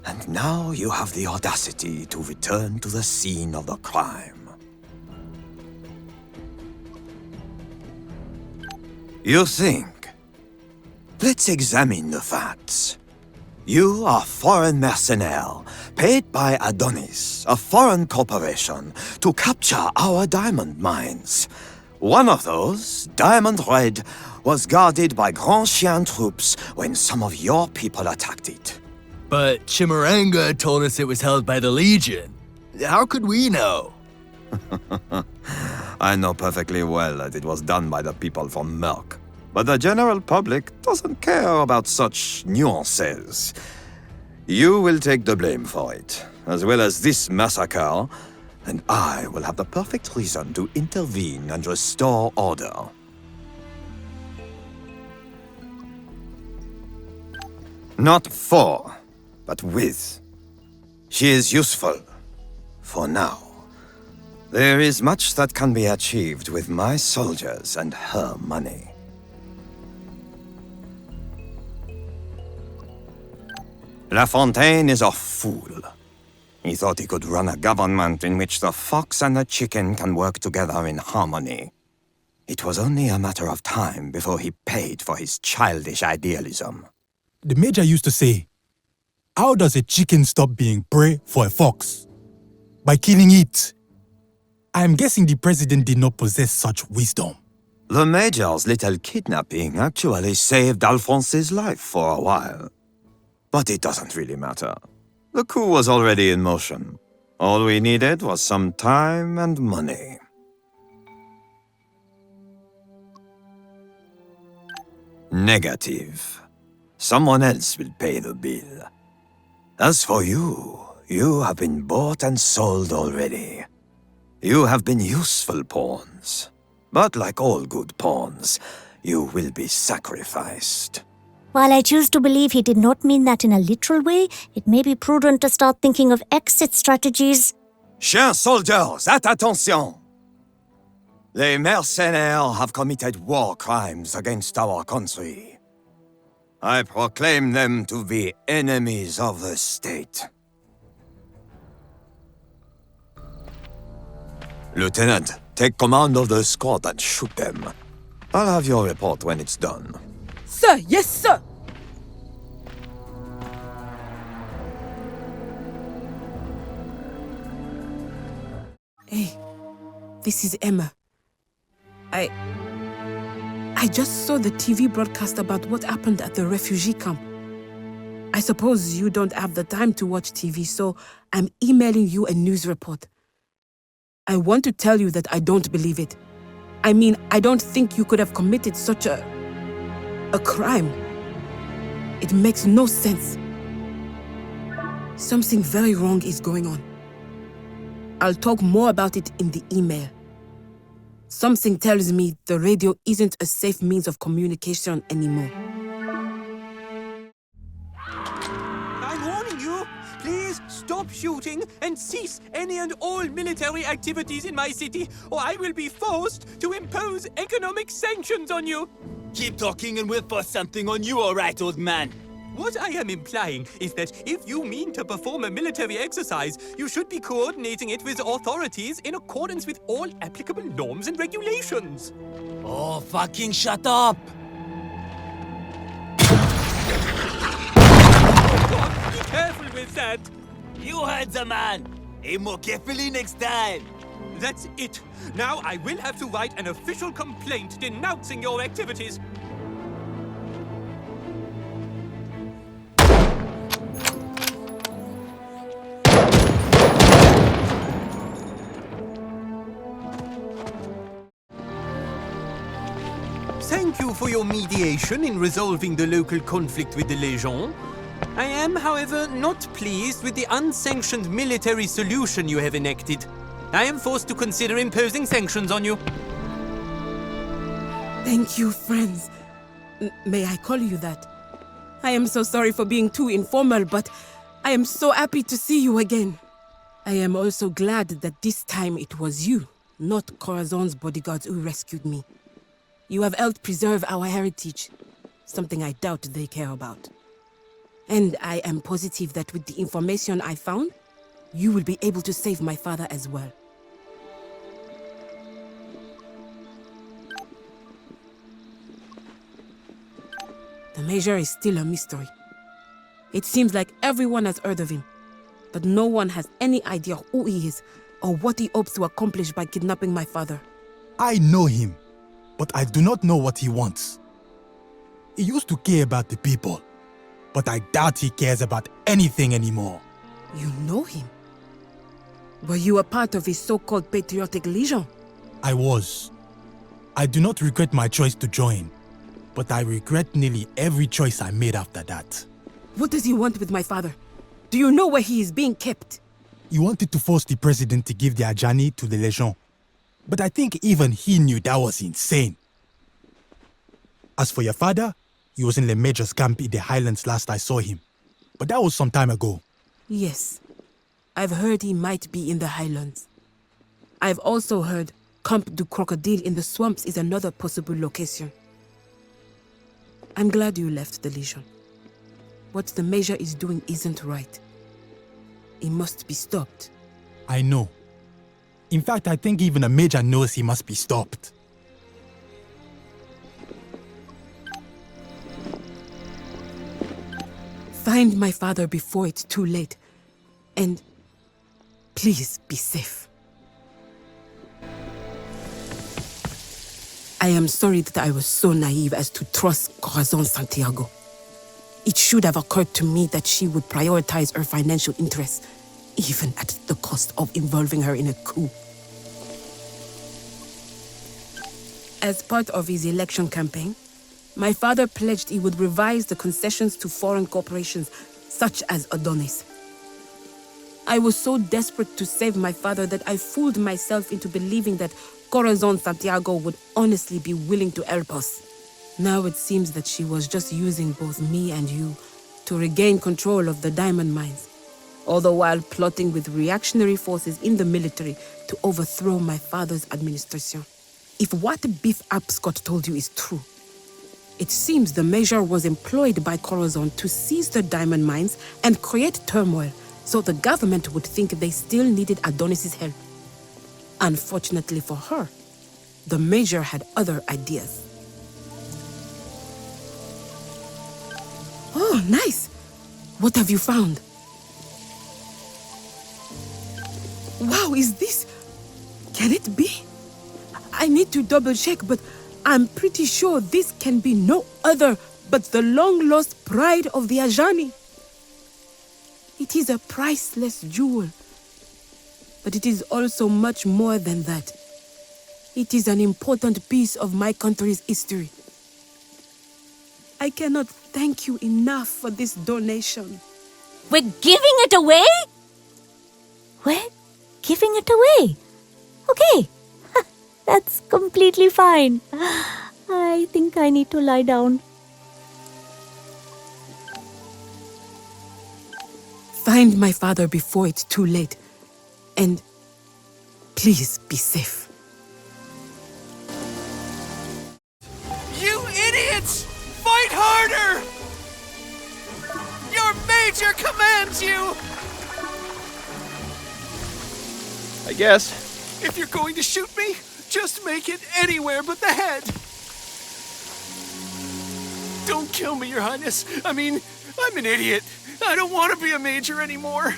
And now you have the audacity to return to the scene of the crime. You think? Let's examine the facts. You are foreign mercenaire, paid by Adonis, a foreign corporation, to capture our diamond mines. One of those, Diamond Red, was guarded by Grand Chien troops when some of your people attacked it. But Chimaranga told us it was held by the Legion. How could we know? I know perfectly well that it was done by the people from Merc. But the general public doesn't care about such nuances. You will take the blame for it, as well as this massacre, and I will have the perfect reason to intervene and restore order. Not for, but with. She is useful. For now. There is much that can be achieved with my soldiers and her money. La Fontaine is a fool. He thought he could run a government in which the fox and the chicken can work together in harmony. It was only a matter of time before he paid for his childish idealism. The Major used to say, how does a chicken stop being prey for a fox? By killing it. I am guessing the president did not possess such wisdom. The Major's little kidnapping actually saved Alphonse's life for a while. But it doesn't really matter. The coup was already in motion. All we needed was some time and money. Negative. Someone else will pay the bill. As for you, you have been bought and sold already. You have been useful pawns. But like all good pawns, you will be sacrificed. While I choose to believe he did not mean that in a literal way, it may be prudent to start thinking of exit strategies. Chers soldiers, attention! Les mercenaires have committed war crimes against our country. I proclaim them to be enemies of the state. Lieutenant, take command of the squad and shoot them. I'll have your report when it's done. Sir, yes, sir! Hey, this is Emma. I just saw the TV broadcast about what happened at the refugee camp. I suppose you don't have the time to watch TV, so I'm emailing you a news report. I want to tell you that I don't believe it. I mean, I don't think you could have committed such a crime. It makes no sense. Something very wrong is going on. I'll talk more about it in the email. Something tells me the radio isn't a safe means of communication anymore. I'm warning you! Please stop shooting and cease any and all military activities in my city, or I will be forced to impose economic sanctions on you! Keep talking and we'll force something on you, all right, old man. What I am implying is that if you mean to perform a military exercise, you should be coordinating it with authorities in accordance with all applicable norms and regulations. Oh, fucking shut up! God, be careful with that! You heard the man! Aim more carefully next time! That's it. Now I will have to write an official complaint denouncing your activities. Thank you for your mediation in resolving the local conflict with the Legion. I am, however, not pleased with the unsanctioned military solution you have enacted. I am forced to consider imposing sanctions on you. Thank you, friends. May I call you that? I am so sorry for being too informal, but I am so happy to see you again. I am also glad that this time it was you, not Corazon's bodyguards who rescued me. You have helped preserve our heritage, something I doubt they care about. And I am positive that with the information I found, you will be able to save my father as well. The Major is still a mystery. It seems like everyone has heard of him, but no one has any idea who he is or what he hopes to accomplish by kidnapping my father. I know him, but I do not know what he wants. He used to care about the people, but I doubt he cares about anything anymore. You know him? Were you a part of his so-called Patriotic Legion? I was. I do not regret my choice to join, but I regret nearly every choice I made after that. What does he want with my father? Do you know where he is being kept? He wanted to force the president to give the Ajani to the Legion, but I think even he knew that was insane. As for your father, he was in the Major's camp in the Highlands last I saw him, but that was some time ago. Yes, I've heard he might be in the Highlands. I've also heard Camp du Crocodile in the swamps is another possible location. I'm glad you left the Legion. What the Major is doing isn't right. It must be stopped. I know. In fact, I think even a Major knows he must be stopped. Find my father before it's too late. And please be safe. I am sorry that I was so naive as to trust Corazon Santiago. It should have occurred to me that she would prioritize her financial interests, even at the cost of involving her in a coup. As part of his election campaign, my father pledged he would revise the concessions to foreign corporations, such as Adonis. I was so desperate to save my father that I fooled myself into believing that Corazon Santiago would honestly be willing to help us. Now it seems that she was just using both me and you to regain control of the diamond mines, all the while plotting with reactionary forces in the military to overthrow my father's administration. If what Biff Apscott told you is true, it seems the Major was employed by Corazon to seize the diamond mines and create turmoil so the government would think they still needed Adonis's help. Unfortunately for her, the Major had other ideas. Oh, nice! What have you found? Wow, is this... Can it be? I need to double check, but I'm pretty sure this can be no other but the long-lost pride of the Ajani. It is a priceless jewel, but it is also much more than that. It is an important piece of my country's history. I cannot thank you enough for this donation. We're giving it away? We're giving it away? Okay, that's completely fine. I think I need to lie down. Find my father before it's too late. And please be safe. You idiots! Fight harder! Your major commands you! I guess. If you're going to shoot me, just make it anywhere but the head. Don't kill me, Your Highness. I mean, I'm an idiot. I don't want to be a major anymore.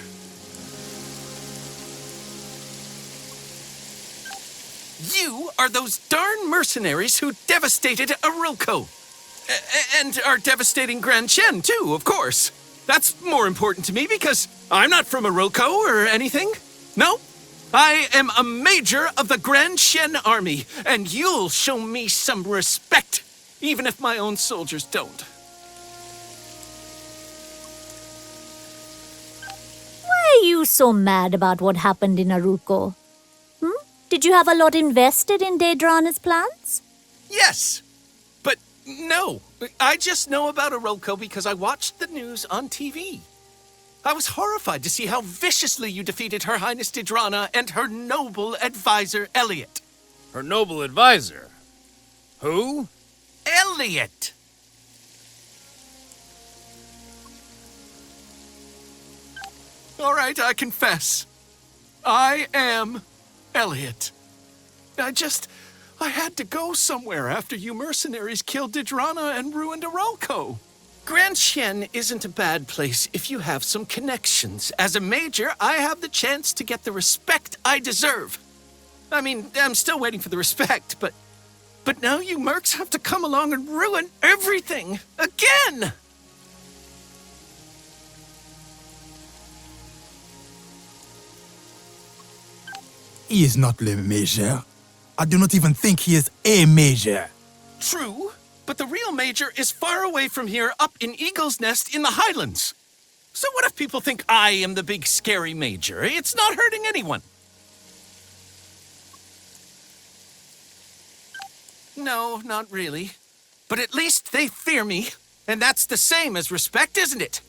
You are those darn mercenaries who devastated Arilco. And are devastating Grand Chen, too, of course. That's more important to me because I'm not from Arilco or anything. No, I am a major of the Grand Chen Army, and you'll show me some respect. even if my own soldiers don't. Why are you so mad about what happened in Aruko? Did you have a lot invested in Dedrana's plans? Yes! But no, I just know about Aroko because I watched the news on TV. I was horrified to see how viciously you defeated Her Highness Dedrana and her noble advisor, Elliot. Her noble advisor? Who? Elliot! All right, I confess. I am Elliot. I had to go somewhere after you mercenaries killed Dedrana and ruined Aroko. Grand Chien isn't a bad place if you have some connections. As a major, I have the chance to get the respect I deserve. I mean, I'm still waiting for the respect, but now you mercs have to come along and ruin everything again! He is not le major. I do not even think he is a major. True, but the real major is far away from here up in Eagle's Nest in the Highlands. So what if people think I am the big scary major? It's not hurting anyone. No, not really. But at least they fear me, and that's the same as respect, isn't it?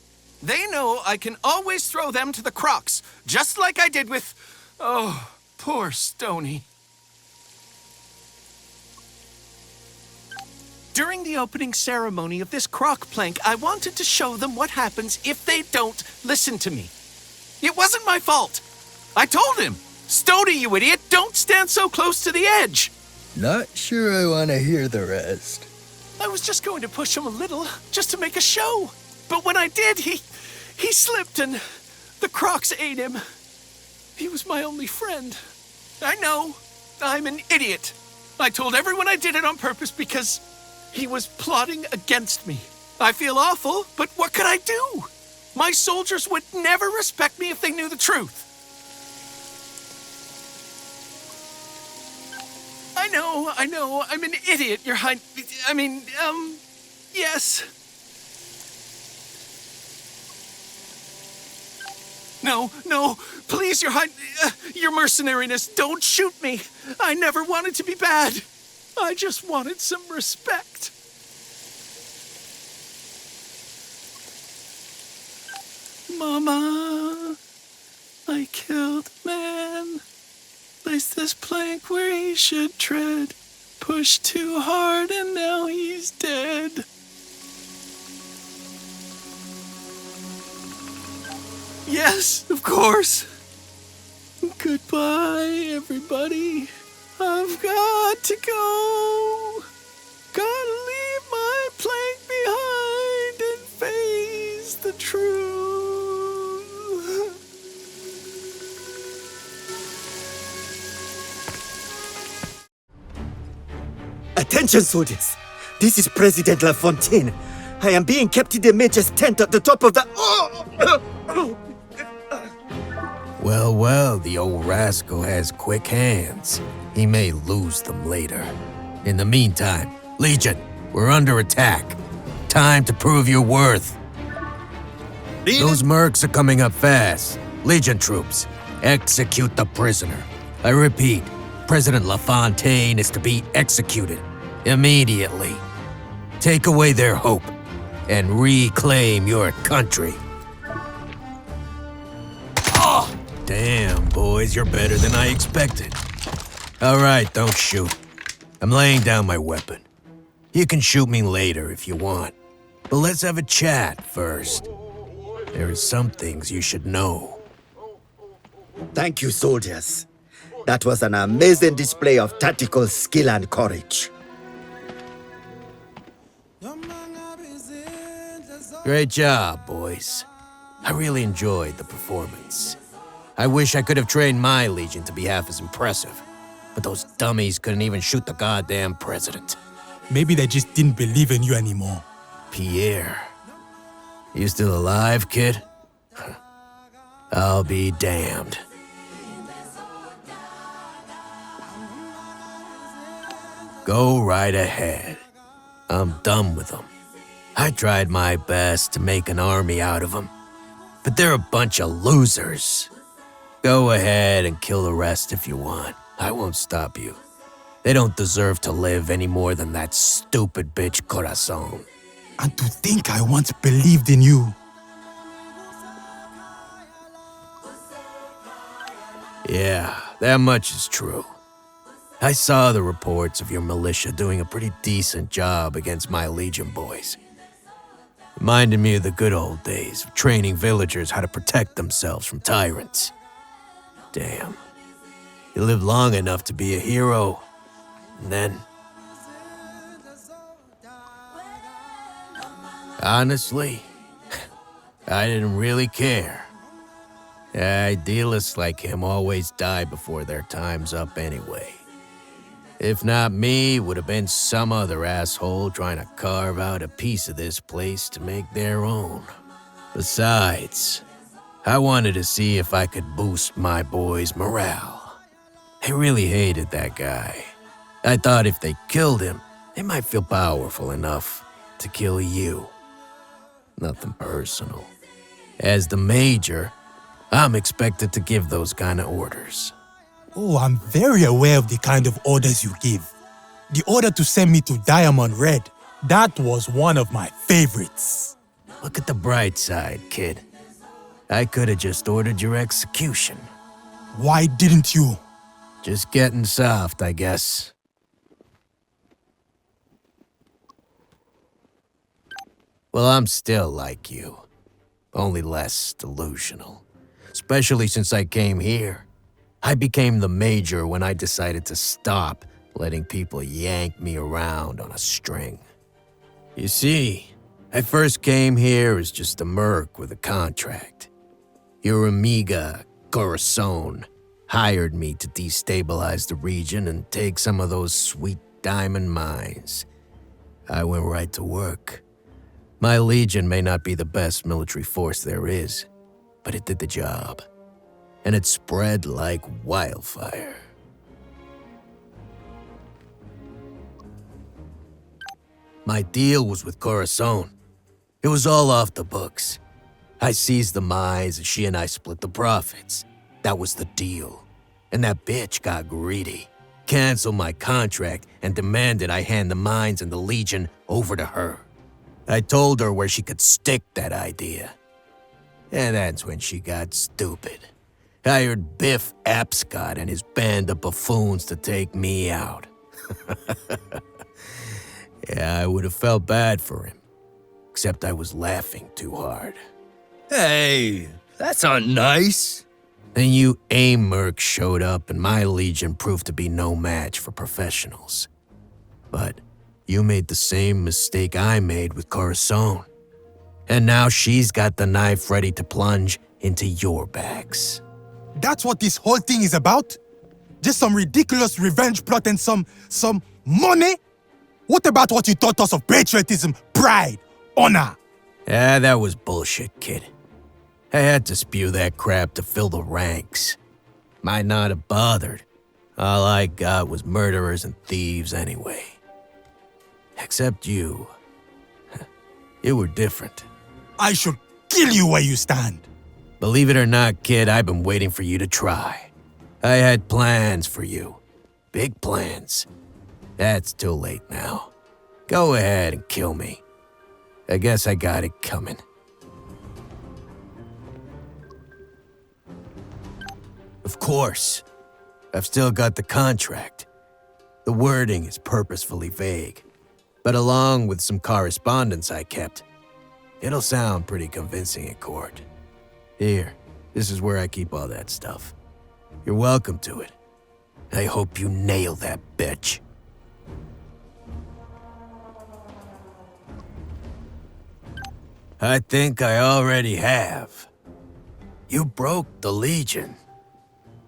They know I can always throw them to the crocs, just like I did with... oh, poor Stony. During the opening ceremony of this croc plank, I wanted to show them what happens if they don't listen to me. It wasn't my fault. I told him, Stony, you idiot, don't stand so close to the edge. Not sure I want to hear the rest. I was just going to push him a little, just to make a show. But when I did, he slipped and the crocs ate him. He was my only friend. I know, I'm an idiot. I told everyone I did it on purpose because he was plotting against me. I feel awful, but what could I do? My soldiers would never respect me if they knew the truth. I know, I'm an idiot, Your Highness. Yes. No, please, Your mercenariness, don't shoot me. I never wanted to be bad. I just wanted some respect. Mama, I killed a man. Placed this plank where he should tread. Pushed too hard and now he's dead. Yes, of course. Goodbye, everybody. I've got to go. Gotta leave my plank behind and face the truth. Attention, soldiers! This is President LaFontaine. I am being kept in the Major's tent at the top of the... Well, the old rascal has quick hands. He may lose them later. In the meantime, Legion, we're under attack. Time to prove your worth. Those mercs are coming up fast. Legion troops, execute the prisoner. I repeat, President LaFontaine is to be executed immediately. Take away their hope and reclaim your country. Oh, damn, boys, you're better than I expected. All right, don't shoot. I'm laying down my weapon. You can shoot me later if you want, but let's have a chat first. There are some things you should know. Thank you, soldiers. That was an amazing display of tactical skill and courage. Great job, boys. I really enjoyed the performance. I wish I could have trained my Legion to be half as impressive, but those dummies couldn't even shoot the goddamn president. Maybe they just didn't believe in you anymore. Pierre. You still alive, kid? I'll be damned. Go right ahead. I'm done with them. I tried my best to make an army out of them, but they're a bunch of losers. Go ahead and kill the rest if you want. I won't stop you. They don't deserve to live any more than that stupid bitch Corazon. And to think I once believed in you. Yeah, that much is true. I saw the reports of your militia doing a pretty decent job against my Legion boys. Reminded me of the good old days of training villagers how to protect themselves from tyrants. Damn. You lived long enough to be a hero, and then... Honestly, I didn't really care. Idealists like him always die before their time's up anyway. If not me, would have been some other asshole trying to carve out a piece of this place to make their own. Besides, I wanted to see if I could boost my boys' morale. They really hated that guy. I thought if they killed him, they might feel powerful enough to kill you. Nothing personal. As the Major, I'm expected to give those kind of orders. Oh, I'm very aware of the kind of orders you give. The order to send me to Diamond Red, that was one of my favorites. Look at the bright side, kid. I could have just ordered your execution. Why didn't you? Just getting soft, I guess. Well, I'm still like you, only less delusional. Especially since I came here. I became the Major when I decided to stop letting people yank me around on a string. You see, I first came here as just a merc with a contract. Your amiga, Corazon, hired me to destabilize the region and take some of those sweet diamond mines. I went right to work. My Legion may not be the best military force there is, but it did the job. And it spread like wildfire. My deal was with Corazon. It was all off the books. I seized the mines and she and I split the profits. That was the deal. And that bitch got greedy, canceled my contract and demanded I hand the mines and the Legion over to her. I told her where she could stick that idea. And that's when she got stupid. Hired Biff Apscott and his band of buffoons to take me out. Yeah, I would have felt bad for him. Except I was laughing too hard. Hey, that's not nice. Then you mercs showed up and my Legion proved to be no match for professionals. But you made the same mistake I made with Corazon. And now she's got the knife ready to plunge into your backs. That's what this whole thing is about? Just some ridiculous revenge plot and some money? What about what you taught us of patriotism, pride, honor? Yeah, that was bullshit, kid. I had to spew that crap to fill the ranks. Might not have bothered. All I got was murderers and thieves anyway. Except you. You were different. I should kill you where you stand. Believe it or not, kid, I've been waiting for you to try. I had plans for you. Big plans. That's too late now. Go ahead and kill me. I guess I got it coming. Of course. I've still got the contract. The wording is purposefully vague, but along with some correspondence I kept, it'll sound pretty convincing in court. Here, this is where I keep all that stuff. You're welcome to it. I hope you nail that bitch. I think I already have. You broke the Legion.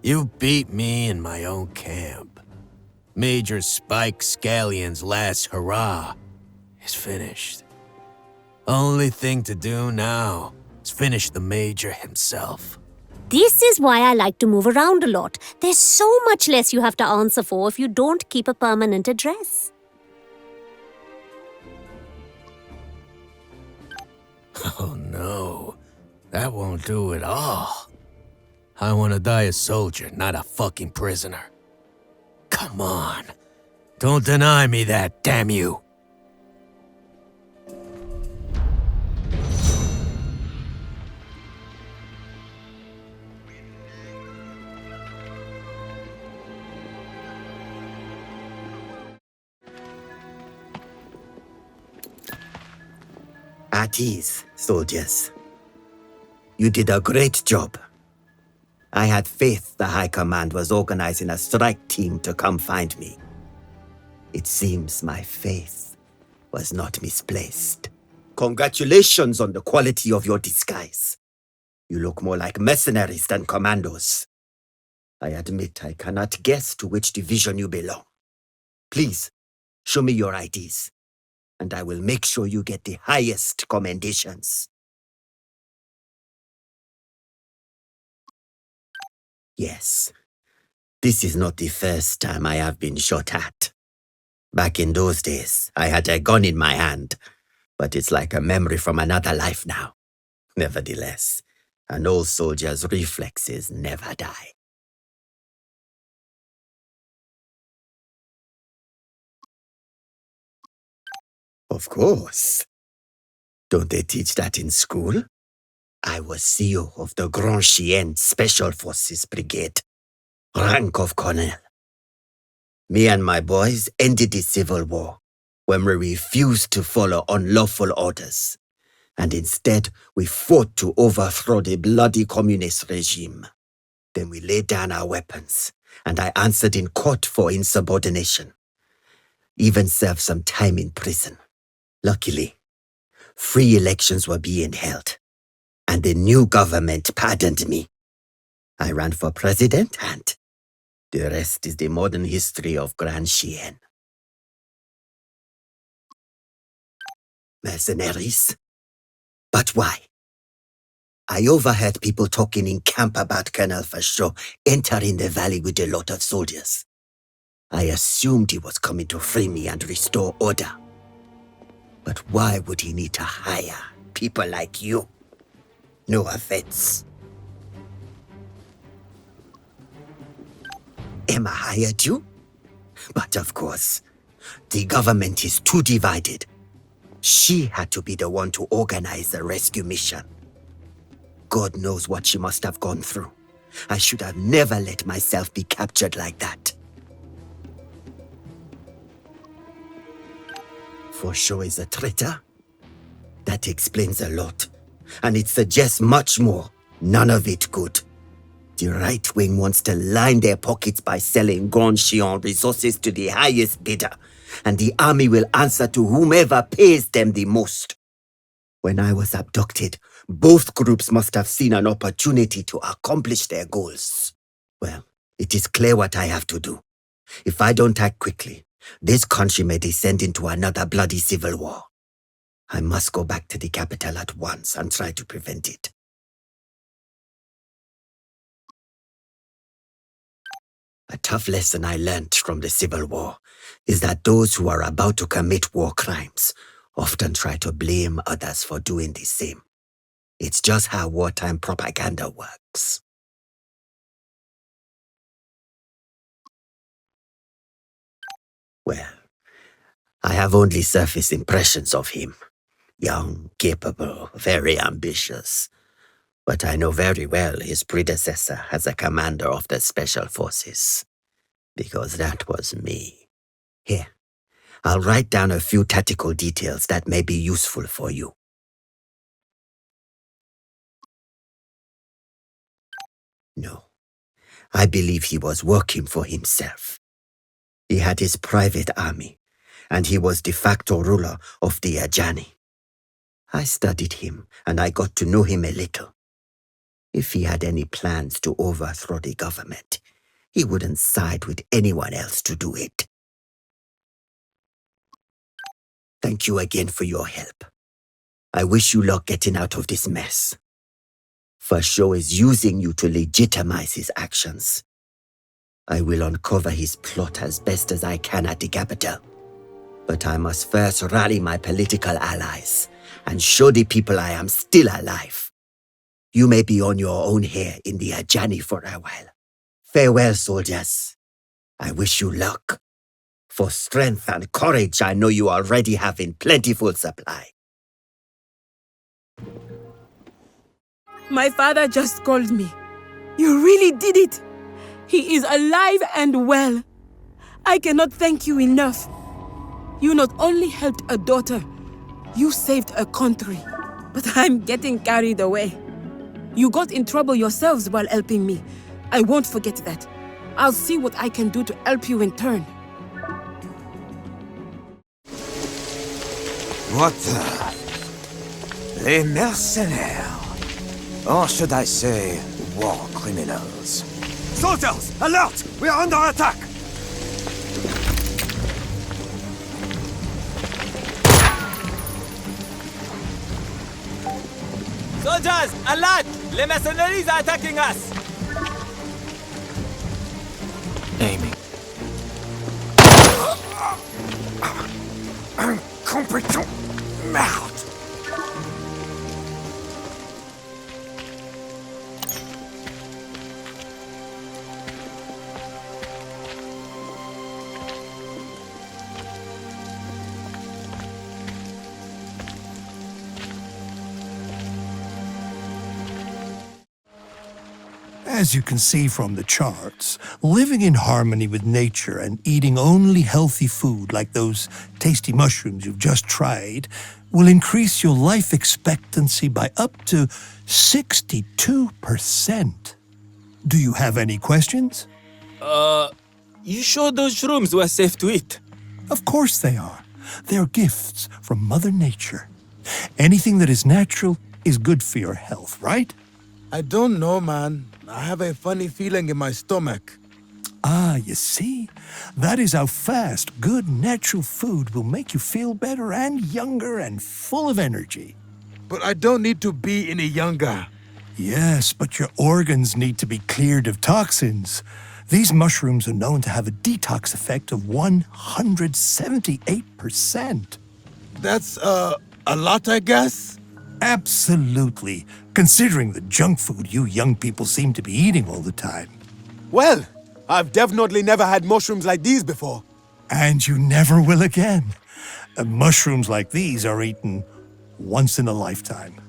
You beat me in my own camp. Major Spike Scallion's last hurrah is finished. Only thing to do now is finish the Major himself. This is why I like to move around a lot. There's so much less you have to answer for if you don't keep a permanent address. Oh no, that won't do at all. I want to die a soldier, not a fucking prisoner. Come on. Don't deny me that, damn you. At ease, soldiers. You did a great job. I had faith the High Command was organizing a strike team to come find me. It seems my faith was not misplaced. Congratulations on the quality of your disguise. You look more like mercenaries than commandos. I admit I cannot guess to which division you belong. Please, show me your IDs, and I will make sure you get the highest commendations. Yes, this is not the first time I have been shot at. Back in those days, I had a gun in my hand, but it's like a memory from another life now. Nevertheless, an old soldier's reflexes never die. Of course. Don't they teach that in school? I was CEO of the Grand Chien Special Forces Brigade, rank of colonel. Me and my boys ended the Civil War when we refused to follow unlawful orders, and instead we fought to overthrow the bloody communist regime. Then we laid down our weapons, and I answered in court for insubordination. Even served some time in prison. Luckily, free elections were being held, and the new government pardoned me. I ran for president, and the rest is the modern history of Grand Chien. Mercenaries? But why? I overheard people talking in camp about Colonel Fashaw entering the valley with a lot of soldiers. I assumed he was coming to free me and restore order. But why would he need to hire people like you? No offense. Emma hired you? But of course, the government is too divided. She had to be the one to organize the rescue mission. God knows what she must have gone through. I should have never let myself be captured like that. For sure is a traitor? That explains a lot. And it suggests much more. None of it good. The right wing wants to line their pockets by selling Grand Chien resources to the highest bidder, and the army will answer to whomever pays them the most. When I was abducted, both groups must have seen an opportunity to accomplish their goals. Well, it is clear what I have to do. If I don't act quickly, this country may descend into another bloody civil war. I must go back to the capital at once and try to prevent it. A tough lesson I learned from the Civil War is that those who are about to commit war crimes often try to blame others for doing the same. It's just how wartime propaganda works. Well, I have only surface impressions of him. Young, capable, very ambitious. But I know very well his predecessor as a commander of the Special Forces. Because that was me. Here, I'll write down a few tactical details that may be useful for you. No, I believe he was working for himself. He had his private army, and he was de facto ruler of the Ajani. I studied him, and I got to know him a little. If he had any plans to overthrow the government, he wouldn't side with anyone else to do it. Thank you again for your help. I wish you luck getting out of this mess. Fashaw is using you to legitimize his actions. I will uncover his plot as best as I can at the capital. But I must first rally my political allies and show the people I am still alive. You may be on your own here in the Ajani for a while. Farewell, soldiers. I wish you luck. For strength and courage, I know you already have in plentiful supply. My father just called me. You really did it. He is alive and well. I cannot thank you enough. You not only helped a daughter, you saved a country. But I'm getting carried away. You got in trouble yourselves while helping me. I won't forget that. I'll see what I can do to help you in turn. What the? Les mercenaires. Or should I say, war criminals. Soldiers, alert! We are under attack! Soldiers, alert! Les mercenaries are attacking us! Aiming. Incompétent! Merde! As you can see from the charts, living in harmony with nature and eating only healthy food like those tasty mushrooms you've just tried will increase your life expectancy by up to 62%. Do you have any questions? You sure those shrooms were safe to eat? Of course they are. They're gifts from Mother Nature. Anything that is natural is good for your health, right? I don't know, man. I have a funny feeling in my stomach. Ah, you see? That is how fast good natural food will make you feel better and younger and full of energy. But I don't need to be any younger. Yes, but your organs need to be cleared of toxins. These mushrooms are known to have a detox effect of 178%. That's, a lot, I guess? Absolutely, considering the junk food you young people seem to be eating all the time. Well, I've definitely never had mushrooms like these before. And you never will again. Mushrooms like these are eaten once in a lifetime.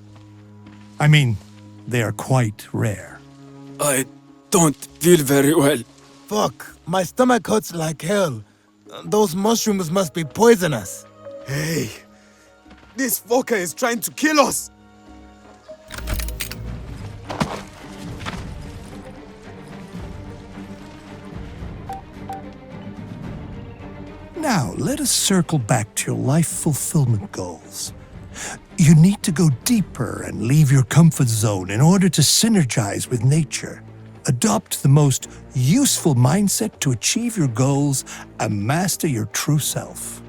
I mean, they are quite rare. I don't feel very well. Fuck, my stomach hurts like hell. Those mushrooms must be poisonous. Hey, this fucker is trying to kill us! Now, let us circle back to your life fulfillment goals. You need to go deeper and leave your comfort zone in order to synergize with nature. Adopt the most useful mindset to achieve your goals and master your true self.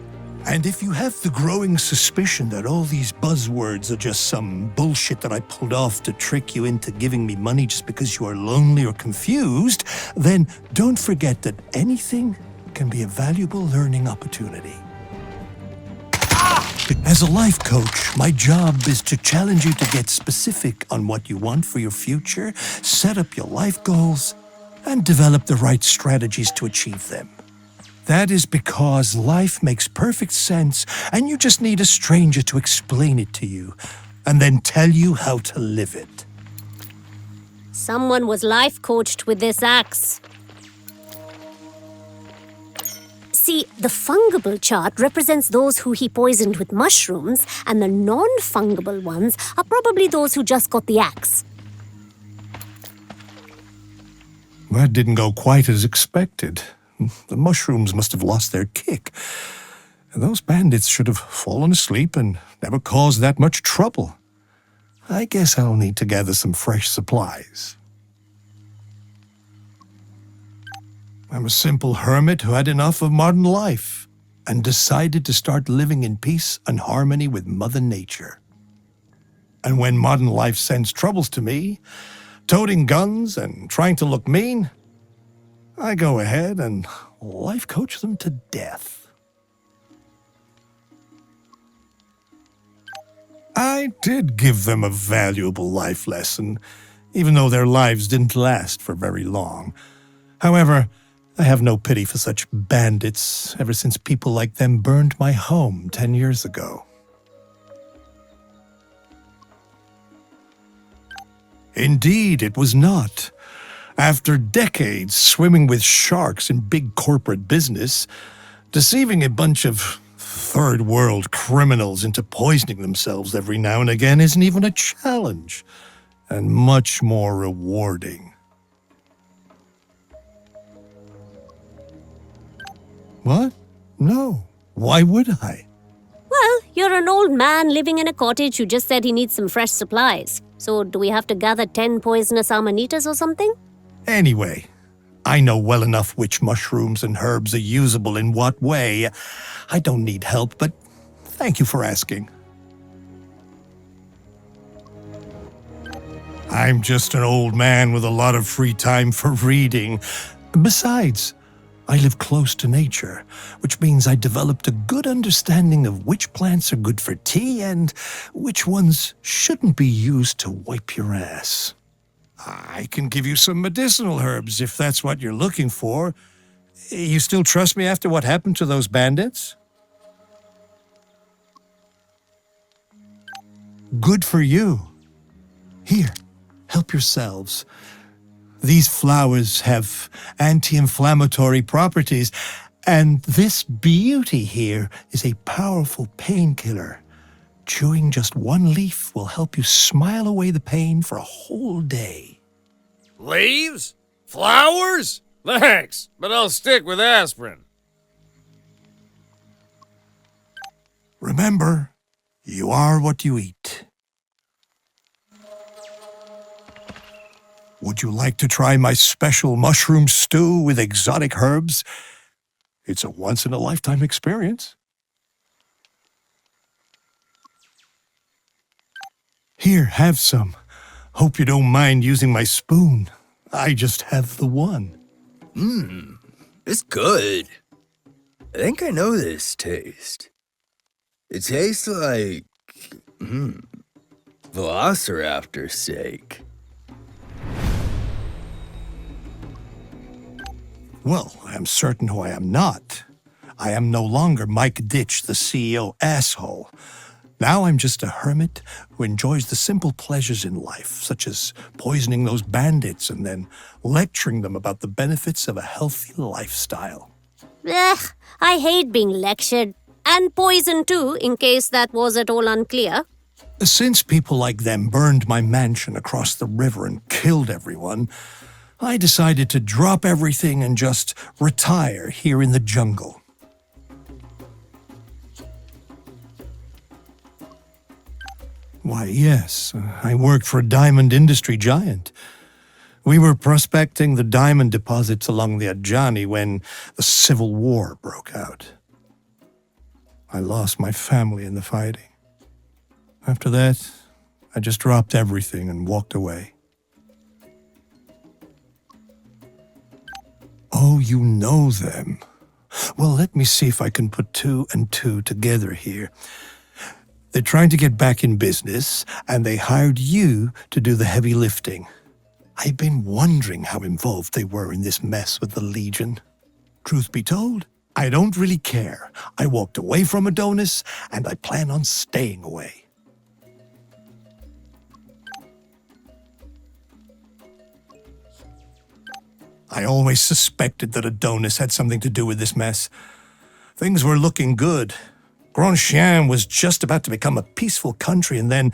And if you have the growing suspicion that all these buzzwords are just some bullshit that I pulled off to trick you into giving me money just because you are lonely or confused, then don't forget that anything can be a valuable learning opportunity. As a life coach, my job is to challenge you to get specific on what you want for your future, set up your life goals, and develop the right strategies to achieve them. That is because life makes perfect sense, and you just need a stranger to explain it to you, and then tell you how to live it. Someone was life coached with this axe. See, the fungible chart represents those who he poisoned with mushrooms, and the non-fungible ones are probably those who just got the axe. That didn't go quite as expected. The mushrooms must have lost their kick. Those bandits should have fallen asleep and never caused that much trouble. I guess I'll need to gather some fresh supplies. I'm a simple hermit who had enough of modern life and decided to start living in peace and harmony with Mother Nature. And when modern life sends troubles to me, toting guns and trying to look mean, I go ahead and life coach them to death. I did give them a valuable life lesson, even though their lives didn't last for very long. However, I have no pity for such bandits ever since people like them burned my home 10 years ago. Indeed, it was not. After decades swimming with sharks in big corporate business, deceiving a bunch of third-world criminals into poisoning themselves every now and again isn't even a challenge, and much more rewarding. What? No. Why would I? Well, you're an old man living in a cottage who just said he needs some fresh supplies. So do we have to gather 10 poisonous amanitas or something? Anyway, I know well enough which mushrooms and herbs are usable in what way. I don't need help, but thank you for asking. I'm just an old man with a lot of free time for reading. Besides, I live close to nature, which means I developed a good understanding of which plants are good for tea and which ones shouldn't be used to wipe your ass. I can give you some medicinal herbs if that's what you're looking for. You still trust me after what happened to those bandits? Good for you. Here, help yourselves. These flowers have anti-inflammatory properties, and this beauty here is a powerful painkiller. Chewing just one leaf will help you smile away the pain for a whole day. Leaves? Flowers? Thanks, but I'll stick with aspirin. Remember, you are what you eat. Would you like to try my special mushroom stew with exotic herbs? It's a once-in-a-lifetime experience. Here, have some. Hope you don't mind using my spoon. I just have the one. It's good. I think I know this taste. It tastes like... Velociraptor steak. Well, I am certain who I am not. I am no longer Mike Ditch, the CEO asshole. Now I'm just a hermit who enjoys the simple pleasures in life, such as poisoning those bandits and then lecturing them about the benefits of a healthy lifestyle. Ugh, I hate being lectured. And poison too, in case that was at all unclear. Since people like them burned my mansion across the river and killed everyone, I decided to drop everything and just retire here in the jungle. Why, yes, I worked for a diamond industry giant. We were prospecting the diamond deposits along the Adjani when the Civil War broke out. I lost my family in the fighting. After that, I just dropped everything and walked away. Oh, you know them. Well, let me see if I can put two and two together here. They're trying to get back in business, and they hired you to do the heavy lifting. I've been wondering how involved they were in this mess with the Legion. Truth be told, I don't really care. I walked away from Adonis, and I plan on staying away. I always suspected that Adonis had something to do with this mess. Things were looking good. Grand Chien was just about to become a peaceful country, and then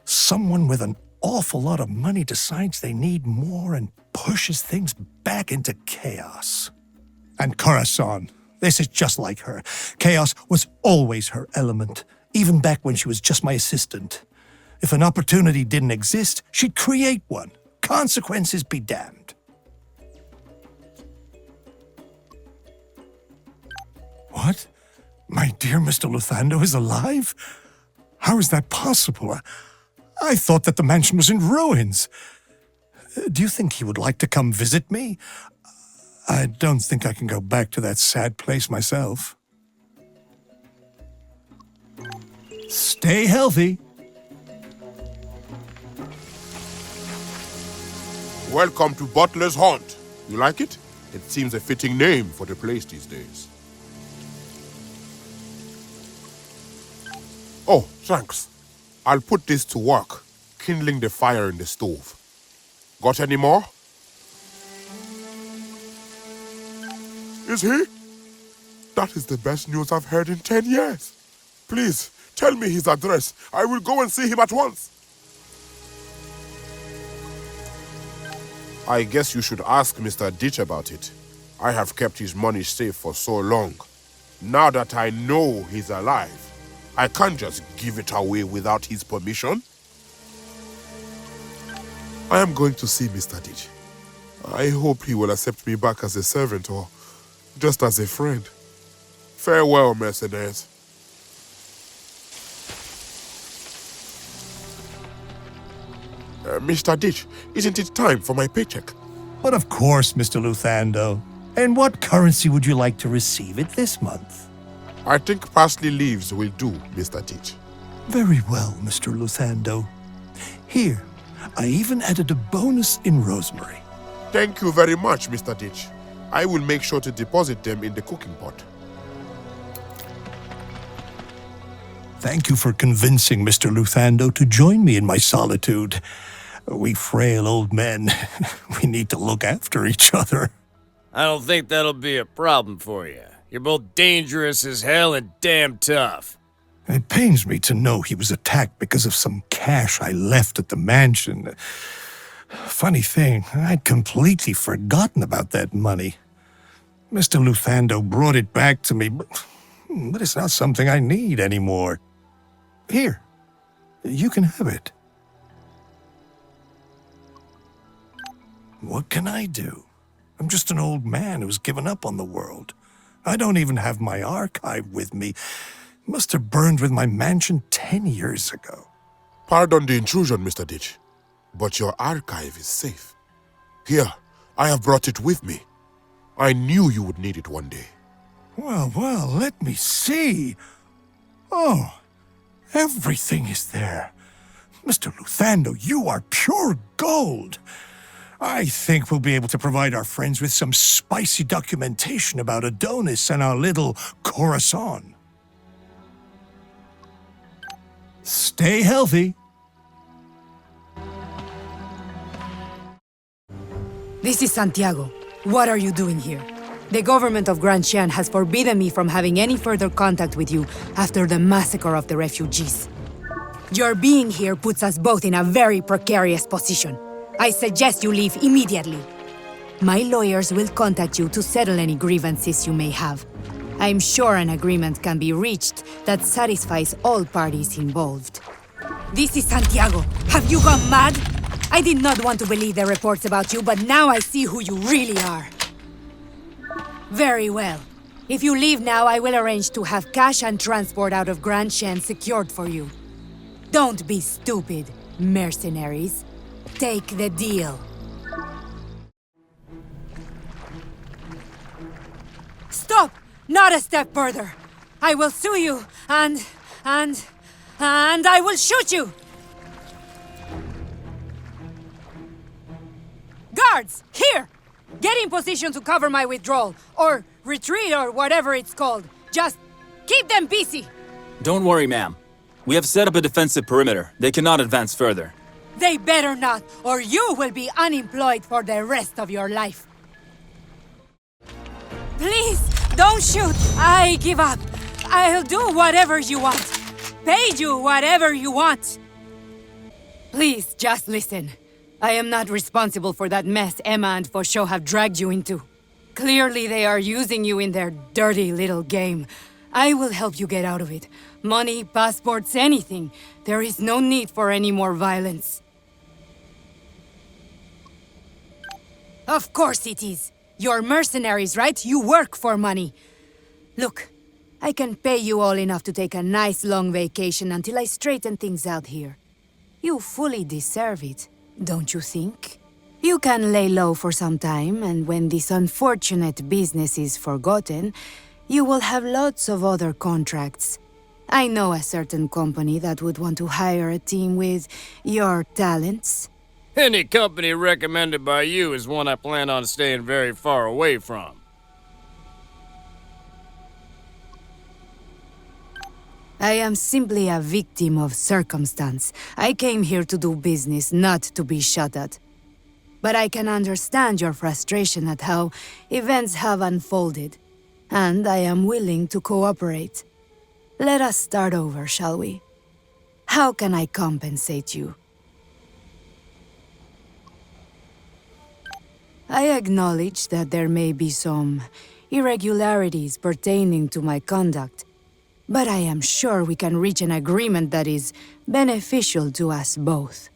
someone with an awful lot of money decides they need more and pushes things back into chaos. And Corazon, this is just like her. Chaos was always her element, even back when she was just my assistant. If an opportunity didn't exist, she'd create one. Consequences be damned. What? My dear Mr. Luthando is alive? How is that possible? I thought that the mansion was in ruins. Do you think he would like to come visit me? I don't think I can go back to that sad place myself. Stay healthy. Welcome to Butler's Haunt. You like it? It seems a fitting name for the place these days. Oh, thanks. I'll put this to work, kindling the fire in the stove. Got any more? Is he? That is the best news I've heard in 10 years. Please, tell me his address. I will go and see him at once. I guess you should ask Mr. Ditch about it. I have kept his money safe for so long. Now that I know he's alive, I can't just give it away without his permission. I am going to see Mr. Ditch. I hope he will accept me back as a servant or just as a friend. Farewell, mercenaries. Mr. Ditch, isn't it time for my paycheck? But of course, Mr. Luthando. And what currency would you like to receive it this month? I think parsley leaves will do, Mr. Ditch. Very well, Mr. Luthando. Here, I even added a bonus in rosemary. Thank you very much, Mr. Ditch. I will make sure to deposit them in the cooking pot. Thank you for convincing Mr. Luthando to join me in my solitude. We frail old men, we need to look after each other. I don't think that'll be a problem for you. You're both dangerous as hell and damn tough. It pains me to know he was attacked because of some cash I left at the mansion. Funny thing, I'd completely forgotten about that money. Mr. Luthando brought it back to me, but it's not something I need anymore. Here, you can have it. What can I do? I'm just an old man who's given up on the world. I don't even have my archive with me. Must have burned with my mansion 10 years ago. Pardon the intrusion, Mr. Ditch, but your archive is safe. Here, I have brought it with me. I knew you would need it one day. Well, let me see. Oh, everything is there. Mr. Luthando, you are pure gold. I think we'll be able to provide our friends with some spicy documentation about Adonis and our little Corazon. Stay healthy. This is Santiago. What are you doing here? The government of Grand Xian has forbidden me from having any further contact with you after the massacre of the refugees. Your being here puts us both in a very precarious position. I suggest you leave immediately. My lawyers will contact you to settle any grievances you may have. I'm sure an agreement can be reached that satisfies all parties involved. This is Santiago. Have you gone mad? I did not want to believe the reports about you, but now I see who you really are. Very well. If you leave now, I will arrange to have cash and transport out of Grand Xian secured for you. Don't be stupid, mercenaries. Take the deal. Stop! Not a step further! I will sue you, and I will shoot you! Guards! Here! Get in position to cover my withdrawal, or retreat, or whatever it's called. Just keep them busy! Don't worry, ma'am. We have set up a defensive perimeter. They cannot advance further. They better not, or you will be unemployed for the rest of your life. Please, don't shoot! I give up. I'll do whatever you want. Pay you whatever you want. Please, just listen. I am not responsible for that mess Emma and Fauchot have dragged you into. Clearly they are using you in their dirty little game. I will help you get out of it. Money, passports, anything. There is no need for any more violence. Of course it is. You're mercenaries, right? You work for money. Look, I can pay you all enough to take a nice long vacation until I straighten things out here. You fully deserve it, don't you think? You can lay low for some time, and when this unfortunate business is forgotten, you will have lots of other contracts. I know a certain company that would want to hire a team with your talents. Any company recommended by you is one I plan on staying very far away from. I am simply a victim of circumstance. I came here to do business, not to be shot at. But I can understand your frustration at how events have unfolded, and I am willing to cooperate. Let us start over, shall we? How can I compensate you? I acknowledge that there may be some irregularities pertaining to my conduct, but I am sure we can reach an agreement that is beneficial to us both.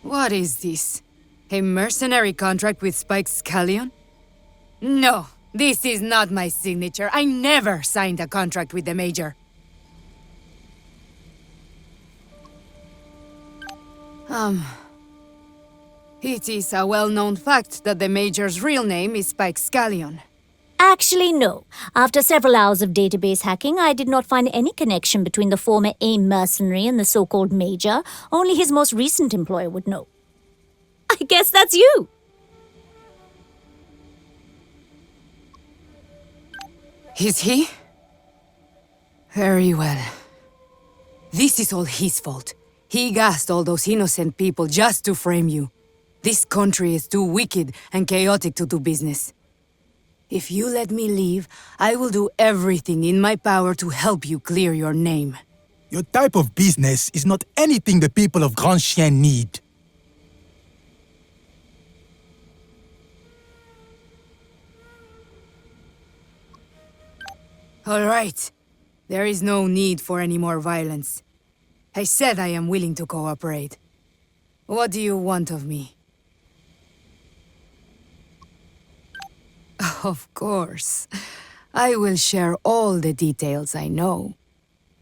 What is this? A mercenary contract with Spike Scallion? No, this is not my signature. I never signed a contract with the Major. It is a well-known fact that the Major's real name is Spike Scallion. Actually, no. After several hours of database hacking, I did not find any connection between the former AIM mercenary and the so-called Major. Only his most recent employer would know. I guess that's you! Is he? Very well. This is all his fault. He gassed all those innocent people just to frame you. This country is too wicked and chaotic to do business. If you let me leave, I will do everything in my power to help you clear your name. Your type of business is not anything the people of Grand Chien need. All right. There is no need for any more violence. I said I am willing to cooperate. What do you want of me? Of course. I will share all the details I know.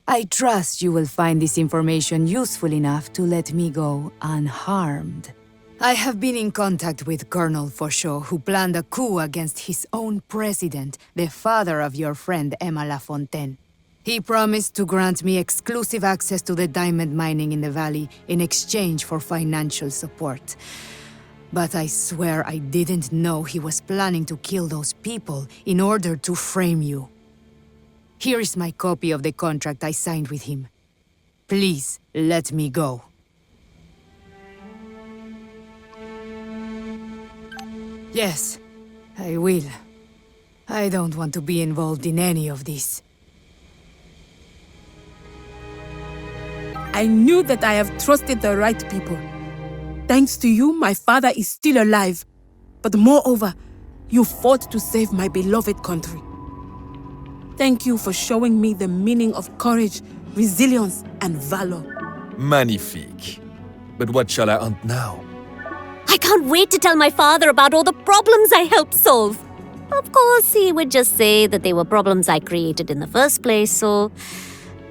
I trust you will find this information useful enough to let me go unharmed. I have been in contact with Colonel Fauchot, who planned a coup against his own president, the father of your friend Emma Lafontaine. He promised to grant me exclusive access to the diamond mining in the valley in exchange for financial support. But I swear I didn't know he was planning to kill those people in order to frame you. Here is my copy of the contract I signed with him. Please, let me go. Yes, I will. I don't want to be involved in any of this. I knew that I have trusted the right people. Thanks to you, my father is still alive. But moreover, you fought to save my beloved country. Thank you for showing me the meaning of courage, resilience, and valor. Magnifique. But what shall I hunt now? I can't wait to tell my father about all the problems I helped solve. Of course, he would just say that they were problems I created in the first place, so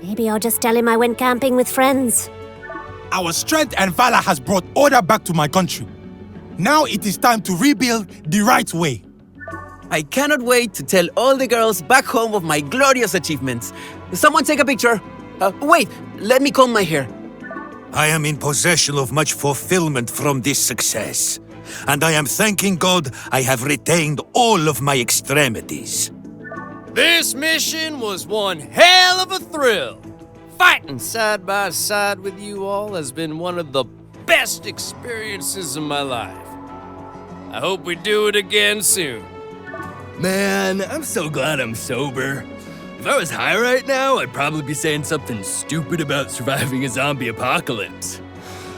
maybe I'll just tell him I went camping with friends. Our strength and valor has brought order back to my country. Now it is time to rebuild the right way. I cannot wait to tell all the girls back home of my glorious achievements. Someone take a picture. Wait, let me comb my hair. I am in possession of much fulfillment from this success, and I am thanking God I have retained all of my extremities. This mission was one hell of a thrill. Fighting side by side with you all has been one of the best experiences of my life. I hope we do it again soon. Man, I'm so glad I'm sober. If I was high right now, I'd probably be saying something stupid about surviving a zombie apocalypse.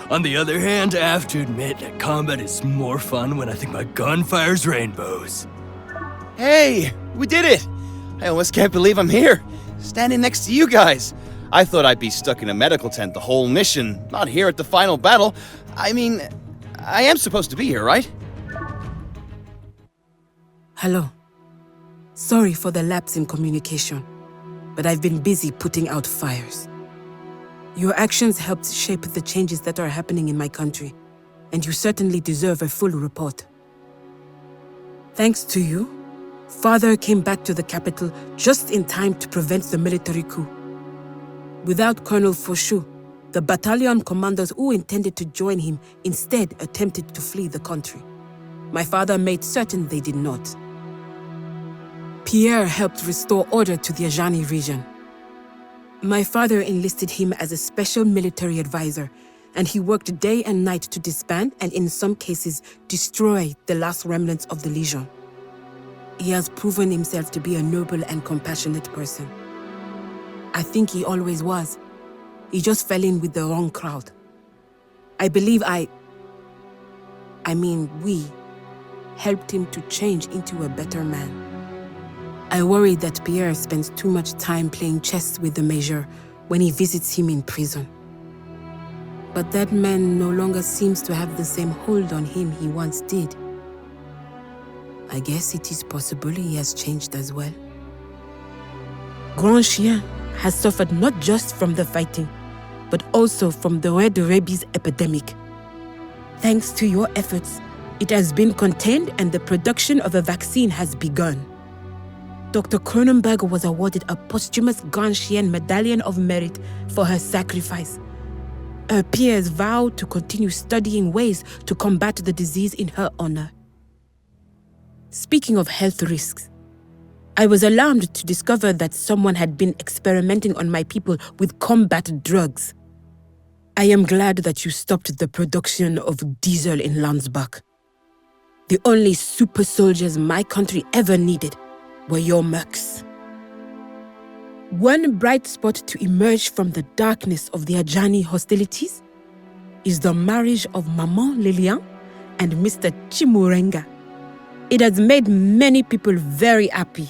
On the other hand, I have to admit that combat is more fun when I think my gun fires rainbows. Hey, we did it! I almost can't believe I'm here, standing next to you guys. I thought I'd be stuck in a medical tent the whole mission, not here at the final battle. I mean, I am supposed to be here, right? Hello. Sorry for the lapse in communication, but I've been busy putting out fires. Your actions helped shape the changes that are happening in my country, and you certainly deserve a full report. Thanks to you, Father came back to the capital just in time to prevent the military coup. Without Colonel Foshu, the battalion commanders who intended to join him instead attempted to flee the country. My father made certain they did not. Pierre helped restore order to the Ajani region. My father enlisted him as a special military advisor, and he worked day and night to disband and in some cases destroy the last remnants of the Legion. He has proven himself to be a noble and compassionate person. I think he always was. He just fell in with the wrong crowd. I believe we helped him to change into a better man. I worry that Pierre spends too much time playing chess with the Major when he visits him in prison. But that man no longer seems to have the same hold on him he once did. I guess it is possible he has changed as well. Grand Chien has suffered not just from the fighting, but also from the red rabies epidemic. Thanks to your efforts, it has been contained and the production of a vaccine has begun. Dr. Cronenberg was awarded a posthumous Grand Chien Medallion of Merit for her sacrifice. Her peers vowed to continue studying ways to combat the disease in her honor. Speaking of health risks, I was alarmed to discover that someone had been experimenting on my people with combat drugs. I am glad that you stopped the production of diesel in Landsbach. The only super soldiers my country ever needed were your mercs. One bright spot to emerge from the darkness of the Ajani hostilities is the marriage of Maman Lilian and Mr. Chimurenga. It has made many people very happy.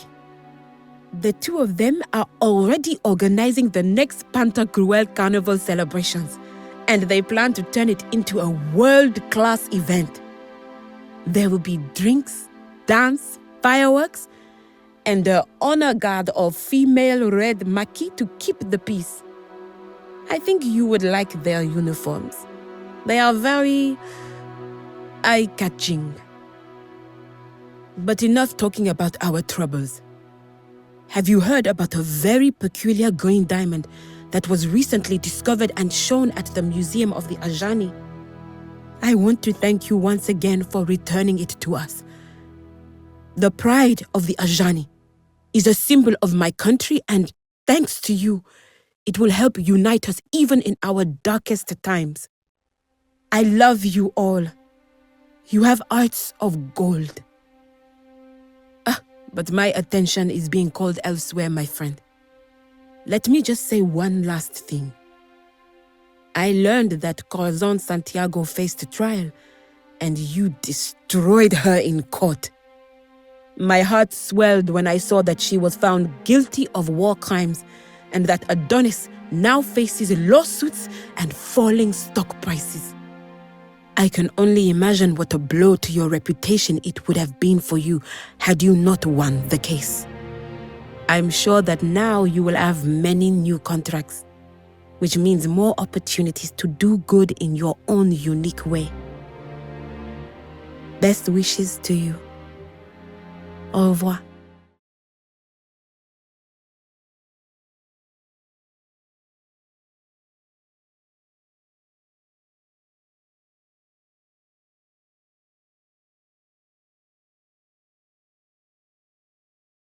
The two of them are already organizing the next Pantagruel Carnival celebrations, and they plan to turn it into a world-class event. There will be drinks, dance, fireworks, and the honor guard of female red maki to keep the peace. I think you would like their uniforms. They are very eye-catching. But enough talking about our troubles. Have you heard about a very peculiar green diamond that was recently discovered and shown at the Museum of the Ajani? I want to thank you once again for returning it to us. The pride of the Ajani is a symbol of my country, and thanks to you, it will help unite us even in our darkest times. I love you all. You have hearts of gold. But my attention is being called elsewhere, my friend. Let me just say one last thing. I learned that Corazon Santiago faced trial, and you destroyed her in court. My heart swelled when I saw that she was found guilty of war crimes and that Adonis now faces lawsuits and falling stock prices. I can only imagine what a blow to your reputation it would have been for you had you not won the case. I'm sure that now you will have many new contracts, which means more opportunities to do good in your own unique way. Best wishes to you. Au revoir.